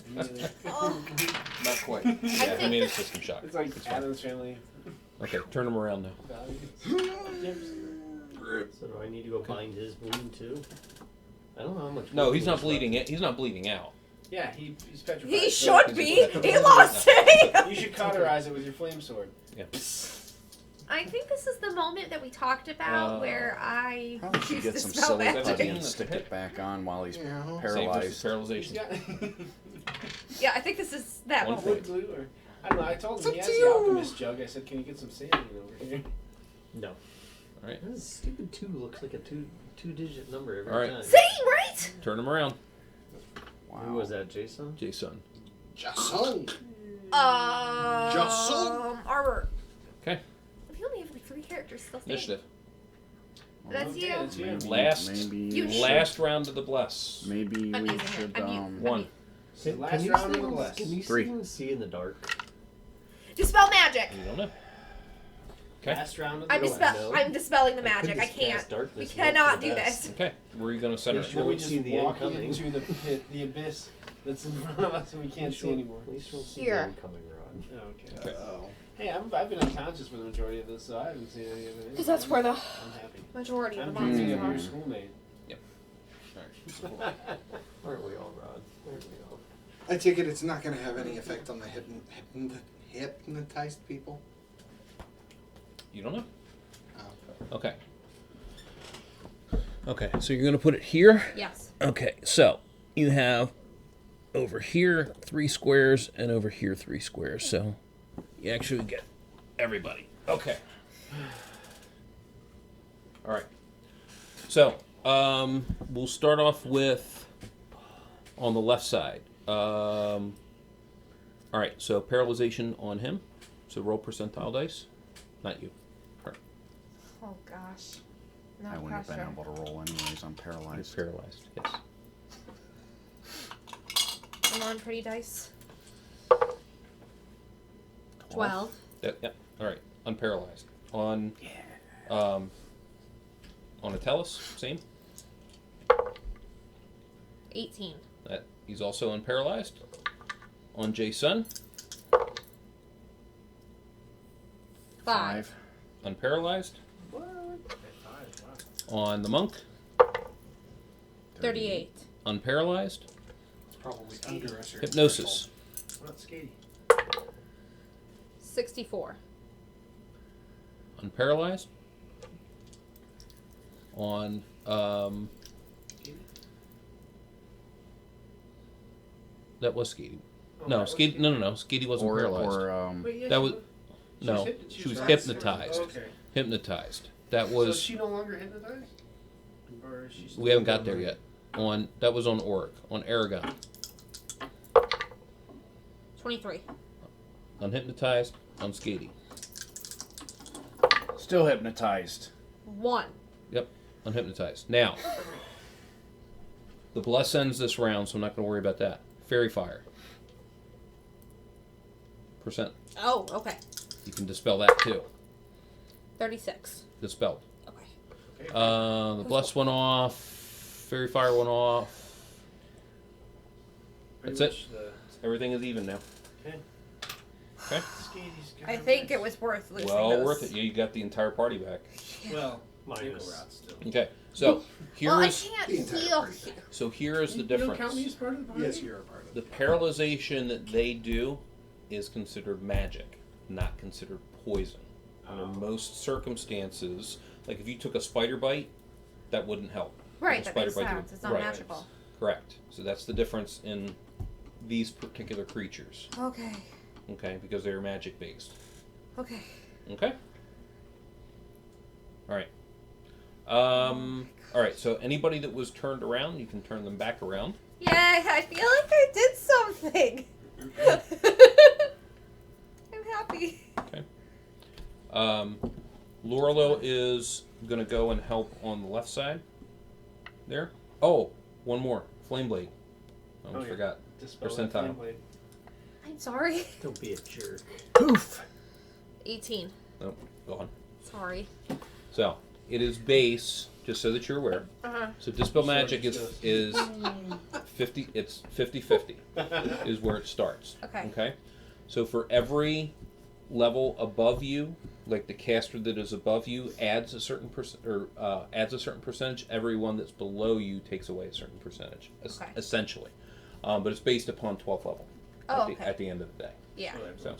immediately- Oh. Not quite. Yeah, he think made a this- system shock. It's like It's fine. Adam's family Okay, turn him around now. values. So do I need to go bind his wound too? I don't know how much. No, wound he's not left. bleeding. He's not bleeding out. Yeah, he's petrified. He So should be. He lost it. You should cauterize it with your flame sword. Yeah. I think this is the moment that we talked about where I Probably should used get to some spell silly magic. putty and stick it back on while he's Yeah. Same paralyzed. versus He's paralyzation. got Yeah, I think this is that One moment. wood glue or I don't know. I told It's him up he to has the you. alchemist jug. I said, "Can you get some saline over here?" No. All right, This stupid 2 looks like a two-digit number every All right. time. Same, right? turn him around. Wow. Who was that, Jason? Jason. Jason. Arbor. Okay. We only have like 3 characters still standing. Initiative. That's Okay, you. that's you. Maybe, Last- Maybe. You Last round of the bless. Maybe I'm we using it. should. I'm using- One. So Can last you round of see- the bless. Can you 3. even see in the dark? Dispel magic. You don't know. Okay. Last round of the I'm, bless. no. I'm dispelling the I magic. couldn't I just can't. cast darkness We and hope cannot for the do best. this. Okay. Where are you gonna center Yes, it? you Then we won't just see the walk incoming. into the pit, the abyss that's in front of us, and we can't see anymore. At least we'll see Here. the incoming rod. Okay. Okay. Hey, I've been unconscious for the majority of this, so I haven't seen any of it. Because that's where the I'm happy. majority of I'm the thinking monsters of your are. schoolmate. Aren't we all, Rod? Aren't we all? I take it it's not going to have any effect on the hypnotized people. You don't know. Oh. Okay. Okay, so you're gonna put it here. Yes. Okay, so you have over here 3 squares and over here 3 squares. So you actually get everybody. Okay. All right. So we'll start off with on the left side. All right. So paralyzation on him. So roll percentile dice. Not you. Her. Oh gosh. I No wouldn't have been pressure. able to roll anyways. I'm He's paralyzed. paralyzed. Yes. Come on, pretty dice. 12. Yeah. All right. Unparalyzed. On Atellus, same. 18. That he's also unparalyzed. On Jason, 5. unparalyzed. On the monk, 38. unparalyzed. It's probably under us. Hypnosis, Not skating. 64. unparalyzed. On that was Skady. No, Skady. No. Skady wasn't paralyzed. Or Wait, yeah, That she was- was- No, hip- she was paralyzed. hypnotized. Okay. Hypnotized. That So was is she no longer hypnotized? Or is she still we haven't got there yet. That was on Auric. On Aragon. 23. Unhypnotized, unscathed. Still hypnotized. 1. Yep, unhypnotized. Now, the bless ends this round, so I'm not going to worry about that. Fairy fire. %. Oh, okay. You can dispel that too. 36. Dispelled. Okay. The bless went off. Fairy fire went off. Pretty That's much Everything is even now. Okay. Okay. I think it was worth losing Well, those. worth it. Yeah, you got the entire party back. Well, Minus. route still. Okay, so Well, I here's can't The entire heal party. here. so here is the You don't count difference. me as part of the party? Yes, you're a part of The it. paralyzation that they do is considered magic, not considered poison. Under most circumstances, like if you took a spider bite, that wouldn't help. Right, The that makes spider bite sense. would- It's not right. magical. Correct. So that's the difference in these particular creatures. Okay. Okay, because they are magic based. Okay. Okay. All right. All right. So anybody that was turned around, you can turn them back around. Yay, I feel like I did something. I'm happy. Okay. Lorelo is going to go and help on the left side. There. Oh, one more. Flame Blade. I almost Oh, yeah. forgot. Dispel Percentile. that flame blade. I'm sorry. Don't be a jerk. Poof. 18. Oh, go on. Sorry. So it is base, just so that you're aware. Uh-huh. So Dispel So Magic it's is 50. It's 50-50 is where it starts. Okay. Okay. So for every level above you, like the caster that is above you adds a certain percentage. Every one that's below you takes away a certain percentage, Okay. essentially. But it's based upon 12th level Oh, okay. at the end of the day. Yeah. So,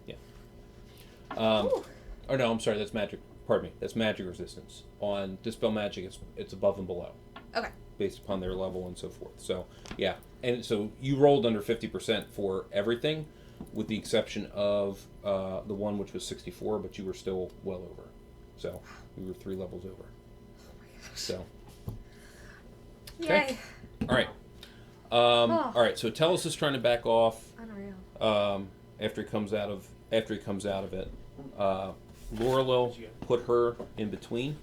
yeah. Ooh. Or no, I'm sorry. That's magic. Pardon me. That's magic resistance. On Dispel Magic, it's above and below, Okay. based upon their level and so forth. So yeah, and so you rolled under 50% for everything, with the exception of the one which was 64, but you were still well over. So we were 3 levels over. So Yay. all right. All right. So Tellus is trying to back off. Unreal. After he comes out of it. Lorelo put her in between.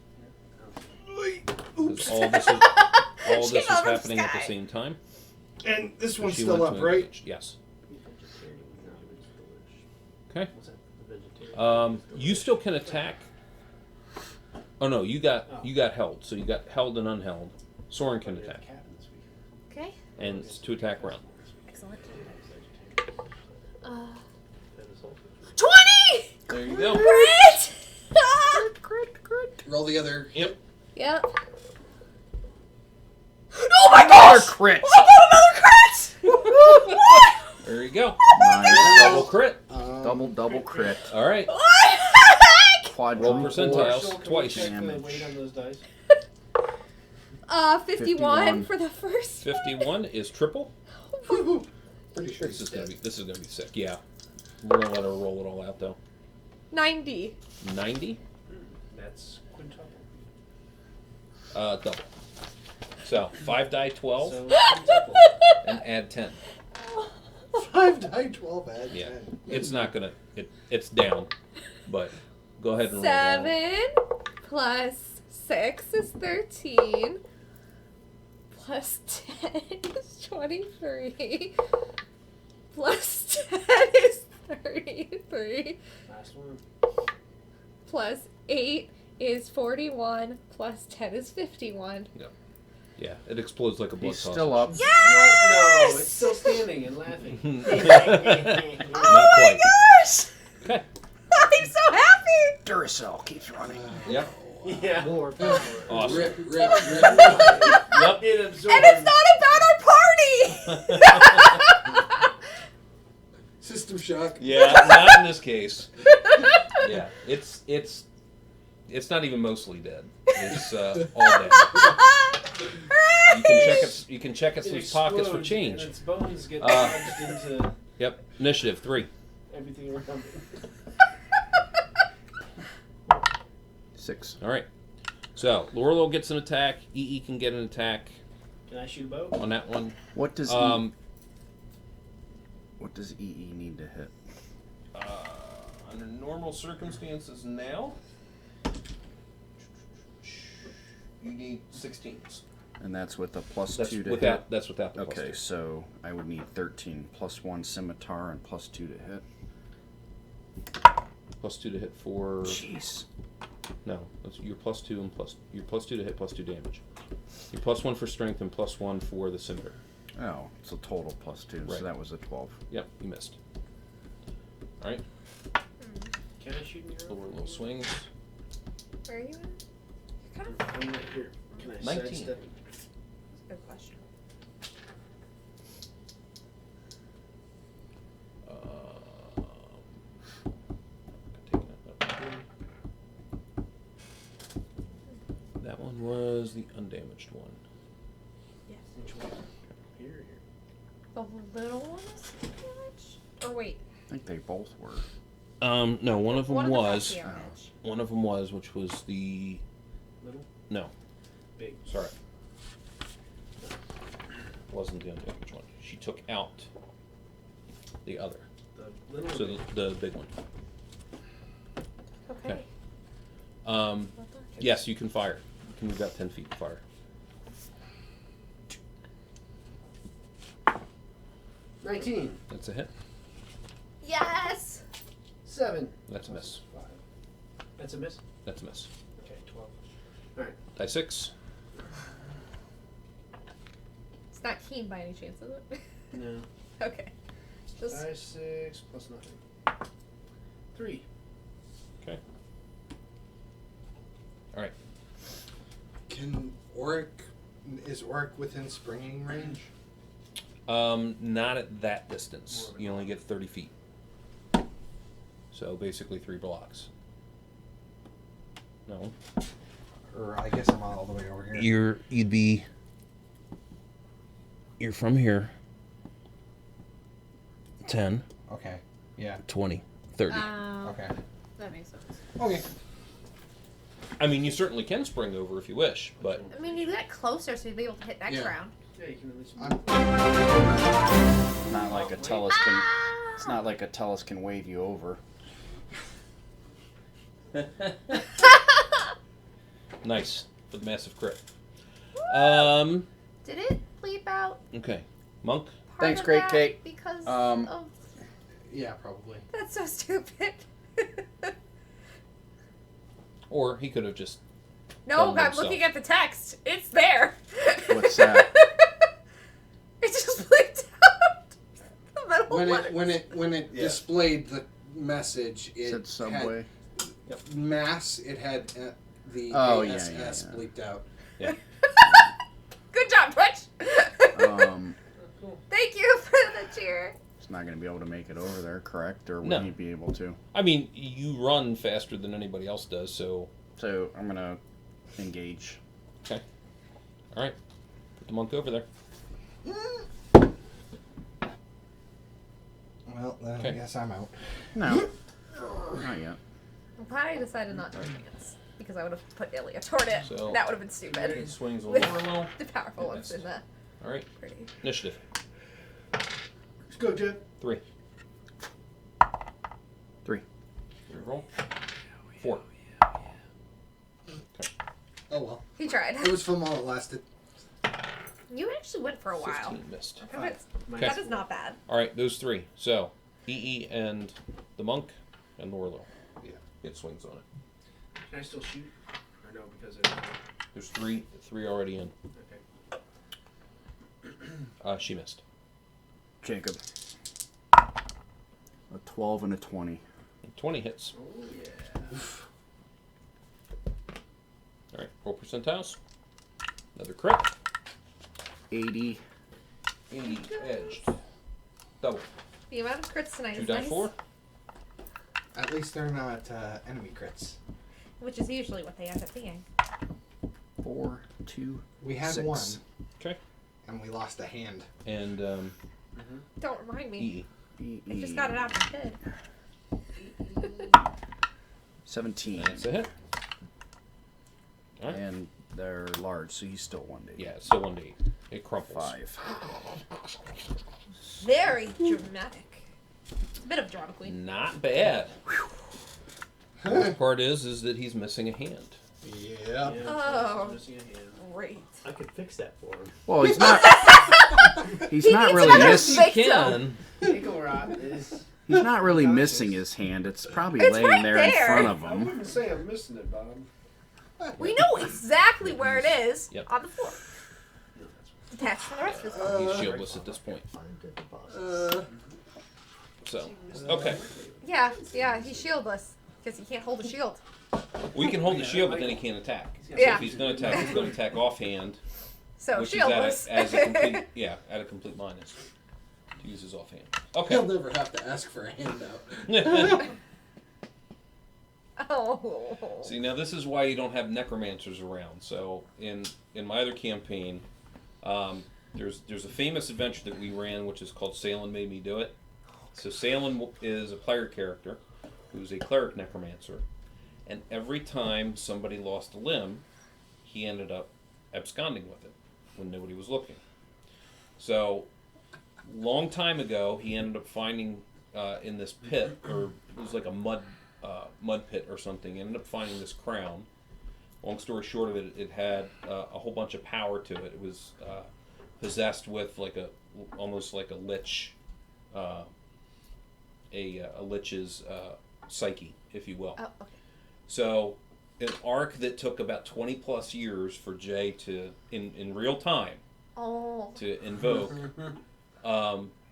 'Cause all this is She fell from the happening at the sky. same time. And this So one's she still went up, to right? engage. Yes. No, it's Okay. What's that? The vegetarian. You still can attack. Oh no, you got held. So you got held and unheld. Soren can attack, Okay. and it's to attack round. Excellent. That is all. 20! There you go. Crit! Roll the other. Yep. Yep. Oh my gosh! Crit. I got another crit! There you go. Nice. Double crit. Double crit. All right. What the heck? Quadruple. Roll percentiles Marshall, can we twice. check the Damage. weight on those dice? 51 for the first 51 is triple. Pretty sure This is gonna be sick. Yeah. We're gonna let her roll it all out though. 90. 90. That's quintuple. Double. So 5 die 12 So quintuple. and add 10. 5 die 12 add Yeah. 10. It's not gonna. It's down, but go ahead and roll that. 7 plus 6 is 13. Plus 10 is 23. Plus 10 is 33. Last one. Plus 8 is 41. Plus 10 is 51. Yeah, it explodes like a blood He's still up. No, Yes! it's still standing and laughing. Not Oh my quite. gosh! Okay. I'm so happy! Duracell keeps running. Yep. Yeah. More. Awesome. Rip. Yep. It absorbs. And it's not about our party! System shock. Yeah, not in this case. Yeah, it's not even mostly dead. It's all dead. You can check its It pockets for explodes change. And its bones get Uh, lodged into Yep. Initiative 3. everything around it. 6. All right. So Lorlo gets an attack. EE can get an attack Can I shoot a bow? on that one. What does Um, what does EE need to hit? Under normal circumstances now, you need 16s. And that's with a plus That's 2 to without. hit. That's without the plus Okay, 2. so I would need 13 plus 1 scimitar and plus 2 to hit. Plus 2 to hit for. Jeez. No, that's your plus 2 and your plus 2 to hit, plus 2 damage. Your plus 1 for strength and plus 1 for the cinder. Oh, it's a total plus 2, Right. so that was a 12. Yep, you missed. All right. Can I shoot an arrow? Lower little swings. Where are you in? You're kind of I'm right here. Can I 19. sidestep? good question. That one was the undamaged one. Yes. Which one? Here, here. The little one is damaged? Or wait. I think they both were. No, one of them One was. has damage. One of them was, which was the. Little? No, Big. sorry. Wasn't the undamaged one. She took out the other. The little So big. the big one. Okay. Okay. Well done. Yes, you can fire. You can move about 10 feet to fire. 19. That's a hit. Yes! 7. That's a miss. 5. That's a miss? That's a miss. Okay, 12. Die 6. It's not keen by any chance, is it? No. Okay. Just Die 6 plus nothing. 3. Okay. All right. Is Oric within springing range? Not at that distance. You only get 30 feet. So basically 3 blocks. No. Or I guess I'm all the way over here. You're from here. 10, Okay. Yeah. 20, 30. Okay. That makes sense. Okay. I mean, you certainly can spring over if you wish, but I mean, you get closer, so you'll be able to hit next Yeah. round. Yeah, you can at least Not like a Tellus can. It's not like a Tellus can wave you over. nice for the massive crit. Did it bleep out Okay. Monk. part Thanks, of Great that Kate. because Um, of... Yeah, probably. That's so stupid. Or he could have just. No, Done I'm himself. looking at the text. It's there. What's that? It just bleeped out. The middle When it Yeah. displayed the message, it Said Subway. had mass. It had the Oh, yeah, ASS yeah. bleeped out. Good job, Twitch. Thank you for the cheer. It's not going to be able to make it over there, correct? Or would No. he be able to? I mean, you run faster than anybody else does, so. So I'm going to engage. Okay. All right. Put the monk over there. Well, then Okay. I guess I'm out. No. Not yet. I'm glad I decided not to advance because I would have put Ilya toward it. So- That would have been stupid. He swings on With Lorlo. the powerful ones in the All right. pretty. Initiative. Let's go, Jeff. 3. 3. Roll. 4. Oh well. He tried. It was fun while it lasted. You actually went for a while. 15 missed. That Okay. is not bad. All right, those 3. So, EE and the monk and Lorlo. Yeah. It swings on it. Can I still shoot? Or no, because There's 3 already in. okay. She missed. Jacob. A 12 and a 20. 20 hits. Oh, yeah. All right, roll percentiles. Another crit. 80. 80 edged. Double. The amount of crits tonight 2 is die nice. 4. At least they're not enemy crits. Which is usually what they end up being. 4, 2, We had 6. one, Okay. and we lost a hand. And Don't remind me. EE. I just got it out of my head. 17. That's a hit. All right. And they're large, so he's still 1 day. Yeah, it's still 1 to 8. It crumples. 5. Very dramatic. It's a bit of a drama queen. Not bad. The worst part is that he's missing a hand. Yeah. Oh. I'm missing a hand. Great. I could fix that for him. Well, he's not. He's He not needs really another missing. victim. Can. Pickle rot is. He's not really missing his hand. It's probably It's laying right there in there. front of I him. wouldn't say I'm missing it, Bob. We know exactly where it is Yep. on the floor. Detached from the rest of his body. He's shieldless at this point. Find the deposits. So, okay. Yeah, he's shieldless because he can't hold a shield. We can hold the shield, but then he can't attack. So Yeah. if he's going to attack, he's going to attack offhand, So which shieldless. is at a complete, at a complete minus to use his offhand. He'll Okay. never have to ask for a handout. Oh. See, now this is why you don't have necromancers around. So in my other campaign, there's a famous adventure that we ran, which is called Salem Made Me Do It. So Salem is a player character who's a cleric necromancer, and every time somebody lost a limb, he ended up absconding with it when nobody was looking. So, long time ago, he ended up finding in this pit, or it was like a mud pit or something. He ended up finding this crown. Long story short of it, it had a whole bunch of power to it. It was possessed with almost like a lich, a lich's psyche, if you will. Oh, okay. So, an arc that took about 20 plus years for Jay to, in real time, Oh. to invoke,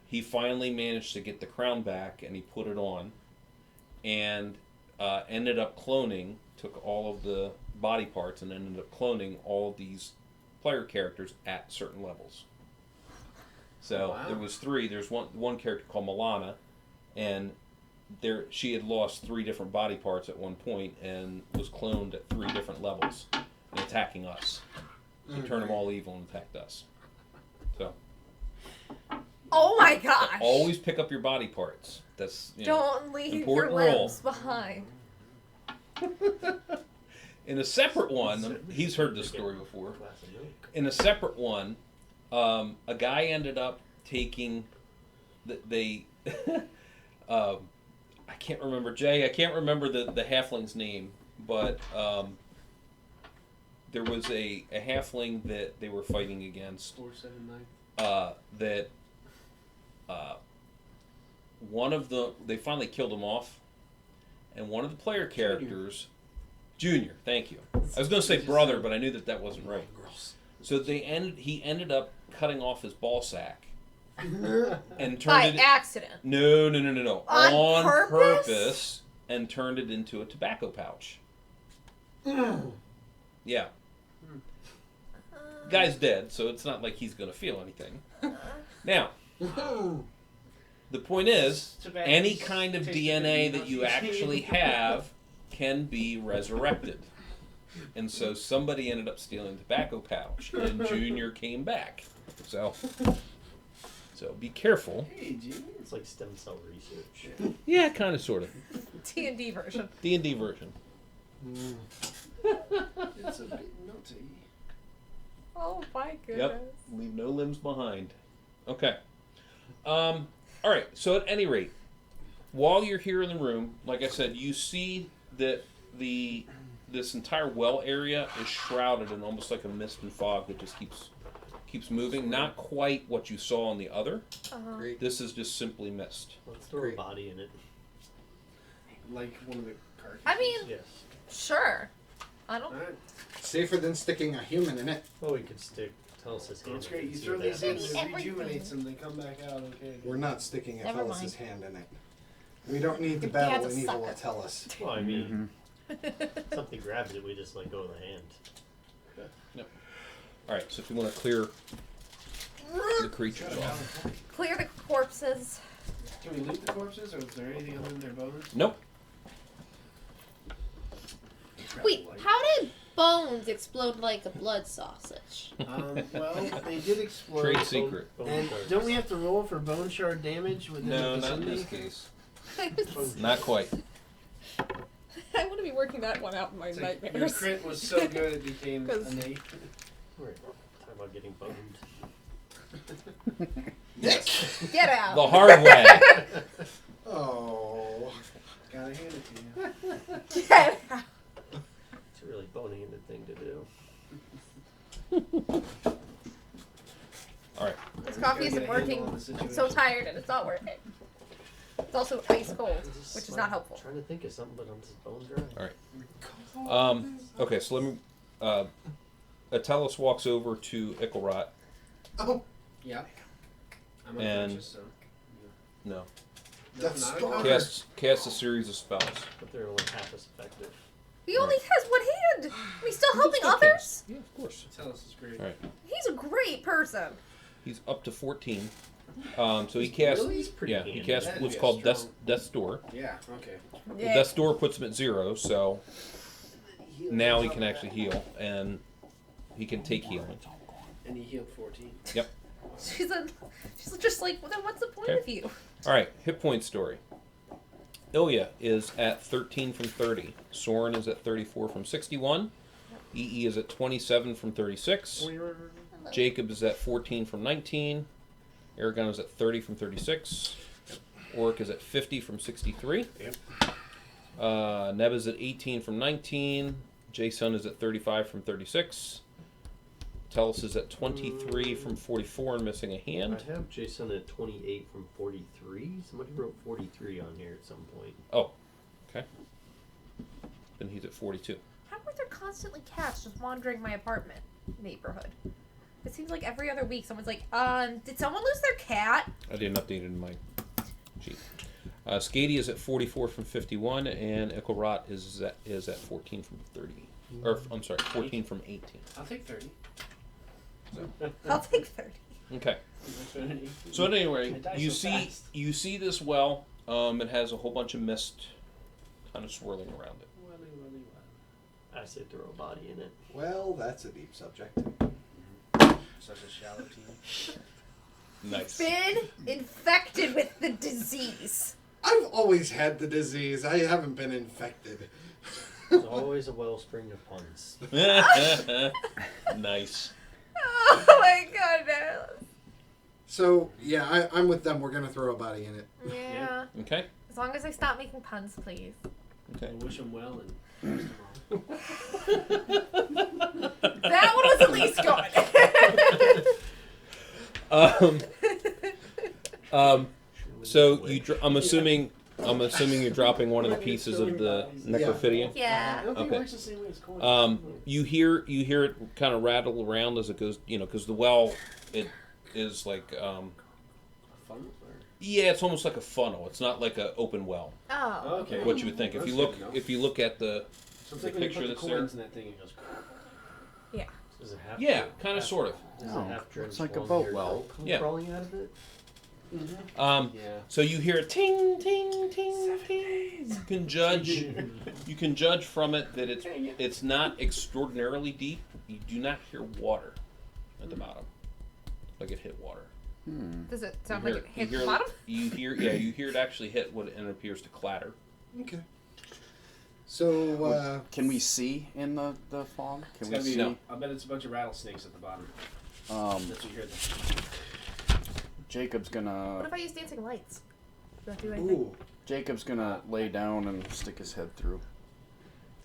he finally managed to get the crown back, and he put it on, and ended up cloning, took all of the body parts, and ended up cloning all of these player characters at certain levels. So Wow. there was 3. There's one character called Milana, and she had lost 3 different body parts at one point and was cloned at 3 different levels and attacking us. She turned them all evil and attacked us. So Oh my gosh. always pick up your body parts. That's Don't leave your important rule. limbs behind. In a separate one, he's heard this story before. Glass of milk. In a separate one, a guy ended up taking I can't remember Jay. I can't remember the halfling's name, but there was a halfling that they were fighting against. 479. One of they finally killed him off, and one of the player characters, Junior. Thank you. I was going to say brother, but I knew that wasn't right. So he ended up cutting off his ball sack and turned By it. accident. No. On purpose, and turned it into a tobacco pouch. Yeah. Guy's dead, so it's not like he's going to feel anything. Now, the point is, any kind of DNA that you actually have can be resurrected. And so somebody ended up stealing the tobacco pouch, and Junior came back. So be careful. Hey, Jimmy. It's like stem cell research. Yeah, kind of, sort of. D&D version. D&D version. It's a bit nutty. Oh my goodness. Yep. Leave no limbs behind. Okay. All right. So at any rate, while you're here in the room, like I said, you see that this entire well area is shrouded in almost like a mist and fog that just keeps moving. Not quite what you saw on the other. Uh-huh. Great. This is just simply mist. Let's throw a body in it. Like one of the car I mean, Yes. sure. I don't. Alright. Safer than sticking a human in it. Well, we could stick Telus' hand. That's in great. it and You see throw what these in, happens. it Everything. rejuvenates them. They come back out. Okay. We're not sticking Never Athelus' mind. hand in it. We don't need the Your dad's battle a in evil sucker. Athelus. Well, I mean, Mm-hmm. something grabs it, we just let go of the hand. All right. So if you want to clear the creatures off. Clear the corpses. Can we loot the corpses, or is there anything other than their bones? Nope. Wait, how did bones explode like a blood sausage? Well, they did explode. Trade secret. Bone And shards. don't we have to roll for bone shard damage within No, the not in vicinity? this case. Not quite. I want to be working that one out in my It's like your nightmares. crit was so good it became 'Cause- an 8. We're talking about getting boned. Nick! Get out. The hard way. Oh. Gotta hand it to you. Get out. It's a really bone-handed thing to do. All right. This coffee isn't working. I'm so tired and it's not working. It's also ice cold, Just which is not helpful. Trying to think of something, but I'm just bone dry. All right. Okay, so let me. Atellus walks over to Ickelrot. Oh, Yeah. I'm And- unconscious, so. No. Death Not Star. unconscious. Cast a series of spells. But they're only half as effective. He only has one hand. He's still helping Still others. Yeah, of course. Tellus is great. All right. He's a great person. He's up to 14. So he casts. Really? He's pretty Yeah, he handy. casts That'd what's be a called strong- Death's Door. Yeah, okay. Well, Death's Door puts him at 0, so now he can actually heal, and he can take healing. And he healed 14. She's just like, well, then what's the point Okay. of you? All right, hit point story. Ilya is at 13 from 30. Soren is at 34 from 61. EE is at 27 from 36. Jacob is at 14 from 19. Aragon is at 30 from 36. Oric is at 50 from 63. Yep. Neb is at 18 from 19. Jason is at 35 from 36. Tellus is at 23 from 44 and missing a hand. I have Jason at 28 from 43. Somebody wrote 43 on here at some point. Oh, okay. Then he's at 42. How are there constantly cats just wandering my apartment neighborhood? It seems like every other week someone's like, did someone lose their cat? I didn't update it in my sheet. Skady is at 44 from 51, and Ickelrot is at 14 from 30. Or, I'm sorry, 14 from 18. I'll take 30. I'll take 30. Okay. Infinity. So anyway, It dies you so see fast. you see this well. It has a whole bunch of mist kind of swirling around it. Welly, welly, welly. I say throw a body in it. Well, that's a deep subject. Such a shallow team. Nice. Been infected with the disease. I've always had the disease. I haven't been infected. There's always a wellspring of puns. Nice. Oh my goodness. So, yeah, I'm with them. We're going to throw a body in it. Yeah. Okay. As long as I stop making puns, please. Okay. I wish him well and rest him all. That one was at least good. So I'm assuming you're dropping one of the pieces of the necrophilia. Yeah. I don't think Okay. it works the same way as coin. You hear it kind of rattle around as it goes, because the well, it is like, Fun? Or? yeah, it's almost like a funnel. It's not like an open well. Oh. Okay. What you would think That's if you good look to know. if you look at the So it's like when you picture put the that's there. coins in that thing, it goes. Does it have yeah, kind of sort of. Does No, it have it's like a long boat haired well. elk come Yeah. crawling out of it? Yeah. So you hear a ting ting ting ting. You can judge from it that it's not extraordinarily deep. You do not hear water at the bottom, like it hit water. Does it sound You like it hear- hit the bottom? You hear it actually hit what it appears to clatter. Okay. So, Can we see in the fog? Can It's we gotta be, see? No. I bet it's a bunch of rattlesnakes at the bottom. Um, That's what you hear. Jacob's What gonna if I use dancing lights? Does that do anything? ooh. lay down and stick his head through.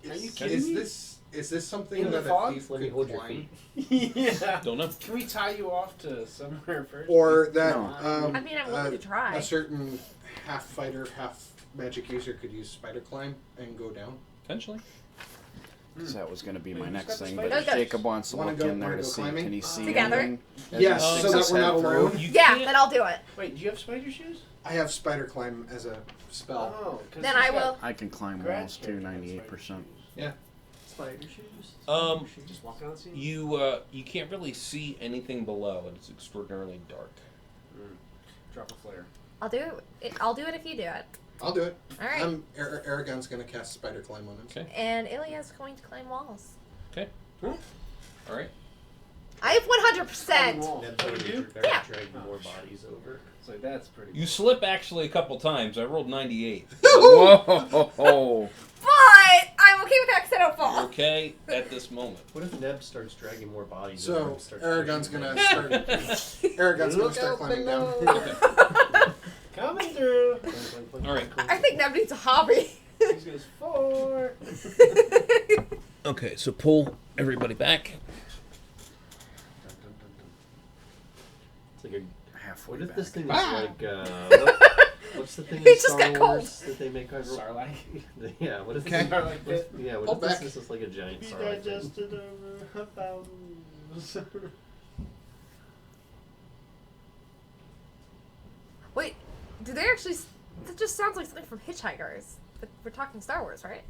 Are you Is kidding me? this something In the that fog? a thief Let me could hold your climb? feet. Yeah. Don't know. Can we tie you off to somewhere first? Or that No. I mean, I'm willing to try. a certain half fighter, half magic user could use spider climb and go down. Potentially. 'Cause that was gonna be Wait, my who's next got the thing. spider But shoes? Jacob wants to Wanna look go- in there wanna to go see. climbing? Can he see Together? anything? as Yes, he so sticks that his we're not head through? alone. You Yeah, can't- then I'll do it. Wait, do you have spider shoes? I have spider climb as a spell. Oh, 'cause Then he's I got will. I can climb grad walls too, character with 98%. Yeah. Spider shoes? Just walk on scene. You can't really see anything below. It's extraordinarily dark. Drop a flare. I'll do it. I'll do it if you do it. I'll do it. All right. Aragon's gonna cast spider climb on him. Okay. And Ilya's going to climb walls. Okay. All right. I have 100%. Wall. Then Oh, you do? Yeah. Drag more bodies over. So that's pretty. You slip actually a couple times. I rolled 98. Whoa! But I'm okay with accidental fall. Okay at this moment. What if Neb starts dragging more bodies? So over and starts Aragon's pushing gonna them? start. Aragon's gonna start climbing down. Coming through. All right. I think Neb needs a hobby. He goes 4. Okay, so pull everybody back. It's like a. Halfway What if back. this thing is Ah! like what's the thing He in just Star got cold. Wars that they make over? Sarlacc. Yeah. What if Okay. this? Sarlacc pit. Yeah. What Hold if this back. is just like a giant Be Sarlacc pit? digested over 1,000. Wait, do they actually? That just sounds like something from Hitchhikers. But we're talking Star Wars, right?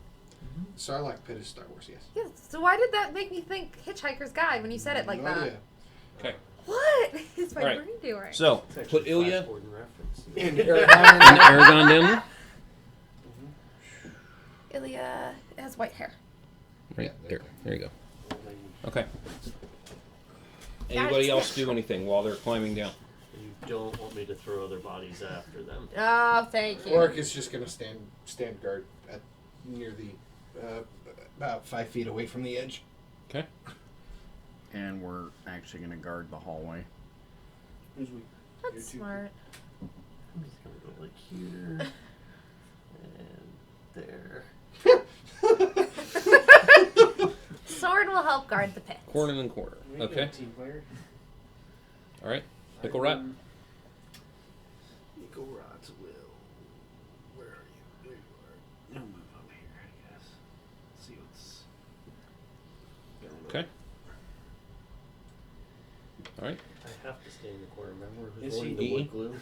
Sarlacc pit is Star Wars, yes. Yeah. So why did that make me think Hitchhiker's Guide when you said it like no that? Idea. Okay. What is my All right. brain doing? So It's actually put Ilya Flash Gordon reference. And and Aragon. Aragon down there. Ilya has white hair. Right there. There you go. Like, Okay. Anybody else do anything while they're climbing down? you don't want me to throw other bodies after them. Oh, thank you. Orc is just gonna stand guard at near the about 5 feet away from the edge. Okay. And we're actually going to guard the hallway. Who's we? That's smart. I'm just gonna go like here and there. Sword will help guard the pit. Corner and corner. Okay. Team player. All right. Pickle Rat. Pickle Rats will. Where are you? There you are. I'll move up here, I guess. See what's going on. Okay. All right. I have to stay in the corner. Remember who's Is rolling he- the wood glue?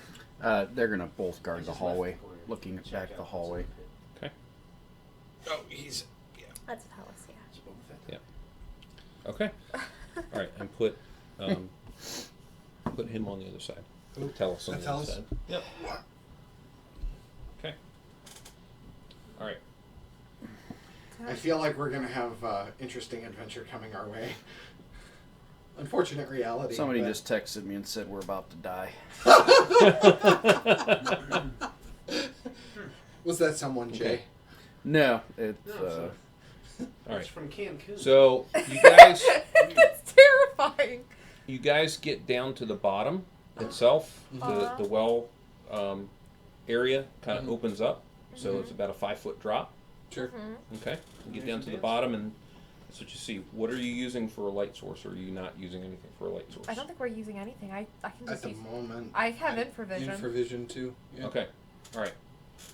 They're going to both guard the Just left hallway, corner. looking Check back out the what's hallway. in the pit. Oh, he's That's a palace, yeah. It's Boba Fett. Yeah. Okay. All right. And put him on the other side. Tell us on the other Tellus? side. Yep. Okay. All right. I feel like we're gonna have interesting adventure coming our way. Unfortunate reality. Somebody but- just texted me and said we're about to die. Was that someone, Jay? Okay. No, it's No, so- All right. It's from Cancun. So you guys, That's terrifying. you guys get down to the bottom itself. Uh-huh. The well area kind of opens up, so it's about a 5-foot drop. Sure. Okay. You get down to the bottom, and that's what you see. What are you using for a light source, or are you not using anything for a light source? I don't think we're using anything. I can At just the use. moment. I have infravision. Infravision too. Yeah. Okay. All right.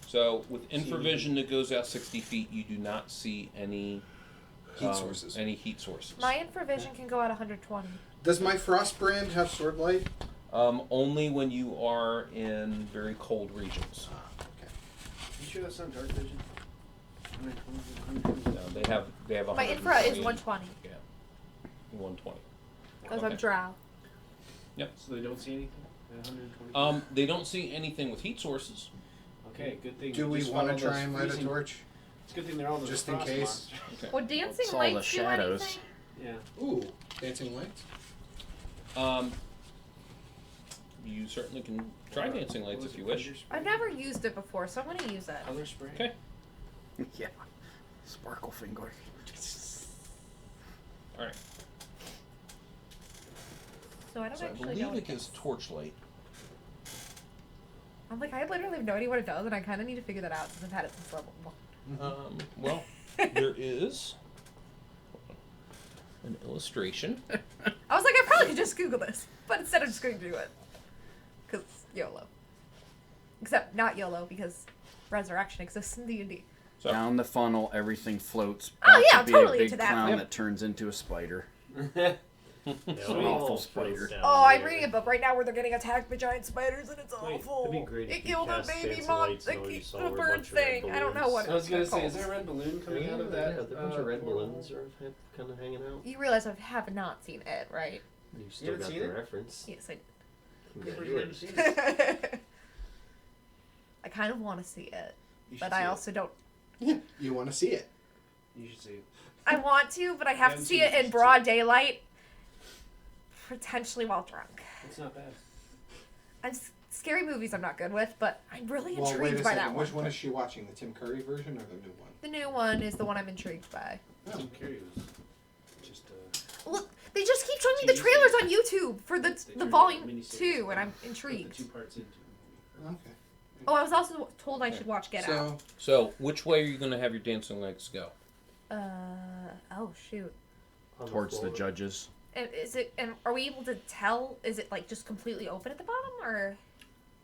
So with infravision that goes out 60 feet, you do not see any Heat sources. Any heat sources. My infravision can go at 120. Does my frost brand have sword light? Only when you are in very cold regions. Okay. You sure that's not dark vision? They have My infra is 120 Yeah. 120. because Okay. I'm drow. So they don't see anything at 120? They don't see anything with heat sources. Okay, good thing. Do we just want to follow try those and light a freezing- torch? It's a good thing they're all those Just in frost case. monsters. Okay. Would dancing It's all lights the do shadows. anything? Yeah. Ooh, dancing lights. You certainly can try dancing lights What was if it, you wish. color spray? I've never used it before, so I'm gonna use it. Color spray? Okay. Yeah. Sparkle finger. All right. So I don't So I actually believe know. What it is torchlight. I'm like, I literally have no idea what it does, and I kind of need to figure that out since I've had it since level 1. Well, there is an illustration. I was like, I probably could just Google this, but instead I'm just going to do it. Because YOLO. Except not YOLO, because Resurrection exists in D&D. So Down the funnel, everything floats. Oh, Back yeah, to be totally a big into that. clown Yep. that turns into a spider. Yeah, An we awful all spider. floats down Oh, I'm there. reading a book right now where they're getting attacked by giant spiders, and it's Wait, awful. it'd be great if It you killed a cast baby dancing moth, lights and all you saw a were a bird bunch of red thing. I don't know balloons. what I was gonna it's say, is called. there a red balloon coming out of that? Yeah, the bunch of red wormhole? balloons are kind of hanging out. You realize I have not seen it, right? You still haven't got seen the it? reference. Yes, I Where'd you never Congratulations. seen it? I kind of want to see it, You should but see I it. also don't. Yeah, you want to see it. You should see it. I want to, but I have to haven't see seen it it, in broad daylight, potentially while drunk. It's not bad. I'm scary movies I'm not good with, but I'm really Well, wait a intrigued by second. that one. Which one is she watching? The Tim Curry version or the new one? The new one is the one I'm intrigued by. Tim Curry was just Look, they just keep showing me the TV trailers series. on YouTube for They the turned it volume miniseries 2, and I'm put the intrigued. 2 parts into a movie. Okay. Oh, I was also told I should watch Get Out. So, which way are you going to have your dancing legs go? Oh shoot. On Towards the floor. judges. And is it? And are we able to tell? Is it like just completely open at the bottom, or?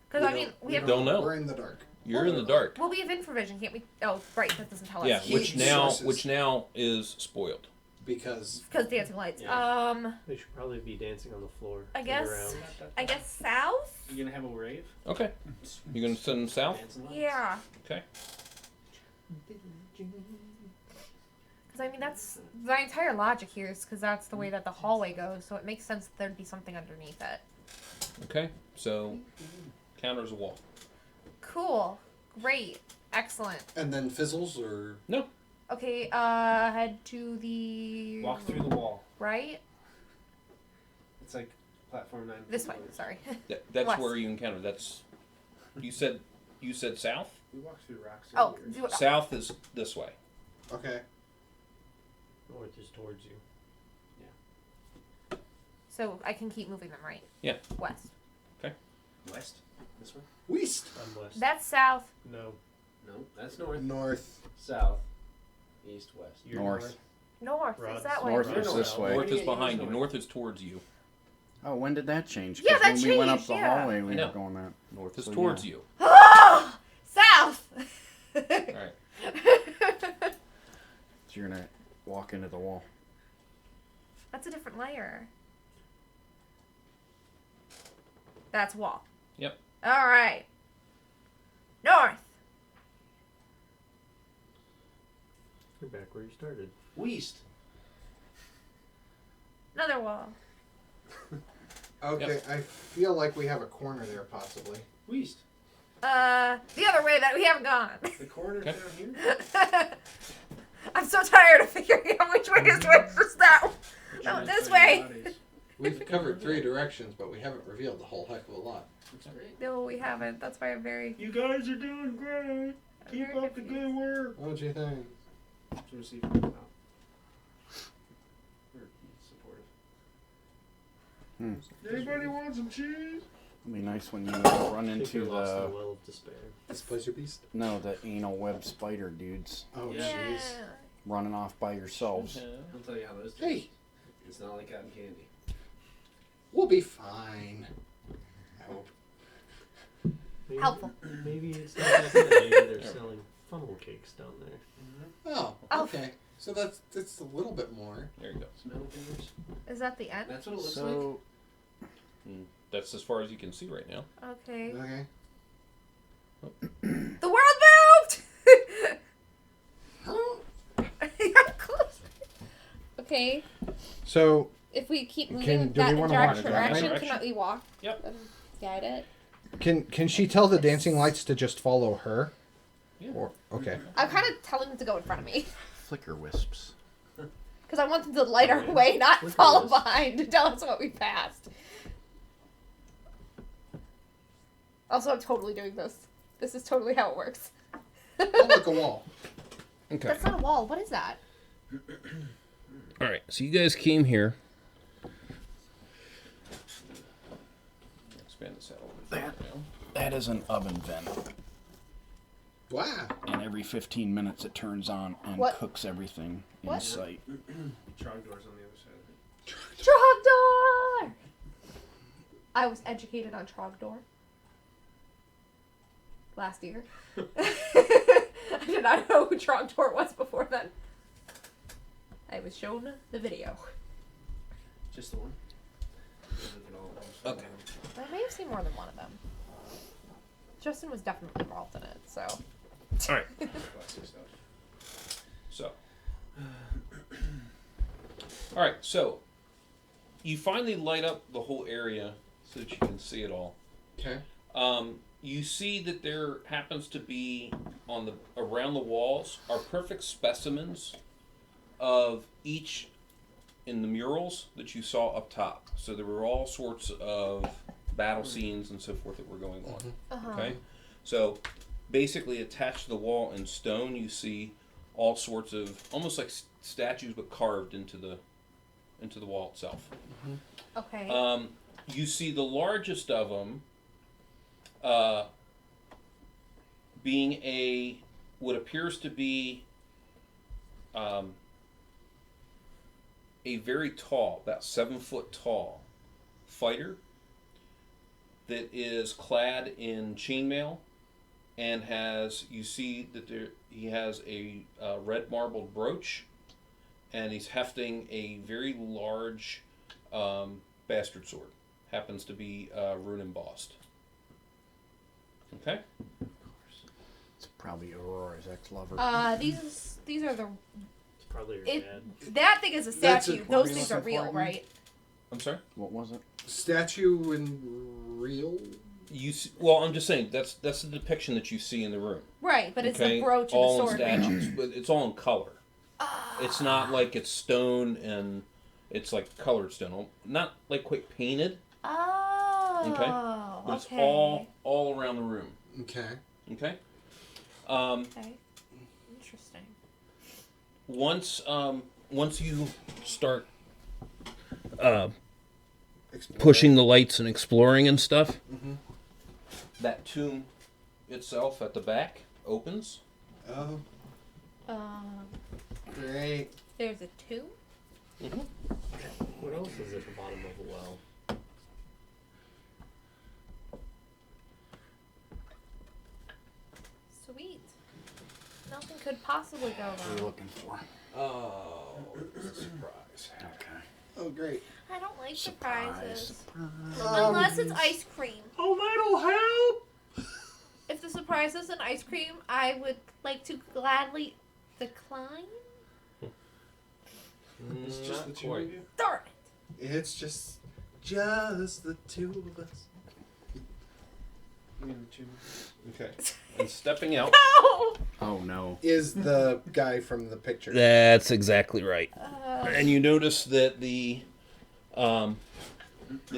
Because We I mean, don't- we have. don't know. We're in the dark. You're in the dark. Well, we have infravision, can't we? Oh, right. That doesn't tell us. Yeah, Heat which now is spoiled. Because Because dancing lights. Yeah. They should probably be dancing on the floor. I and guess. around. I guess south. You gonna have a rave? Okay. You going to send them south? Dancing lights? Yeah. Okay. Because I mean, that's the entire logic here is because that's the way that the hallway goes, so it makes sense that there'd be something underneath it. Okay. So, counters a wall. Cool. Great. Excellent. and then fizzles or No. Okay. Head to the. Walk through the wall. Right. It's like platform 9. This way. Sorry. That's West. where you encounter. That's. You said south? We walked through rocks. Oh, earlier. South is this way. okay. North is towards you. so I can keep moving them right. Yeah. West. West. This one? West. I'm west. That's south. No. No, that's north. North. South. East, west. You're North. North. Rod. Is that way? North You're is north. this way. North is Yeah, behind you. north. North is towards you. Oh, when did that change? Yeah, 'Cause that when we went up changed, the yeah. hallway, we I know. were going that. North is So, towards yeah. you. Oh, south. All right. So you're gonna walk into the wall. That's a different layer. That's wall. Yep. All right. North. You're back where you started. West. Another wall. Okay, I feel like we have a corner there possibly. West. The other way that we haven't gone. The corner Okay. down here? I'm so tired of figuring out which way is which just now. No, this way. We've covered 3 directions, but we haven't revealed a whole heck of a lot. That's great. No, we haven't. That's why I'm very. You guys are doing great. I'm very confused. work. What do you think? To receive from out. Or supportive. Anybody want some cheese? It'd be nice when you run I think into you're lost in the the well of despair. This pleasure beast? the anal web spider dudes Oh, Yeah. jeez. Yeah. running off by yourselves. I'll tell you how those taste. Hey. It's not like cotton candy. We'll be fine. I hope. Maybe, Helpful. Maybe it's not like that. Maybe they're selling funnel cakes down there. Oh, Oh. okay. So that's a little bit more. There you go. Metal fingers. Is that the end? That's what it looks like. So That's as far as you can see right now. Okay. Okay. The world moved! I'm close. Okay. So If we keep moving Can- do that we wanna walk direction, that direction? cannot we walk? Yep. And guide it? can she tell the dancing lights to just follow her? Yeah. Or okay. I'm kind of telling them to go in front of me. flicker wisps. Because I want them to light our way, not Look at follow this. behind to tell us what we passed. Also, I'm totally doing this. This is totally how it works. Oh, like a wall. Okay. That's not a wall. What is that? All right. So you guys came here. Expand this out a little bit. That is an oven vent, Wow. and every 15 minutes it turns on and What? cooks everything in What? sight. Trogdor's on the other side of it. Trogdor! I was educated on Trogdor last year. I did not know who Trogdor was before then. I was shown the video. Just the one. Okay. I may have seen more than one of them. Justin was definitely involved in it, so. All right. Plastic stuff. So. All right. So. You finally light up the whole area so that you can see it all. Okay. You see that there happens to be around the walls are perfect specimens of each in the murals that you saw up top. So there were all sorts of battle scenes and so forth that were going on. Uh-huh. Okay, so basically attached to the wall in stone, you see all sorts of almost like statues, but carved into the wall itself. Okay. You see the largest of them being what appears to be a very tall, about 7 foot tall fighter that is clad in chainmail and you see that he has a red marbled brooch, and he's hefting a very large bastard sword. Happens to be rune embossed. Okay. It's probably Aurora's ex-lover. These are the. It's probably your dad. That thing is a That's statue. what Those we're things are looking for, real, you- right? I'm sorry. What was it? Statue and real. You see, well, I'm just saying that's the depiction that you see in the room. Right, but it's Okay, the brooch and all the in sword. statues, but it's all in color. It's not like it's stone and it's like colored stone, not like quite painted. Oh. Okay. But it's all around the room. Okay. Okay. Okay. Interesting. Once you start Explore. pushing the lights and exploring and stuff, Mhm. that tomb itself at the back opens. Oh, Um, great. there's a tomb. What else is at the bottom of the well? Sweet. Nothing could possibly go What are you wrong. looking for? Oh, it's a surprise. Okay. Oh, great. I don't like surprises. Surprise. Unless it's ice cream. Oh, that'll help. If the surprise is an ice cream, I would like to gladly decline. It's just the two quite. of you. Darn it. It's just the two of us. Okay. And stepping out. No! Oh no. Is the guy from the picture? That's exactly right. Uh, And you notice that the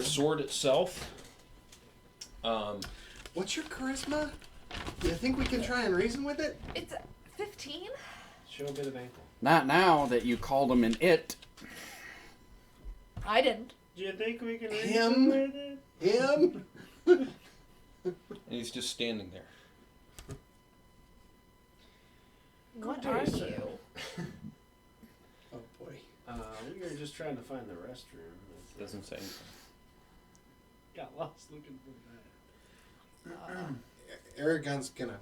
sword itself. What's your charisma? You think we can try and reason with it? it's 15? Show a bit of ankle. Not now that you called him an it. I didn't. Do you think we can Him? with it? Him? And he's just standing there. What day, are sir. you? Oh boy. We were just trying to find the restroom. Doesn't say anything. Got lost looking for that. Aragon's gonna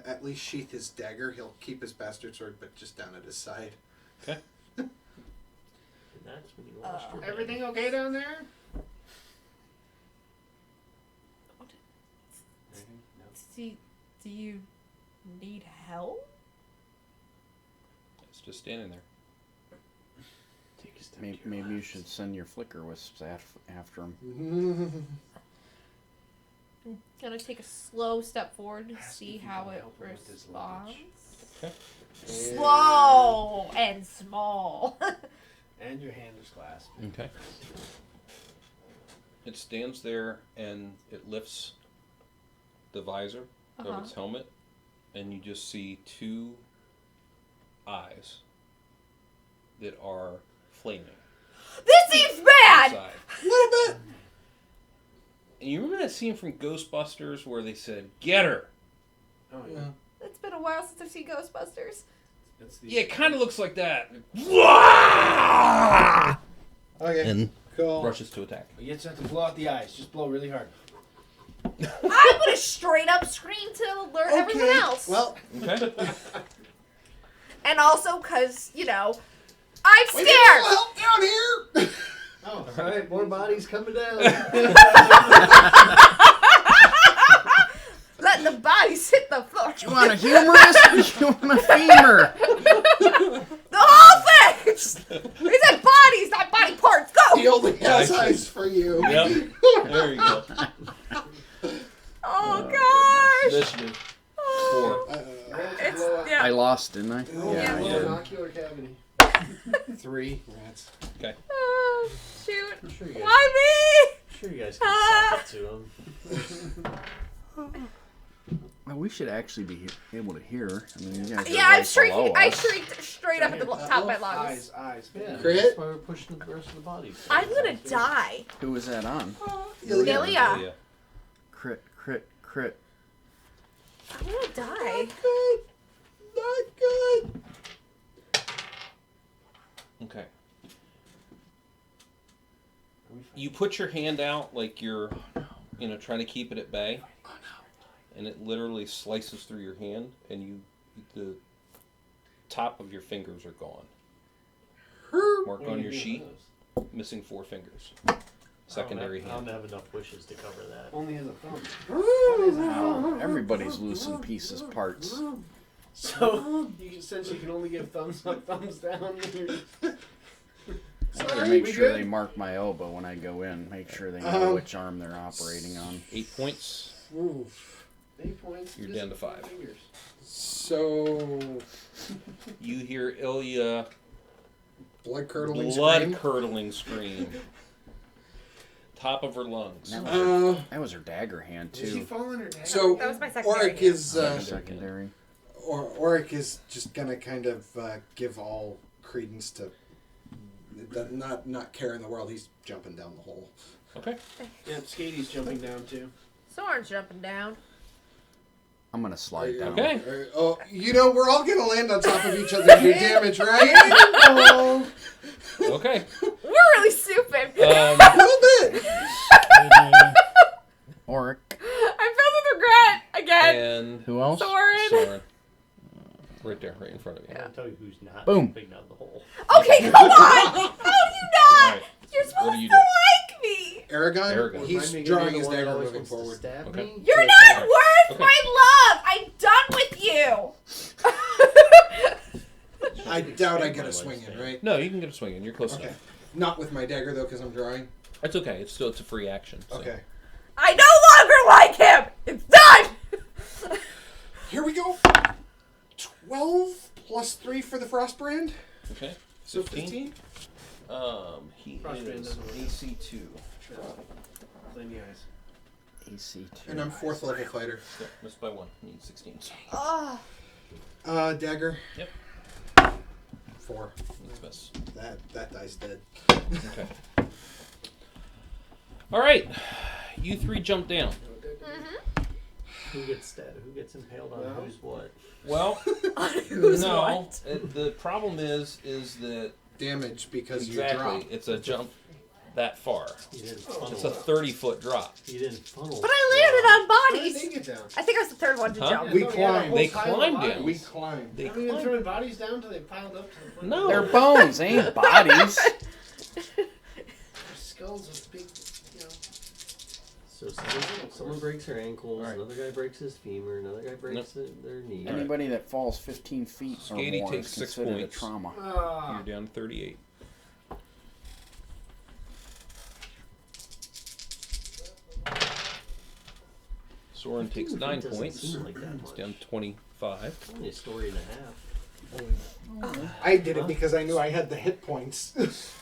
at least sheath his dagger. He'll keep his bastard sword, but just down at his side. Okay. And that's when you lost your dad. Everything okay down there? Everything? No. Do you need help? It's just standing there. Take a step Maybe, to your maybe you left. should send your flicker wisps after him. I'm gonna take a slow step forward to Ask see if you how can it help him with his responds. Okay. Slow and small. And your hand is clasped. Okay. It stands there and it lifts the visor Uh-huh. of its helmet, and you just see two eyes that are flaming. This seems bad! inside. A little bit. And you remember that scene from Ghostbusters where they said, "Get her"? Oh yeah. Yeah. It's been a while since I've seen Ghostbusters. That's the Yeah, it kind of looks like that. Okay. And Cool. rushes to attack. You just have to blow out the eyes. Just blow really hard. I'm gonna straight up scream to alert everyone else. Well, Okay. And also, cause, I'm we need a scared! little help down here. Oh, all right. More bodies coming down. Letting the bodies hit the floor. You want a humorous? You want a femur? The whole thing! He said bodies, not body parts. Go! He only has Actually- eyes for you. Yep. There you go. Oh, gosh! Initiative 4. It's, I yeah. lost, didn't I? Oh, Yeah, I yeah. did. Ocular cavity. 3 rats. Okay. Oh, shoot. I'm sure you Why sure you guys can sock it to him. Well, we should actually be able to hear. I mean, you guys are Yeah, I'm right shrieking. below I us. shrieked straight up at the top of my lungs. Eyes. Yeah, Crit? that's why we're pushing the rest of the body. I'm gonna die. Who was that on? Ilya. Crit. I'm gonna die. Not good. Okay. You put your hand out like you're, trying to keep it at bay. And it literally slices through your hand, and the top of your fingers are gone. Mark on your sheet, missing 4 fingers. Secondary I don't hand. have enough wishes to cover that. Only has a thumb. Wow, everybody's losing pieces, parts. So, since you can only give thumbs up, thumbs down. I have to make sure they mark my elbow when I go in. Make sure they know which arm they're operating on. 8 points. Oof. 8 points. You're down to 5. Fingers. So You hear Ilya blood-curdling scream. Top of her lungs. That was her dagger hand Did she too. fall on her dagger? So That was my secondary Auric hand. is Secondary. Auric is just gonna kind of give all credence to not care in the world. He's jumping down the hole. Okay. Yeah, Skaty's jumping down too. Soren's jumping down. I'm gonna slide down. Okay. Oh, we're all gonna land on top of each other and do damage, right? Okay. We're really stupid. A little bit. Auric. I'm filled with regret again. And Who else? Soren. Right there, right in front of you. I can tell you who's not Boom. jumping down the hole. Okay, come on. How do you not? Alright. You're What supposed do you to do? like me. Aragon, Aragon. he's Remind me again, drawing you're his the one that dagger always moving wants to forward. stab Okay. me? You're Okay. not Alright. worth Okay. my love. I'm done with you. I doubt I get a swing in, right? No, you can get a swing in. You're close Okay. enough. Not with my dagger though, because I'm drawing. It's okay. It's a free action. So. Okay. I no longer like him. It's done. Here we go. 12 plus 3 for the Frostbrand. Okay. So 15. He Frostbrand is doesn't work. AC 2. Flame the eyes. AC2. And I'm 4th level fighter. Yep, missed by 1. Need 16. Oh, Dagger. Yep. 4. That's miss. That guy's dead. Okay. All right. You 3 jump down. Who gets stabbed? Who gets impaled on Well. who's what? Well, who's no. what? The problem is that Damage because exactly you drop. it's a jump that far. He didn't funnel. It's a 30-foot drop. He didn't funnel. But I landed on How did bodies. they get down? I think I was the third one to Huh? jump. We I thought had a climbed. whole They pile of climbed bodies. down. We climbed. They Haven't you been climbed. throwing bodies down until they piled up to the point? No. They're bones, they ain't bodies. Their skulls are big, So someone breaks her ankles, Alright. another guy breaks his femur, another guy breaks their knee. Anybody that falls 15 feet or Skady more takes is 6 considered points. a trauma. You're down to 38. Soren takes 9 Doesn't points. seem like that It's much. down to 25. Only a story and a half. I did it because I knew I had the hit points. It's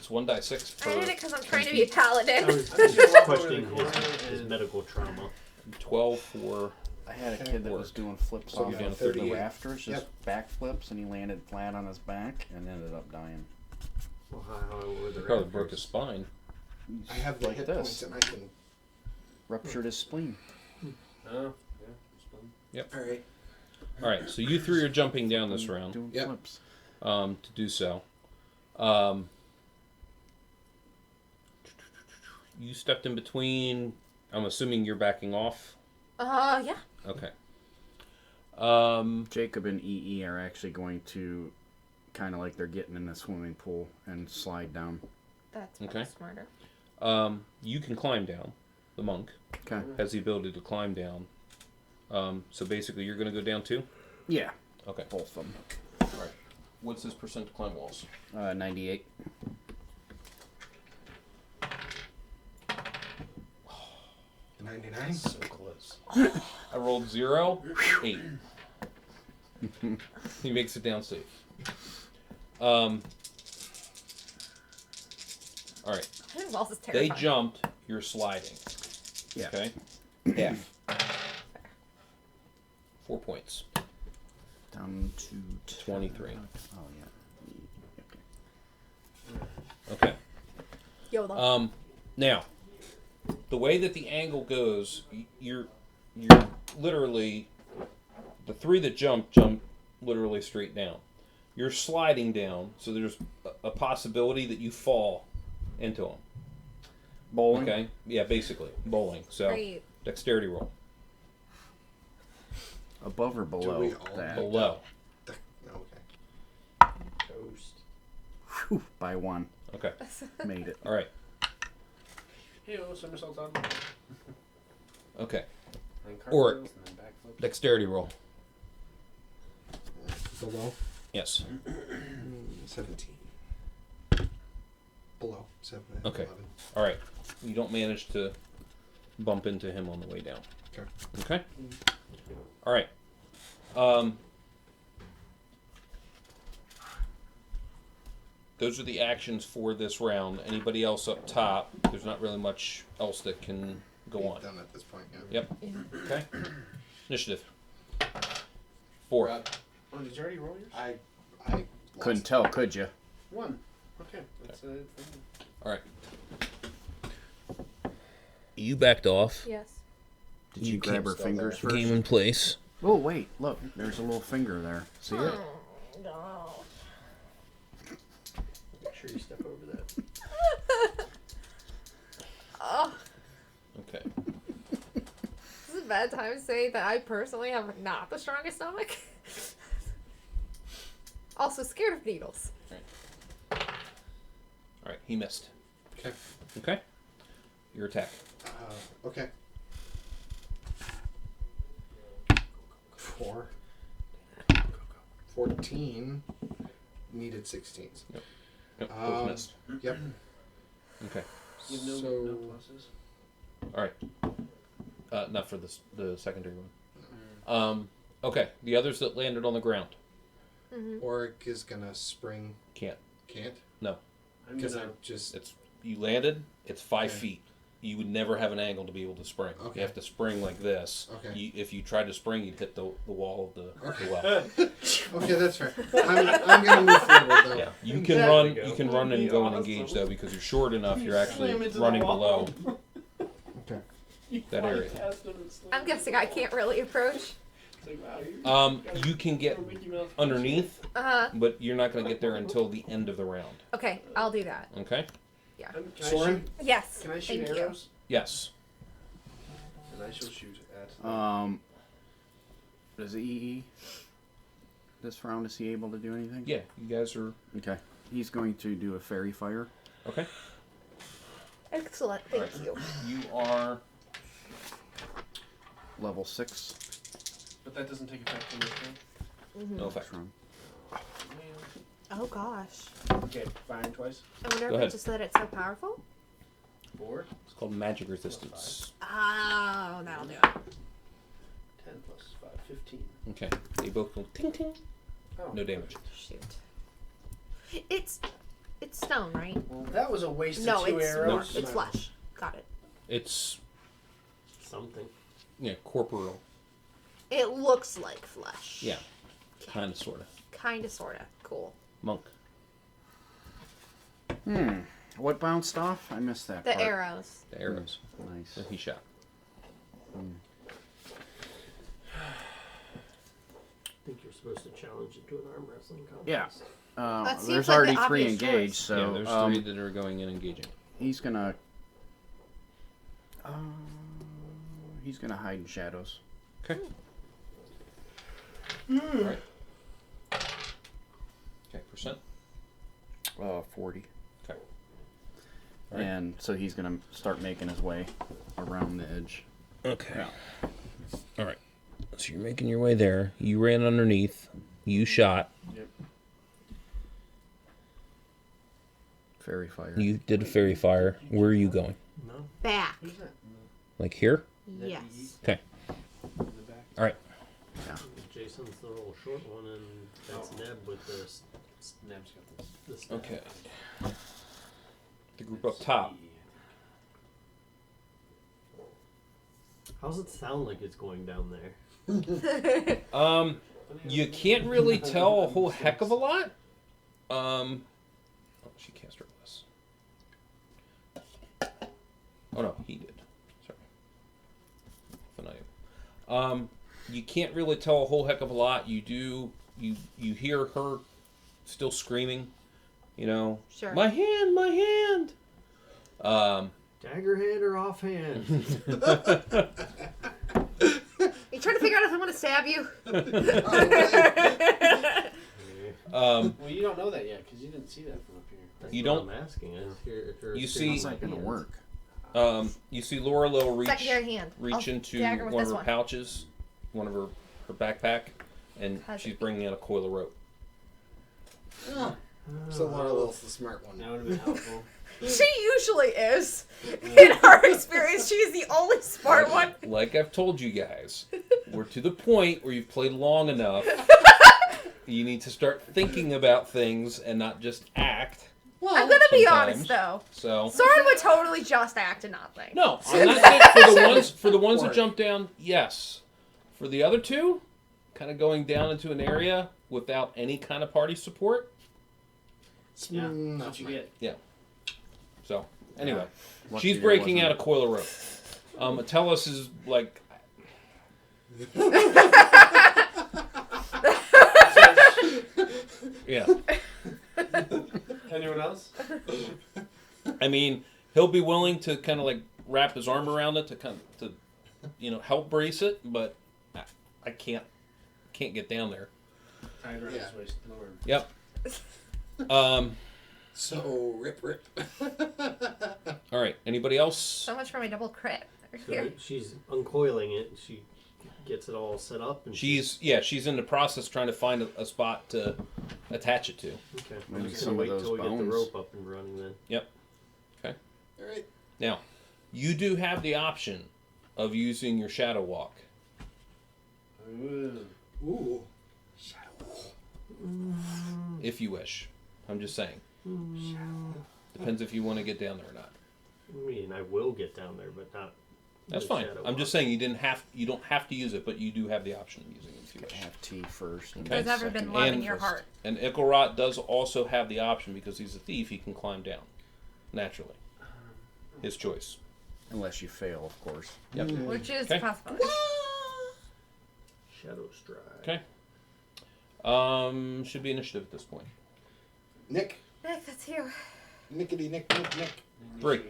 1d6 I did per it because I'm trying to be a paladin. I was just just walk over questioning the corner his and- medical trauma. 12 for. I had a kid that was doing flips So off you're down of to the 38. rafters, just back flips, and he landed flat on his back and ended up dying. Well, how were the Probably broke rafters? his spine. I have the Like hit this. points and I can. Ruptured his spleen. Oh, yeah. All right. All right, so you 3 are jumping down this round Doing Yep. flips. to do so. You stepped in between. I'm assuming you're backing off. Yeah. Okay. Jacob and EE are actually going to, kind of like they're getting in the swimming pool, and slide down. That's Okay. much smarter. You can climb down. The monk Okay. has the ability to climb down. So basically, you're going to go down too? Yeah, Okay. both of them. All right. What's his percent to climb walls? 98. The 99. So close. I rolled 0, 8. He makes it down safe. All right. I think Walls is They terrifying. jumped you're sliding. Yeah. Okay? Half. 4 points. Down to 23. Oh, yeah. Okay. YOLO. Now, the way that the angle goes, you're literally, the three that jump literally straight down. You're sliding down, so there's a possibility that you fall into them. Bowling? Okay? Yeah, basically. Bowling. So, Great. dexterity roll. Above or below we all that? Below. Okay. Toast. Whew, by 1. Okay. Made it. All right. Hey, somersault on. Okay. And Or- cartwheels and then backflips. Dexterity roll. Below Yes. 17. Below 7. Okay. 11. All right. You don't manage to bump into him on the way down. Okay. Okay. All right. Those are the actions for this round. Anybody else up top? There's not really much else that can go on. Done at this point. Yeah. Yep. Okay. Initiative. 4. Rob, Oh, did you already roll yours? I Couldn't lost. tell, could you? 1. Okay. That's All right. You backed off. Yes. Did you grab her still fingers there. first? Game in place. Oh, wait. Look. There's a little finger there. See it? No. Make sure you step over that. Oh, Okay. this is a bad time to say that I personally have not the strongest stomach. Also scared of needles. All right. He missed. Okay. Okay. Your attack. Okay. 4. 14. Needed 16s. Yep. Both missed. Yep. Okay. You have no So- pluses? All right. Not for the secondary one. Okay. The others that landed on the ground Oric is gonna spring. can't. Can't. No. I'm Because gonna. I just. It's you landed. It's 5 Okay. feet. You would never have an angle to be able to spring. Okay. You have to spring like this. Okay. If you tried to spring, you'd hit the wall of the Okay. well. Okay, that's fair. I'm gonna move forward though. Yeah. You can There run. we go. You can run and go and Awesome. engage though because you're short enough. You're actually Slam into the running wall. below Okay. You that fly area. past them and slam I'm into guessing the I wall. can't really approach. It's like, wow, You can get Mickey Mouse underneath, But but you're not going to get there until the end of the round. okay, I'll do that. Okay. Can I Soren? shoot? Yes. Can I shoot Thank arrows? Yes. And I shall shoot at. Does he... This round, is he able to do anything? Yeah. You guys are Okay. He's going to do a fairy fire. okay. Excellent. Thank you. You are Level 6. But that doesn't take effect on this round. no effect. Round. Oh gosh. Okay, firing twice. I wonder Go if ahead. it's just that it's so powerful. 4. It's called magic resistance. Oh, that'll do it. 10 plus 5, 15. Okay. They both go ting ting. Oh, No damage. Shoot. It's stone, right? Well, that was a waste No, of 2 it's arrows. it's flesh. Got it. It's Something. corporeal. It looks like flesh. Yeah. Kind of, sort of. Kinda, sorta. Cool. Monk. What bounced off? I missed that The part. arrows. The arrows. Nice. That he shot. I think you're supposed to challenge it to an arm wrestling contest. Yeah. That seems There's like already the 3 obvious engaged, choice. so yeah, there's 3 that are going in engaging. he's gonna hide in shadows. Okay. Alright. Okay, percent. 40. Okay. Alright. And so he's gonna start making his way around the edge. Okay. Yeah. Alright. So you're making your way there. You ran underneath. You shot. Yep. Fairy fire. You did a fairy fire. Where are you going? No. Back. Who's that? Like here? That Yes. Okay. In the back. Alright. Jason's the little short one, and that's Neb with the Neb's got this. the staff. Okay. The group up top. How's it sound like it's going down there? You can't really tell a whole heck of a lot. Oh, she cast her less. Oh no, he did. Sorry. You can't really tell a whole heck of a lot. You hear her still screaming. You know, Sure. My hand, my hand. Dagger hand or offhand? You trying to figure out if I want to stab you? Well, you don't know that yet because you didn't see that from up here. That's You what don't- I'm asking. I just hear her You screaming see- It's not my gonna hand. work. You see Laura Lowe Secondary hand. reach I'll into dagger with one of this her one. pouches, one of her backpack, and How's she's it? bringing out a coil of rope. Oh, so Laura Lil's the smart one. That would have been helpful. She usually is. In our experience, she's the only smart one. Like I've told you guys, we're to the point where you've played long enough. You need to start thinking about things and not just act. Well, I'm gonna be sometimes. honest though. So Soren would totally just act and not think. no, I'm not saying for the ones that jump down. Yes, for the other two, kind of going down into an area without any kind of party support. Yeah, not that's what you smart. get. So anyway, Lucky she's there breaking wasn't- out a coil of rope. Tellus is like, yeah. Anyone else? I mean, he'll be willing to kind of like wrap his arm around it to help brace it, but I can't get down there. Tied around Yeah. his waist, Lord. Yep. So rip. All right. Anybody else? So much for my double crit. So she's uncoiling it. And she gets it all set up. And She's in the process trying to find a spot to attach it to. okay. Maybe I'm just some gonna of wait those till we get the bones. rope up and running then. All right. Now, you do have the option of using your shadow walk. Ooh. Ooh. If you wish. I'm just saying. Depends if you want to get down there or not. I mean, I will get down there, but not. That's with fine. shadow I'm just walk. saying you don't have to use it, but you do have the option of using it if you wish. Have tea first. And Okay. Who's ever been second. love in And your first. heart? And Ikelrot does also have the option because he's a thief. He can climb down naturally. His choice. Unless you fail, of course. Yep. Which is Okay. a possibility. Shadow strike. Okay. Should be initiative at this point. Nick. Nick, that's you. Nickety Nick. 3.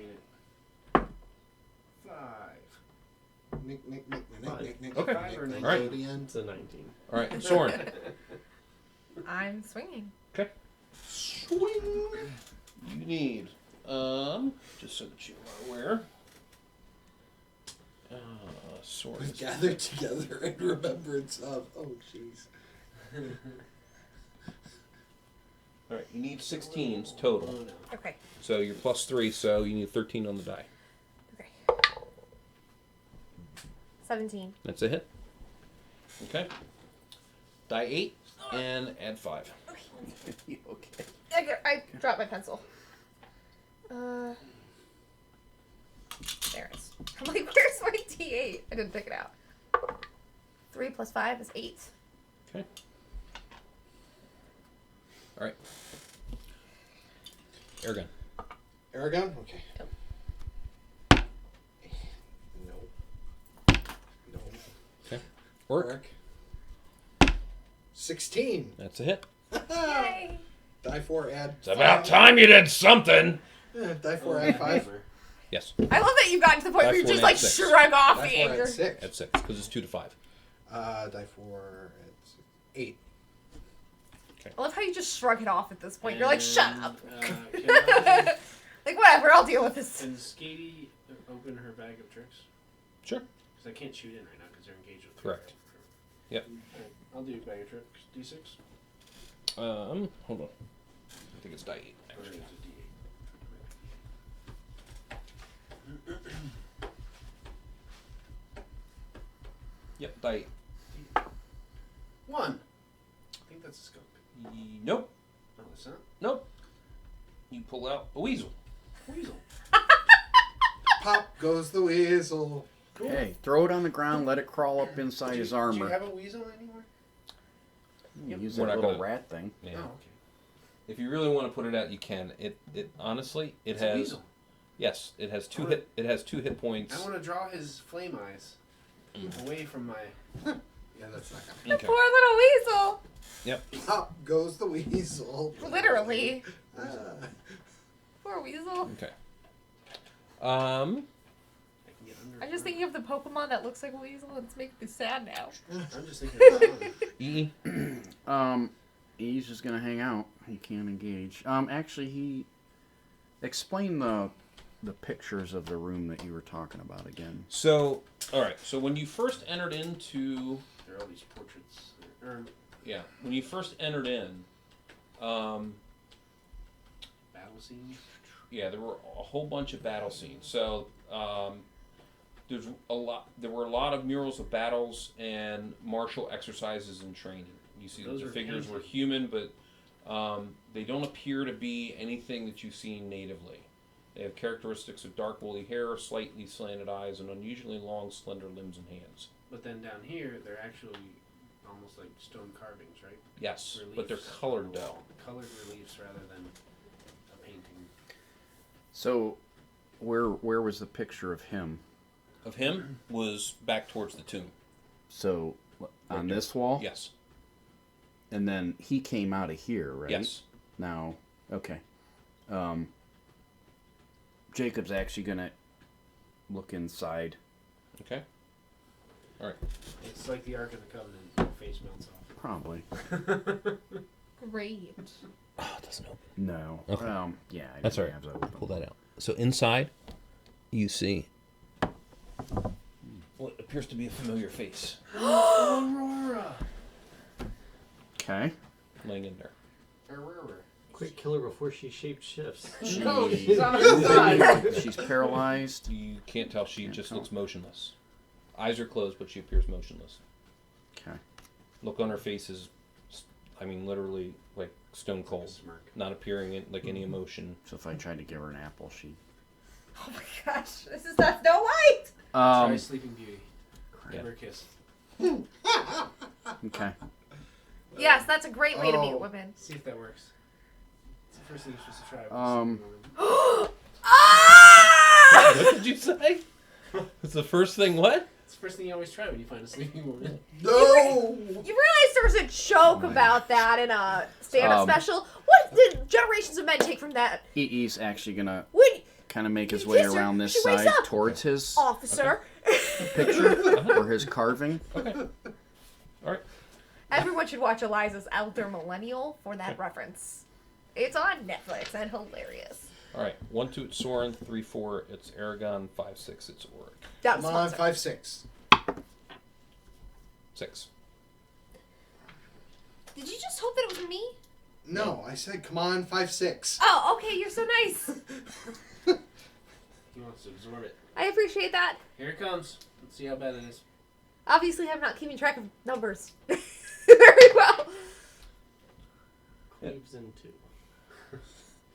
5. Nick. Okay. Five or Nick, All right. Nickelodeon. It's a 19. All right, Soren. I'm swinging. Swing. You need just so that you are aware. Soren. is- Gathered together in remembrance of. Oh, jeez. All right, you need 16s total. Oh, no. Okay. So you're plus 3, so you need 13 on the die. Okay. 17. That's a hit. Okay. Die 8 and add 5. You okay? I dropped my pencil. There it is. I'm like, where's my D8? I didn't pick it out. 3 plus 5 is 8. Okay. All right. Airgun. Aragon? Okay. Yep. No. No. Okay. Orc. Orc. 16. That's a hit. Yay! Die 4, add. It's about time you did something. Die 4, add 5. Yes. I love that you've gotten to the point Die where you four just and like add 6. shrug off Die the 4, anger. add 6. At 6, because it's 2 to 5. Die 4, add 8. I love how you just shrug it off at this point. You're like, shut up. Can Like, whatever, I'll deal with this. Skatey open her bag of tricks? Sure. Because I can't shoot in right now because they're engaged with Correct. Yep. Alright, I'll do bag of tricks. D6? Hold on. I think it's die 8. Or is Actually. it Yep, die 8. D8? 1. I think that's a scope. Nope. No, it's not. Nope. You pull out a weasel. Weasel. Pop goes the weasel. Cool. Hey, throw it on the ground, let it crawl up inside his Do you armor. have a weasel anymore? Use We're that not little gonna- rat thing. Yeah. Oh, okay. If you really want to put it out, you can. It honestly, it It's a has. weasel. Yes, it has two Alright. hit. It has 2 hit points. I want to draw his flame eyes away from my. Yeah, that's not gonna. Okay. Poor little weasel. Up goes the weasel. Literally. Ah. Poor weasel. Okay. I can get under I'm just thinking of the Pokemon that looks like a weasel and it's making me sad now. I'm just thinking. E. He's just gonna hang out. He can't engage. Actually, he explain the pictures of the room that you were talking about again. So, all right. So when you first entered into, There are all these portraits. when you first entered in, Battle scenes. yeah, there were a whole bunch of battle scenes. So there's a lot. There were a lot of murals of battles and martial exercises and training. You see, Those the are figures were painted. human, but they don't appear to be anything that you've seen natively. They have characteristics of dark woolly hair, slightly slanted eyes, and unusually long, slender limbs and hands. But then down here, they're actually almost like stone carvings, right? Yes, but they're Reliefs colored on the though. wall. Colored reliefs rather than a painting. So, where was the picture of him? Of him was back towards the tomb. So, on there. this wall? Yes. And then he came out of here, right? Yes. Now, okay. Jacob's actually gonna look inside. Okay. All right. It's like the Ark of the Covenant. Your face melts off. Probably. Great. Oh, it doesn't open. No. Okay. Yeah. I That's didn't all right. have that open. Pull that out. So inside, you see what appears to be a familiar face Aurora! Okay. laying in there. Aurora. Quick kill her before she shape shifts. No, she's on her side. She's paralyzed. You can't tell. She just looks motionless. Eyes are closed, but she appears motionless. Okay. Look on her face is, I mean, literally like stone cold. Smirk. Not appearing in like any emotion. So if I tried to give her an apple, she'd. Oh my gosh, this is that Snow White! Try Sleeping Beauty. Yeah. Give her a kiss. Okay. Yes, that's a great way to meet Oh. women. See if that works. It's the first thing you're supposed to try. Ah! What did you say? It's the first thing. What? It's the first thing you always try when you find a sleeping woman. No. You realize there was a joke about that in a stand-up special? What did generations of men take from that? He's actually gonna When kind of make his You way kiss her, around this she wakes side up. towards his officer, picture or his carving. Okay. All right. everyone should watch Eliza's Elder Millennial for that reference. It's on Netflix and hilarious. All right. 1, 2, it's Soren. 3, 4, it's Aragon. 5, 6, it's Auric. That was Come on, sponsored. 5-6. 6. Did you just hope that it was me? No, I said come on, 5-6. Oh, okay, you're so nice. He wants to absorb it. I appreciate that. Here it comes. Let's see how bad it is. Obviously, I'm not keeping track of numbers very well. Cleaves in two.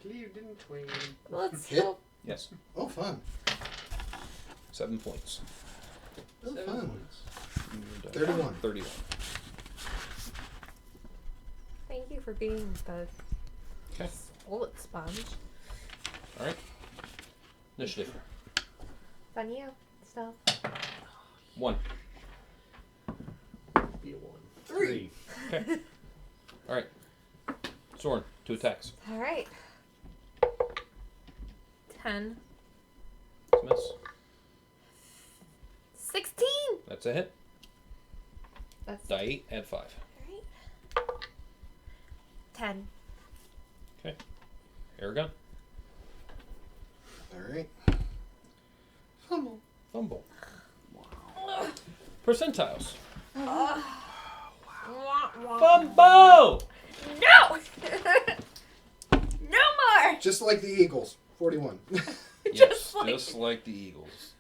Cleaved in twain. Let's Hit. hope. Yes. Oh, fun. 7 points. Oh, 7 fun. points. 31. 31. Thank you for being the Okay. bullet sponge. All right. Initiative. Fun you. Stuff. 1. Be a 1. 3. Okay. All right. Soren, 2 attacks. All right. 10. Miss. 16. That's a hit. That's Die 8, add 5. right. 10. Okay. Aragon. All right. Fumble. Fumble. Percentiles. Wah, wah. Fumble! No! No more! Just like the Eagles. 41. Yes, like- just like the Eagles.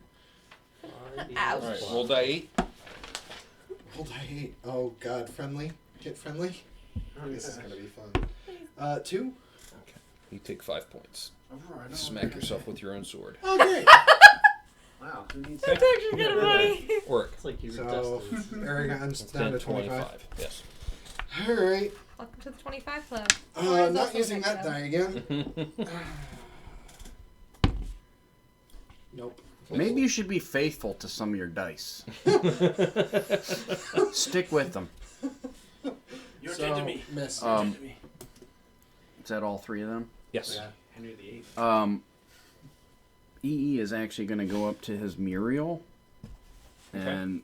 Ouch. All right, roll die 8. Roll die 8. Oh, God. Friendly? Hit friendly? Oh, This is gosh. going to be fun. 2. You take 5 points. Aurora, no. Smack yourself with your own sword. Oh, great. Wow. Who needs That's actually kind of Yeah. funny. Work. It's like you were So, destined. Aragon's It's down to 25. 25. Yes. Alright. Welcome to the 25 club. Lauren's Not also using next that up. die again. Nope. Maybe you should be faithful to some of your dice. Stick with them. You're So, dead to me. miss. You're dead to me. Is that all three of them? Yes. Yeah. Henry VIII. EE is actually going to go up to his Muriel. And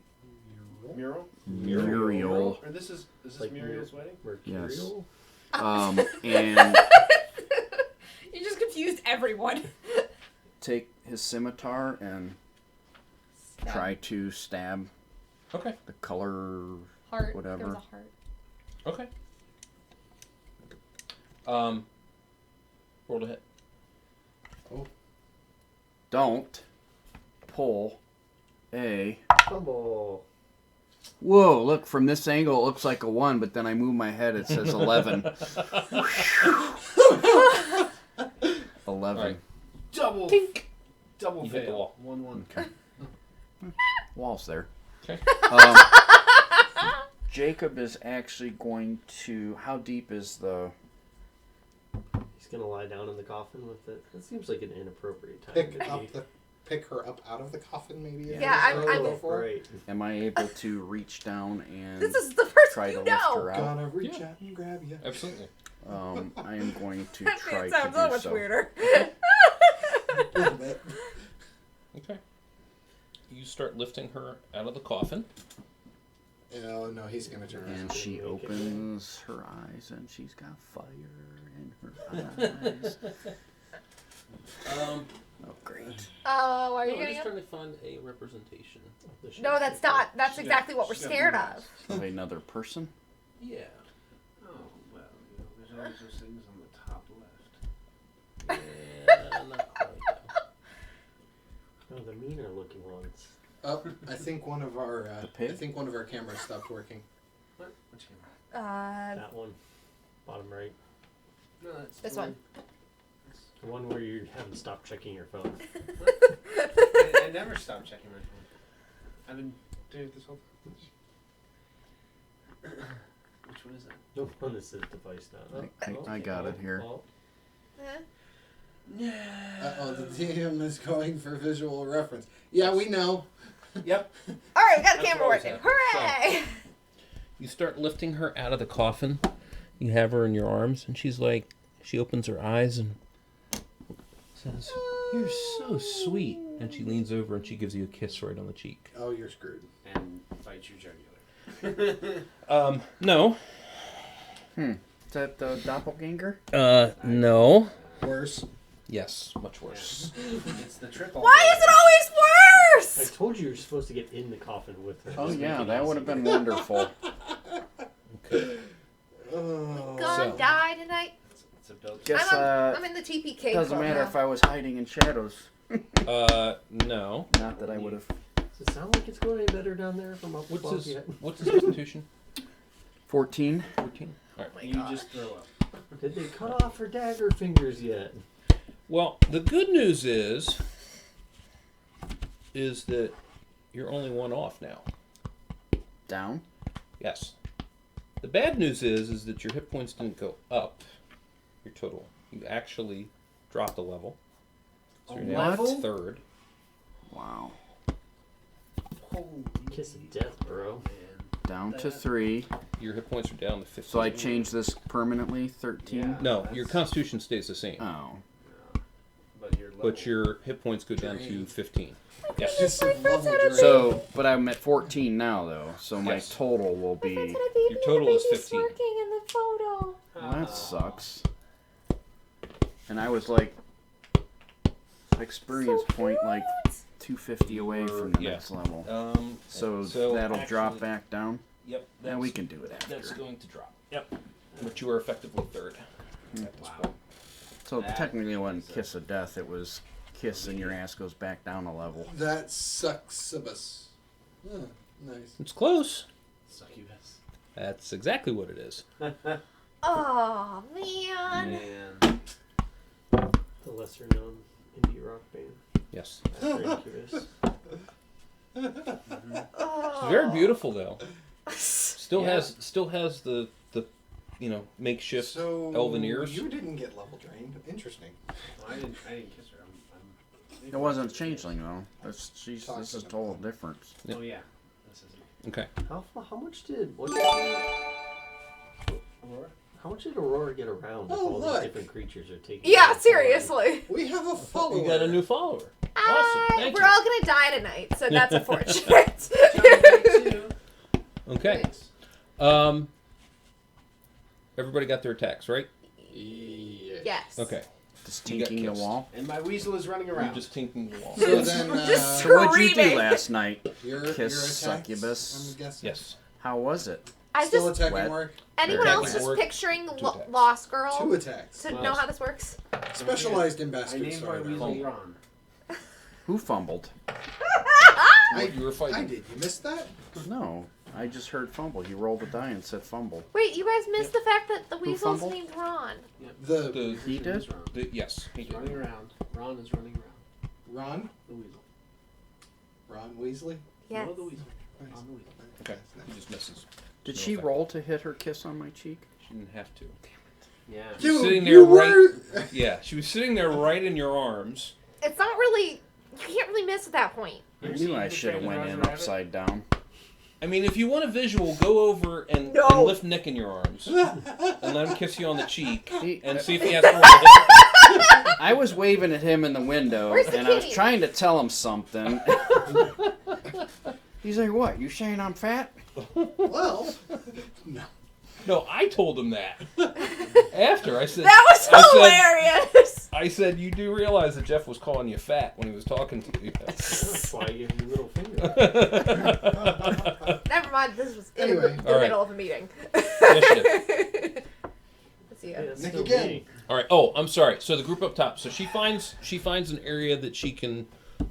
Mural? Muriel. Or is this Like Muriel's wedding? Mercurial? And You just confused everyone. take his scimitar and try to stab Okay. the color. Heart. Whatever. There was a heart. Okay. Roll to hit. Don't pull a. Fumble. Whoa! Look, from this angle, it looks like a 1, but then I move my head, it says 11. 11. Right. Double. Tink. Double You hit the fail. wall. 1-1. Okay. Wall's there. Okay. Jacob is actually going to. How deep is the? He's gonna lie down in the coffin with it. That seems like an inappropriate time Pick her up out of the coffin, maybe. Yeah, I'm- Go for it. Right. Am I able to reach down and This is the first try to you lift know. her out? Gonna reach Yeah. out and grab you. Absolutely. I am going to That try sounds to so do much so. weirder. A little bit. Okay. You start lifting her out of the coffin. Oh no, he's gonna turn around. And she opens her eyes, and she's got fire in her eyes. Oh, great. Oh, why are you I'm getting just up? trying to find a representation. No, that's not. That's She got- exactly what we're she got scared blue of. eyes. Of another person? Yeah. Oh, well, there's always those things on the top left. Yeah, not quite. Oh, the meaner looking ones. Oh, I think one of our The pig? I think one of our cameras stopped working. What? Which camera? That one. Bottom right. No, that's This the one. The one where you haven't stopped checking your phone. I never stopped checking my phone. I've been doing it this whole time. Which one is that? No one is this device now. I got it here. Oh. Eh? Oh, the DM is going for visual reference. Yeah, we know. Yep. All right, we got the That's camera what I was working. at. Hooray! You start lifting her out of the coffin. You have her in your arms, and she's like, she opens her eyes and says, "You're so sweet." And she leans over and she gives you a kiss right on the cheek. Oh, you're screwed. And bite your jugular. No. Is that the doppelganger? No. Worse. Yes, much worse. It's the triple. Why is it always I worse? told you were supposed to get in the coffin with her. Oh, Just yeah, make it that easy. would have been wonderful. Okay. Oh. Gonna So- die tonight. It's a build. Guess, I'm in the TPK. doesn't club matter now. if I was hiding in shadows. No. Not that I would have. Does it sound like it's going any better down there from up What's above his yet? What's his constitution? 14. 14. All right. You just throw up. Did they cut off her dagger fingers yet? Well, the good news is that you're only one off now. Down. Yes. The bad news is that your hit points didn't go up. Your total. You actually dropped a level. So you're now What? third. Wow. Holy Kiss of death, bro. man. Down to 3. Your hit points are down to 15. So I changed this permanently, 13? Yeah. No, your constitution stays the same. Oh. But your level. But your hit points go down to Drain. 15. Yes. Just a level drain. So, but I'm at 14 now, though. So my Yes. total will My friend be. said a baby Your total and a is baby 15. Working in the photo. Well, that sucks. And I was like, experience So point like cute. 250 away from the Yeah. next level. So, so that'll drop actually- back down. Yep. And we can do it after. That's going to drop. Yep. But you are effectively third at this point. So That technically it wasn't is a- kiss of death. It was kiss and your ass goes back down a level. That sucks. Oh, nice. It's close. Succubus. That's exactly what it is. Oh man. Man. The lesser known indie rock band. Yes. Very curious. It's very beautiful though. Still Yeah. has the makeshift So elven ears. you didn't get level drained. Interesting. I didn't kiss her. It wasn't changeling though. This is total difference. Yeah. Oh yeah. This is it. Okay. How much did Aurora? How much did Aurora get around if Oh, all look. these different creatures are taking? Yeah, her seriously. We have a follower. You got a new follower. Awesome. Thank We're you. all gonna die tonight, so that's unfortunate. Okay. Everybody got their attacks, right? Yes. Okay. Just You got tinking the kissed. wall. And my weasel is running You're around. just tinking the wall. So then, Just So what'd you do Screaming. last night? your Kiss attacks, succubus. I'm guessing. Yes. How was it? I Still just attacking Wet. work. anyone Attacking else just work, picturing attacks. Lost Girl 2 attacks. to Wow. know how this works. Specialized in I bastards. named my Sorry, weasel Ron. Ron. Who fumbled? You were fighting. I did. You missed that? No, I just heard fumble. He rolled a die and said fumble. Wait, you guys missed the fact that the weasel's fumbled? named Ron. The He did? He's Ron. Yes. He He's did. running around. Ron is running around. Ron? The weasel. Ron Weasley? Yes. No, the weasel. Nice. Ron the weasel. Okay. He just misses. Did No she effect. roll to hit her kiss on my cheek? She didn't have to. Yeah. She was Dude, sitting there you right. were- Yeah, she was sitting there right in your arms. It's not really. You can't really miss at that point. I knew I should have went in upside down. I mean, if you want a visual, go over and lift Nick in your arms and let him kiss you on the cheek and see if he has to roll a hit. I was waving at him in the window, Where's the and I was kitty? trying to tell him something. He's like, "What? You saying I'm fat?" Well, no. No, I told him that. After I said That was hilarious. I said you do realize that Jeff was calling you fat when he was talking to you. That's why I gave you a middle finger. Never mind. This was in Anyway. the All right. middle of a meeting. Initiative. Let's see. Yeah, it's Nick still again. me. All right. Oh, I'm sorry. So the group up top. So she finds an area that she can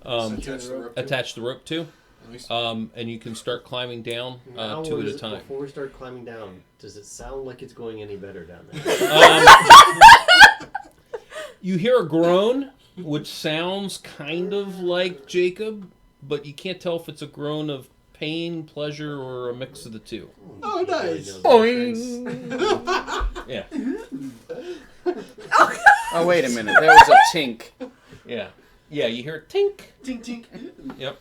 Attach the rope to. attach the rope to, Nice. and you can start climbing down How 2 at is a it- time. Before we start climbing down, does it sound like it's going any better down there? You hear a groan, which sounds kind of like Jacob, but you can't tell if it's a groan of pain, pleasure, or a mix of the two. Oh, nice. Yeah. Oh, wait a minute. That was a tink. Yeah. Yeah, you hear tink. Tink tink. Yep.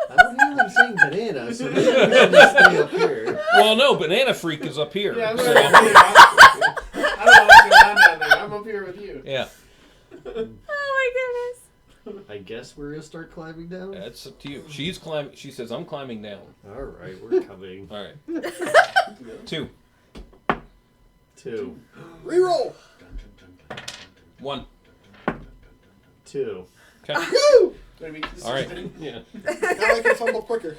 I don't hear them saying banana, so maybe we should just stay up here. Well, no, Banana Freak is up here. Yeah, I'm so- sorry. I don't know what's going on down there. I'm up here with you. yeah. Oh my goodness. I guess we're gonna start climbing down. That's up to you. She's climbing. She says, "I'm climbing down." All right, we're coming. All right. 2, 2, Reroll. 1. 2. Okay. Woo! All right. Yeah. Now I can fumble quicker.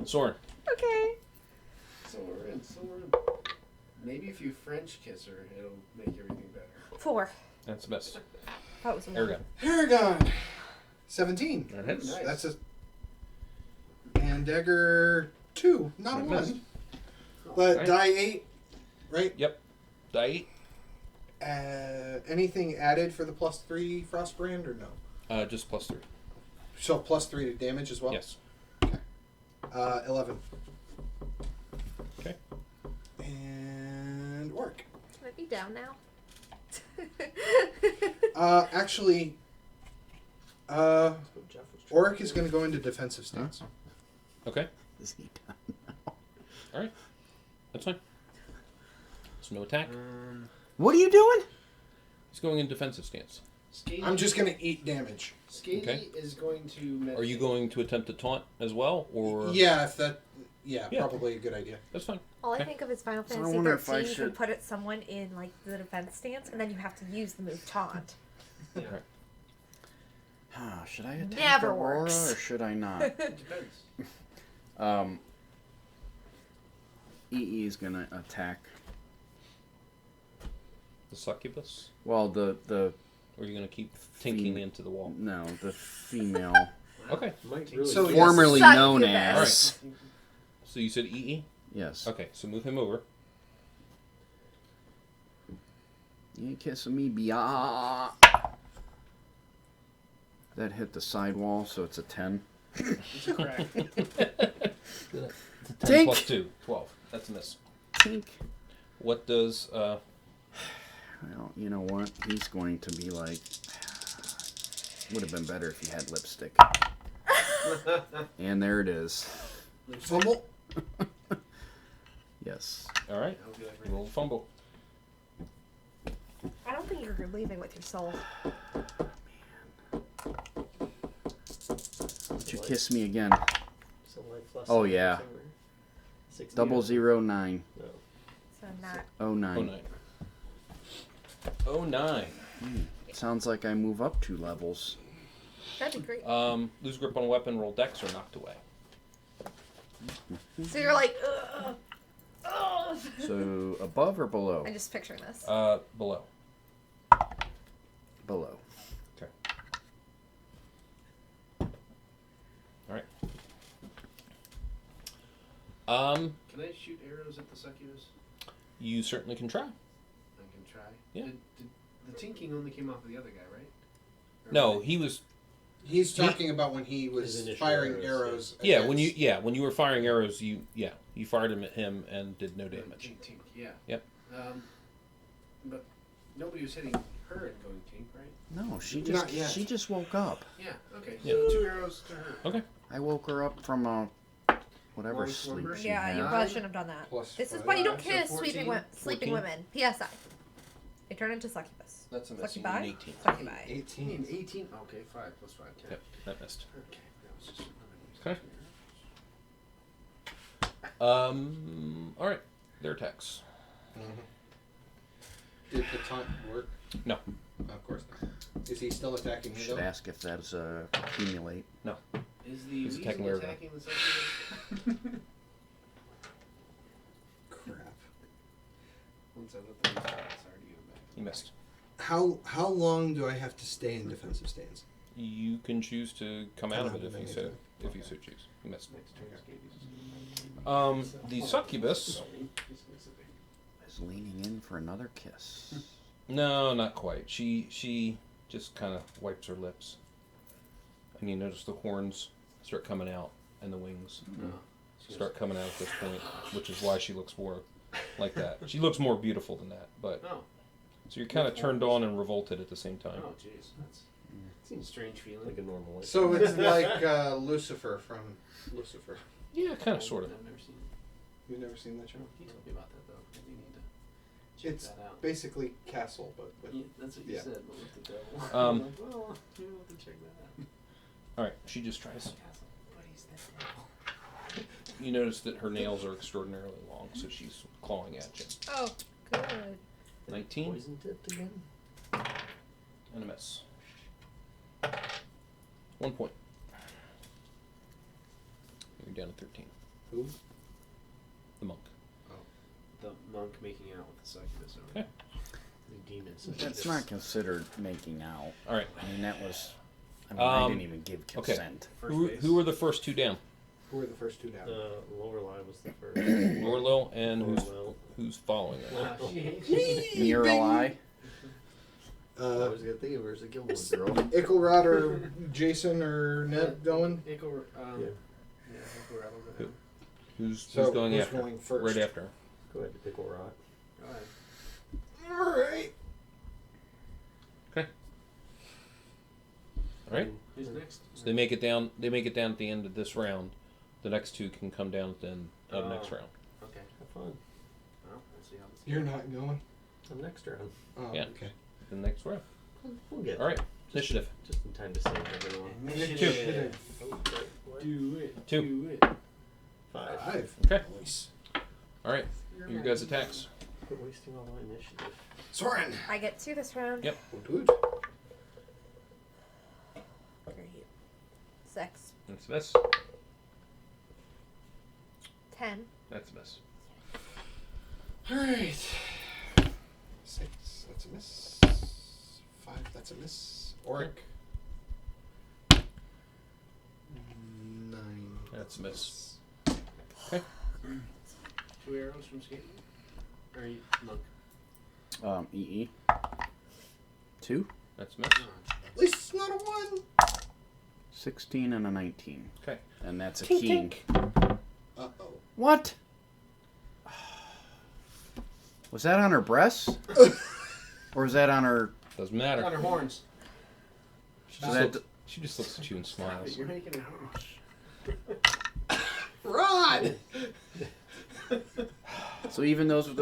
Soren. Okay. So we're in. Maybe if you French kiss her, it'll make everything better. 4. That's the best. That was a one. Aragon. Paragon. 17. That hits. Nice. That's a. And dagger 2, not a That 1. missed. But Right. die 8, right? Yep. Die 8. Anything added for the +3 Frostbrand or no? Just +3. So +3 to damage as well? Yes. 11. Okay. And orc. Can I be down now? Actually, orc is going to go into defensive stance. Okay. Is he done? All right. That's fine. There's no attack. What are you doing? He's going in defensive stance. Skatey, I'm just going to eat damage. Skatey Okay. is going to. Meditate. Are you going to attempt to taunt as well, or? Yeah, if that. Yeah, Yeah. probably a good idea. That's fine. All I Okay. think of is Final So I Fantasy wonder if I 13. You can should- put it someone in like the defense stance, and then you have to use the move taunt. Should I attack Never Aurora works. or should I not? It depends. EE is gonna attack. The succubus. Well, the Or are you going to keep tinking Fem- into the wall? no, the female, Okay. Might really So, be- yes. formerly Succubus. known All right. as. So you said EE? Yes. Okay, so move him over. You ain't kissing me, bia. That hit the sidewall, so it's a 10. It's a crack. 10 Tink. plus 2, 12. That's a miss. Tink. What does Well, you know what? He's going to be like... Would have been better if he had lipstick. And there it is. Fumble. Yes. all right? I'll be like, Roll a fumble. I don't think you're leaving with your soul. Would you kiss me again? So life lesson Oh, yeah. somewhere. 60 009. No. So not. 09. 09. Sounds like I move up 2 levels. That'd be great. Lose grip on a weapon, roll dex, or knocked away. So you're like, ugh, ugh. So above or below? I'm just picturing this. Below. Below. Okay. All right. Can I shoot arrows at the succubus? You certainly can try. I can try. Yeah. Did the tinking only came off of the other guy, right? Or No, was he was. He's talking about when he His was initial firing arrows, arrows. Yeah, against- when you were firing arrows, you fired him at him and did no it- damage. Tink, tink, yeah. Yep. But nobody was hitting her and going tink, right? No, Not yet. she just woke up. Yeah. Okay. Yeah. So 2 arrows to her. Okay. I woke her up from whatever Long sleep slumber? she Yeah, had. you probably shouldn't have done that. Plus This is 5. why you don't So kiss 14? sleeping 14? women. PSI. They turn into succubus. That's a miss. You Succubi? need 18. Succubi. 18. 18. Okay, 5 plus 5. 10. Yep, that missed. Okay. That was just Okay. All right. Their attacks. Did the taunt work? No. Of course not. Is he still attacking me Should though? ask if that's accumulate. Is the He's attacking weasel where- attacking the succubus? Crap. Once I let the weasel out, it's already going back. You missed. How long do I have to stay in defensive stance? You can choose to come out of it if you so anything. choose. You missed. Next turn, Skates. The succubus. Is leaning in for another kiss. No, not quite. She just kind of wipes her lips, and you notice the horns start coming out and the wings start coming out at this point, which is why she looks more like that. She looks more beautiful than that, but Oh. so you're kind of turned on and revolted at the same time. Oh, jeez. That seems strange feeling. Like a normal life. So it's like Lucifer from Lucifer. Yeah, kind of, sort of. I've never seen it. You've never seen that show? He told me about that, though. Maybe you need to check It's that out. basically Castle, but with Yeah, that's what you yeah. said, but with the devil. Um, I'm like, well, you know, have to check that out. All right, she just tries. Castle, but he's the devil. You notice that her nails are extraordinarily long, so she's clawing at you. Oh, good. 19 Poison tipped again? and a miss. 1 point. You're down to 13. who? The monk. The monk making out with the succubus. Over. Okay. The demons. That's not considered making out. All right. I mean, that was. I mean, I Um, didn't even give okay. consent. First Who base. were the first two down? Who were the first two down? Lorelei was the first. Lorlo and Lorelo. who's following it? Mural Eye. I was gonna think of her as a Gilmore girl. Ickelrod or Jason or Ned going? Ichor, Yeah. Ichor, Who? Who's So going who's after? going first? Right after. Go ahead, pick a rock. Go ahead. All right. All right. Who's next? So they make it down. They make it down at the end of this round. The next two can come down at the end of the next round. Okay. Have fun. Well, we'll see how this You're not going. The next round. Oh, Yeah. okay. The next round. We'll get All right. Initiative. just in time to save everyone. Initiative. Oh, what? Do it. Two. Do it. 5. 5. Okay. Nice. All right. Your guys' attacks. Quit wasting all my initiative. Soren. I get 2 this round. Yep. Good. Great. 6. That's a miss. 10. That's a miss. All right. 6. That's a miss. 5. That's a miss. Oric. 9. That's a miss. 2 arrows from skating. Or monk. EE. 2. That's a miss. At least it's not a 1. 16 and a 19. Okay. And that's a Tink, keen. Uh oh. What? Was that on her breasts? Or was that on her... Doesn't On matter. her horns. She just looks at you and smiles. You're making it hurt. Rod! So even those with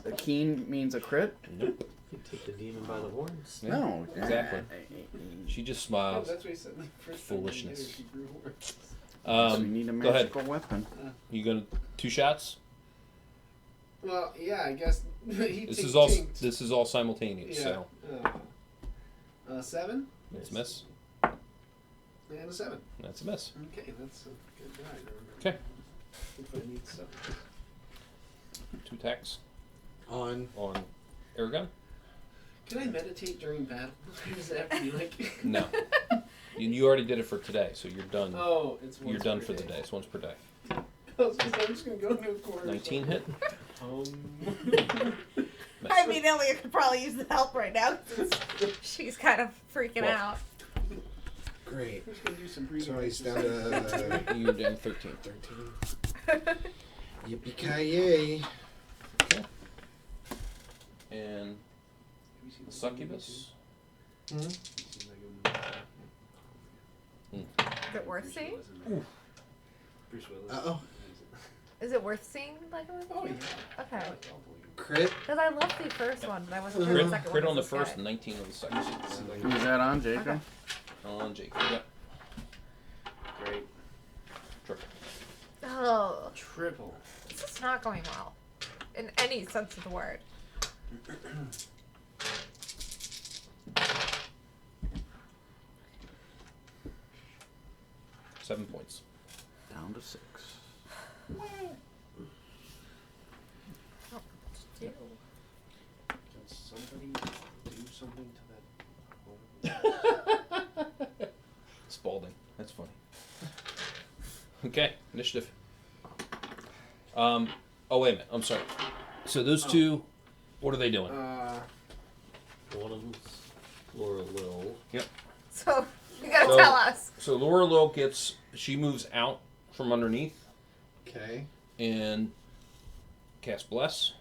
a keen means a crit? Nope. You take the demon by the horns. Yeah, No. exactly. She just smiles. That's what he said. First time he did Foolishness. it, he grew horns. So we need a go ahead. magical weapon. You gonna 2 shots? Well, yeah, I guess he This tinked- is all tinked. this is all simultaneous. Yeah. So 7 it's a miss. and a 7. That's a miss. Okay, that's a good guy. Okay. If I need stuff. 2 attacks On. on Aragon. Can I meditate during battle? Or does it have to be like? No. You already did it for today, so you're done. Oh, it's once You're done per for the day. It's once per day. I'm just gonna go into a corner. 19 hit. I mean, Elliot could probably use the help right now. 'Cause she's kind of freaking Well, out. Great. I'm just gonna do some breathing. So he's down exercises. to You're down 13. 13. Yippee-ki-yay. Okay. And Have you seen the Succubus. Hmm? movie too? You seen like a- Is it worth Bruce seeing? Willis in there. Bruce Willis. Uh-oh. Is it worth seeing like a movie? Oh yeah. Okay. I like all the Crit. Because I loved the first one, but I wasn't sure Crit, the second crit one on the was as first, good. 19 on the second. Who's that on, Jacob? Okay. On Jake. Yep. Great. Triple. Oh, Triple. this is not going well. In any sense of the word. 7 points. Down to 6. Ew. Can somebody do something to that? Spalding. That's funny. Okay, initiative. Oh wait a minute. I'm sorry. So those two, what are they doing? One of them's Laura Lil. So, you gotta So- tell us. So Laura Lil she moves out from underneath Okay. and cast Bless.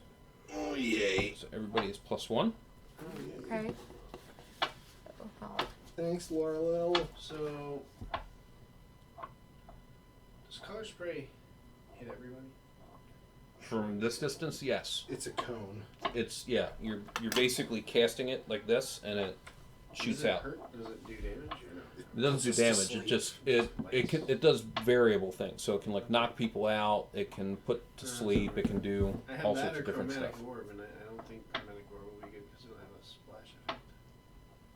Oh, yay. So everybody is +1. Okay. Oh, Thanks, Laura Lil. So, does color spray hit everybody? From this distance, yes. It's a cone. It's you're basically casting it like this and it shoots Does it out. hurt? Does it do damage or no? It doesn't do Just to damage. It sleep. just it does variable things. So it can like knock people out. It can put to sleep. It can do I have all that sorts or of different chromatic stuff. orb, and I don't think chromatic orb will be good because it'll have a splash effect.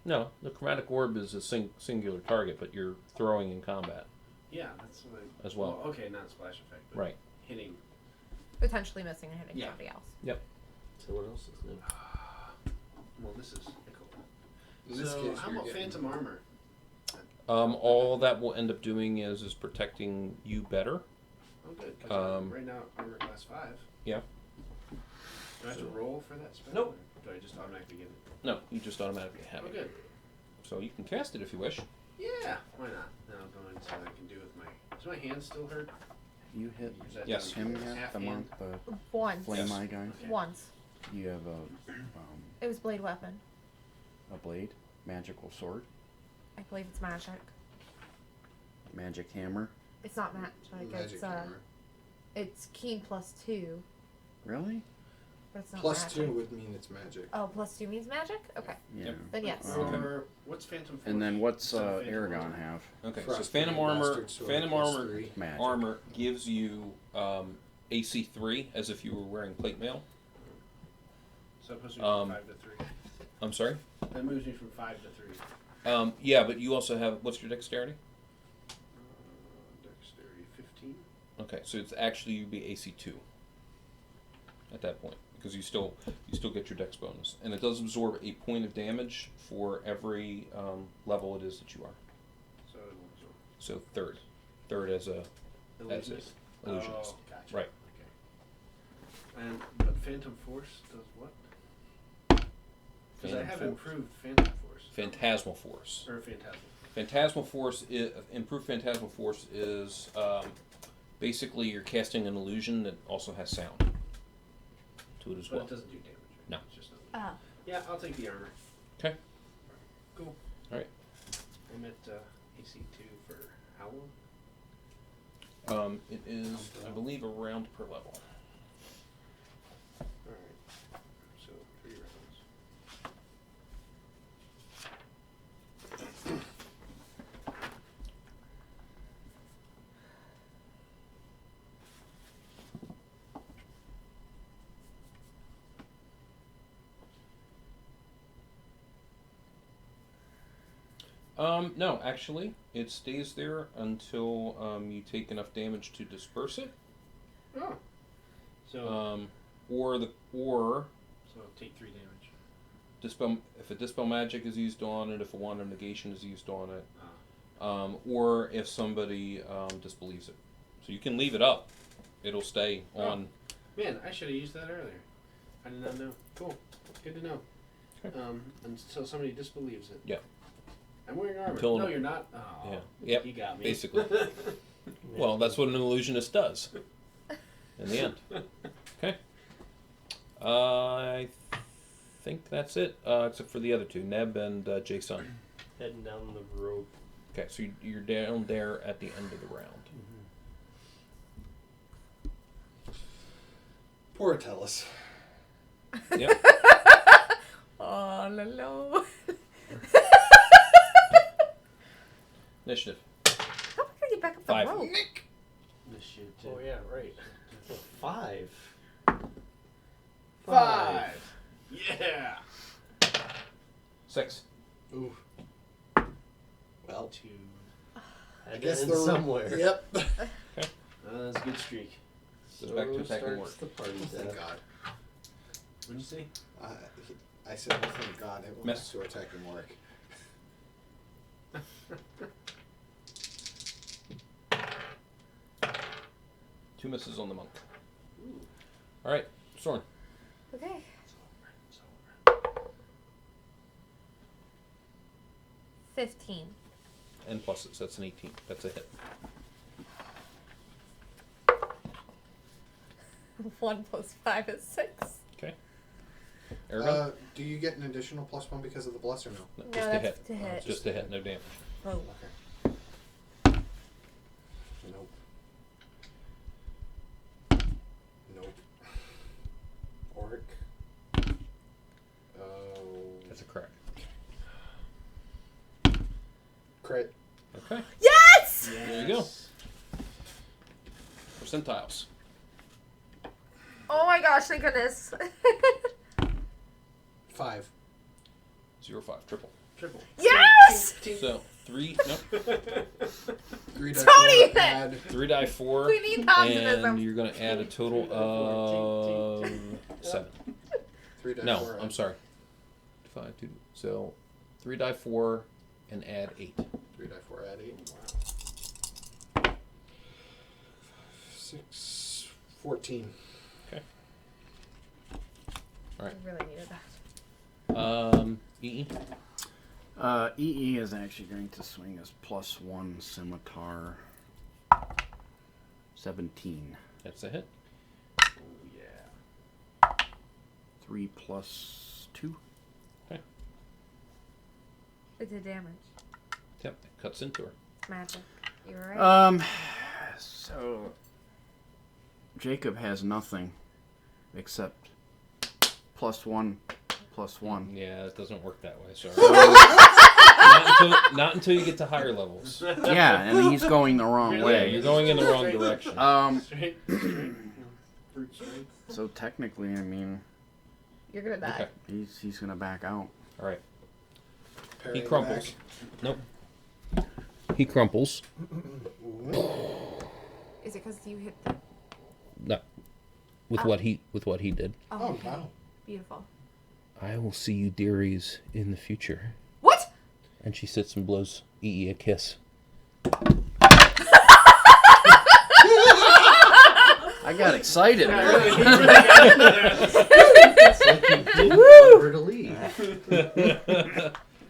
No, the chromatic orb is a singular target, but you're throwing in combat Yeah, that's what I... as well. okay, not splash effect, but Right. hitting. potentially missing and hitting Yeah. somebody else. So what else is new? Well, this is cool. In this So, case, how you're about getting- phantom armor? All that will end up doing is protecting you better. Oh, good. 'Cause Um, right now, armor class 5. Yeah. Do I have to roll for that spell? Nope. Or do I just automatically get it? No, you just automatically have Oh, it. good. So you can cast it if you wish. Yeah, why not? Then I'll go into what I can do with my... Does my hand still hurt? You hit Or is that Yes. down him to yet? half The hand? monk, the Once. flame Yes. eye guy? Okay. Once. You have It was blade weapon. a blade, magical sword, I believe it's magic. magic hammer. It's not magic. Magic It's hammer. it's keen +2, Really? but it's not Plus magic. 2 would mean it's magic. Oh, +2 means magic? Okay. Yeah. Yep. Then yes. Or what's phantom force? And then what's Instead of phantom Aragon armor? have? Okay. So Frostbite Phantom armor. Bastard Sword Phantom plus armor. 3. Magic. Armor gives you AC 3 as if you were wearing plate mail. So that puts me from Um, 5 to 3. I'm sorry. That moves me from 5 to 3. Yeah, but you also have what's your dexterity? Dexterity 15. Okay, so it's actually you'd be AC 2 at that point because you still get your dex bonus, and it does absorb a point of damage for every level it is that you are. So it will absorb. So third as a Illusionist. illusionist. Oh, gotcha. Right. Okay. But phantom force does what? Because I Phantom have Force. improved phantom force. Phantasmal Force. Or Phantasmal. Phantasmal Force is improved. Phantasmal Force is basically you're casting an illusion that also has sound to it as But well. it doesn't do damage. Right? No. It's just Oh. yeah, I'll take the armor. Okay. Cool. All right. I'm at AC 2 for how long? It is, I believe, a round per level. Alright. So 3 rounds. No, actually, it stays there until you take enough damage to disperse it, Oh. So or so take 3 damage. dispel if a dispel magic is used on it, if a wand of negation is used on it, Ah. or if somebody disbelieves it. So you can leave it up; it'll stay on. Man, I should have used that earlier. I did not know. Cool. Good to know. Okay. Until somebody disbelieves it. Yeah. I'm wearing armor. Until- No, you're not. Oh, Yeah. Yep. You got me. Basically. Well, that's what an illusionist does. In the end. Okay. I think that's it, except for the other two, Neb and Jason. Heading down the rope. Okay, so you're down there at the end of the round. Poor Tellus. Yep. Oh, no. Initiative. How can I get back up the 5. rope? This shit. Oh yeah, right. 5. 5. Yeah. 6. Ooh. Well, 2. Had guess to end the somewhere. Yep. That's a good streak. Goes back to attacking starts work. the party Thank death. God. What'd you say? I said, oh, thank God, it went back Miss. to attacking work. Two misses on the monk. All right, Soren. Okay. 15. And pluses. That's an 18. That's a hit. 1 plus 5 is 6. Okay. Aragon? Do you get an additional +1 because of the bless or no? No, No, just a that's hit. to hit. Just a hit, no damage. Oh. Okay. Nope. Nope. Orc. That's a crack. Crit. Okay. Yes! There you go. Percentiles. Oh my gosh, thank goodness. 5. 0, 5. Triple. Triple. Yes! So 3. Nope. 3 die Don't 4, even. add 3 die 4. We need And optimism. you're going to add a total of 7. 3 die 4. No, add I'm sorry. 5, 2. So 3 die 4 and add 8. 3 die 4, add 8. Wow. 6, 14. All right. I really needed that. EE. EE is actually going to swing his +1 scimitar. 17. That's a hit. Oh yeah. 3 plus 2. It did damage. Yep, it cuts into her. Magic. You were right. So Jacob has nothing except +1, +1. Yeah, it doesn't work that way. Sorry. So, not until you get to higher levels. yeah, and he's going the wrong Yeah, way. you're going in the wrong direction. Straight. Brute strength. So technically, I mean, You're gonna die. Okay. he's gonna back out. All right. Parry He crumples. back. Nope. He crumples. Is it because you hit the... No. With what he did. Oh, okay. wow. Beautiful. I will see you dearies in the future. What? And she sits and blows EE a kiss. I got excited. It's like you didn't want her to leave.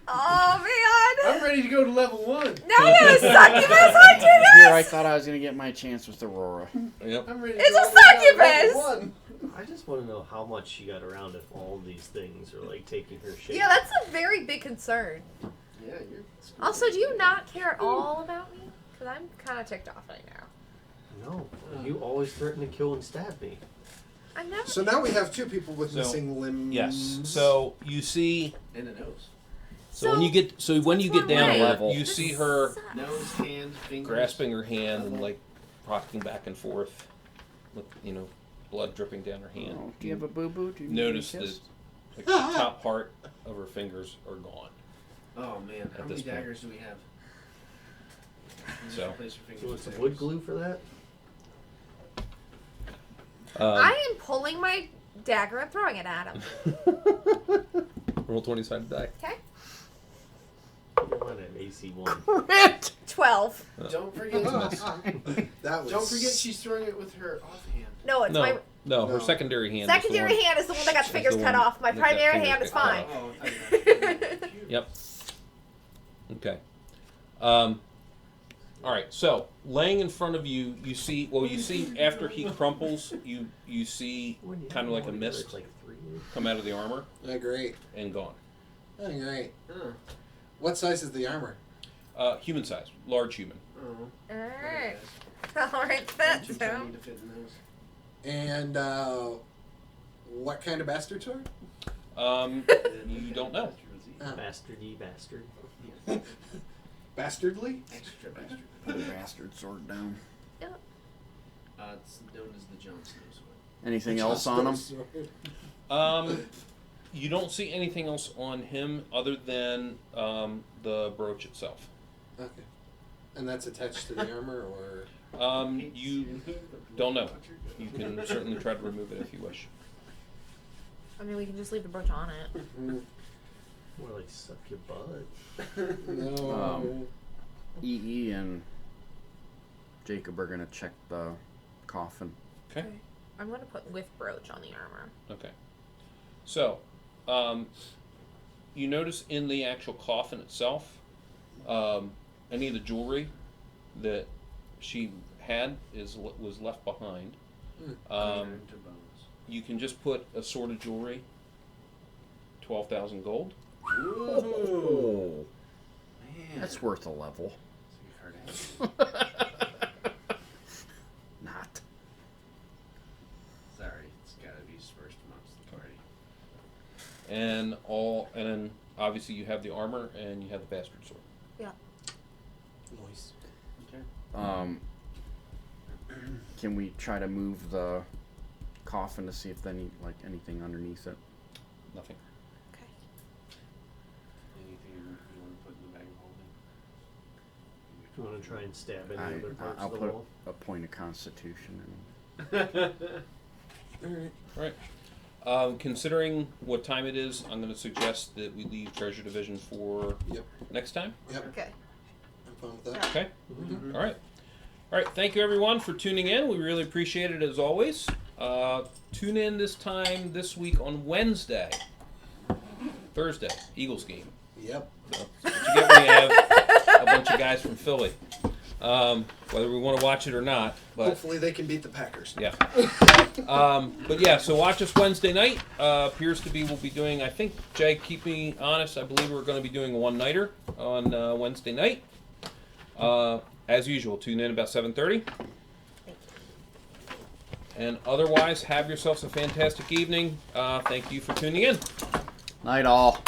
Oh man! I'm ready to go to level 1. Now we have a succubus hunting Here, I us. thought I was gonna get my chance with Aurora. Yep. I'm ready. It's to a go all the way down to succubus! level 1. I just want to know how much she got around if all these things are like taking her shape. Yeah, that's a very big concern. Yeah, you're. Also, do you not care at all about me? Because I'm kind of ticked off right now. No, you always threaten to kill and stab me. I never. So now we have 2 people with So, missing limbs. Yes. So you see. And a nose. So when you get one down way. there, you This see her sucks. Nose, hand, fingers. grasping her hand and like rocking back and forth, with blood dripping down her hand. Oh, do you have a boo boo? Notice that like, the top part of her fingers are gone. Oh man, how many this point. daggers do we have? So. Place your fingers You want with some daggers. wood glue for that? I am pulling my dagger and throwing it at him. Roll 20-sided die. Okay. You want an AC 1. Crit! 12. Don't forget. That was. Don't forget, she's throwing it with her offhand. No, it's my No, her No. secondary hand. secondary is the one. hand is the one that got Is fingers the cut one off. My that got primary fingers hand is cut fine. off. Oh, I got it. Yep. Okay. All right. So laying in front of you, you see. Well, you see after he crumples, you see kind of like a mist It's like 3. come out of the armor Oh, great. and gone. Oh, great. Oh. What size is the armor? Human size, large human. Oh. Alright. Alright, Too that's tiny him. to fit in those. And what kind of bastard sword? You don't know. Oh. Bastardy bastard. Bastardly? Extra bastard. Put a bastard sword down. It's known as the Jon Snow sword. Anything else on him? Sword. You don't see anything else on him other than the brooch itself. Okay. And that's attached to the armor, or? You don't know. You can certainly try to remove it if you wish. I mean, we can just leave the brooch on it. More like suck your butt. No. EE and Jacob are gonna check the coffin. Okay. I'm going to put with brooch on the armor. Okay. So, you notice in the actual coffin itself, any of the jewelry that she had was left behind. Iron to bones. You can just put assorted jewelry, 12,000 gold. Ooh. Man. That's worth a level. Not. Sorry, it's gotta be dispersed amongst the party. And then obviously you have the armor and you have the bastard sword. Yeah. Nice. Okay. Can we try to move the coffin to see if anything underneath it? Nothing. Okay. Anything you want to put in the bag of holding? You want to try and stab any other parts I'll of the put wall? a point of constitution Alright. Right. Considering what time it is, I'm going to suggest that we leave Treasure Division for Yep. next time. Yep. Okay. I'm fine with that. Okay. Mm-hmm. All right. All right. Thank you, everyone, for tuning in. We really appreciate it as always. Tune in this week on Wednesday, Thursday, Eagles game. Yep. So that's what you get when you have a bunch of guys from Philly. Whether we want to watch it or not, but Hopefully they can beat the Packers. yeah. But yeah, so watch us Wednesday night. Appears to be we'll be doing. I think Jay, keep me honest. I believe we're going to be doing a one-nighter on Wednesday night. As usual, tune in about 7:30. And otherwise, have yourselves a fantastic evening. Thank you for tuning in. Night all.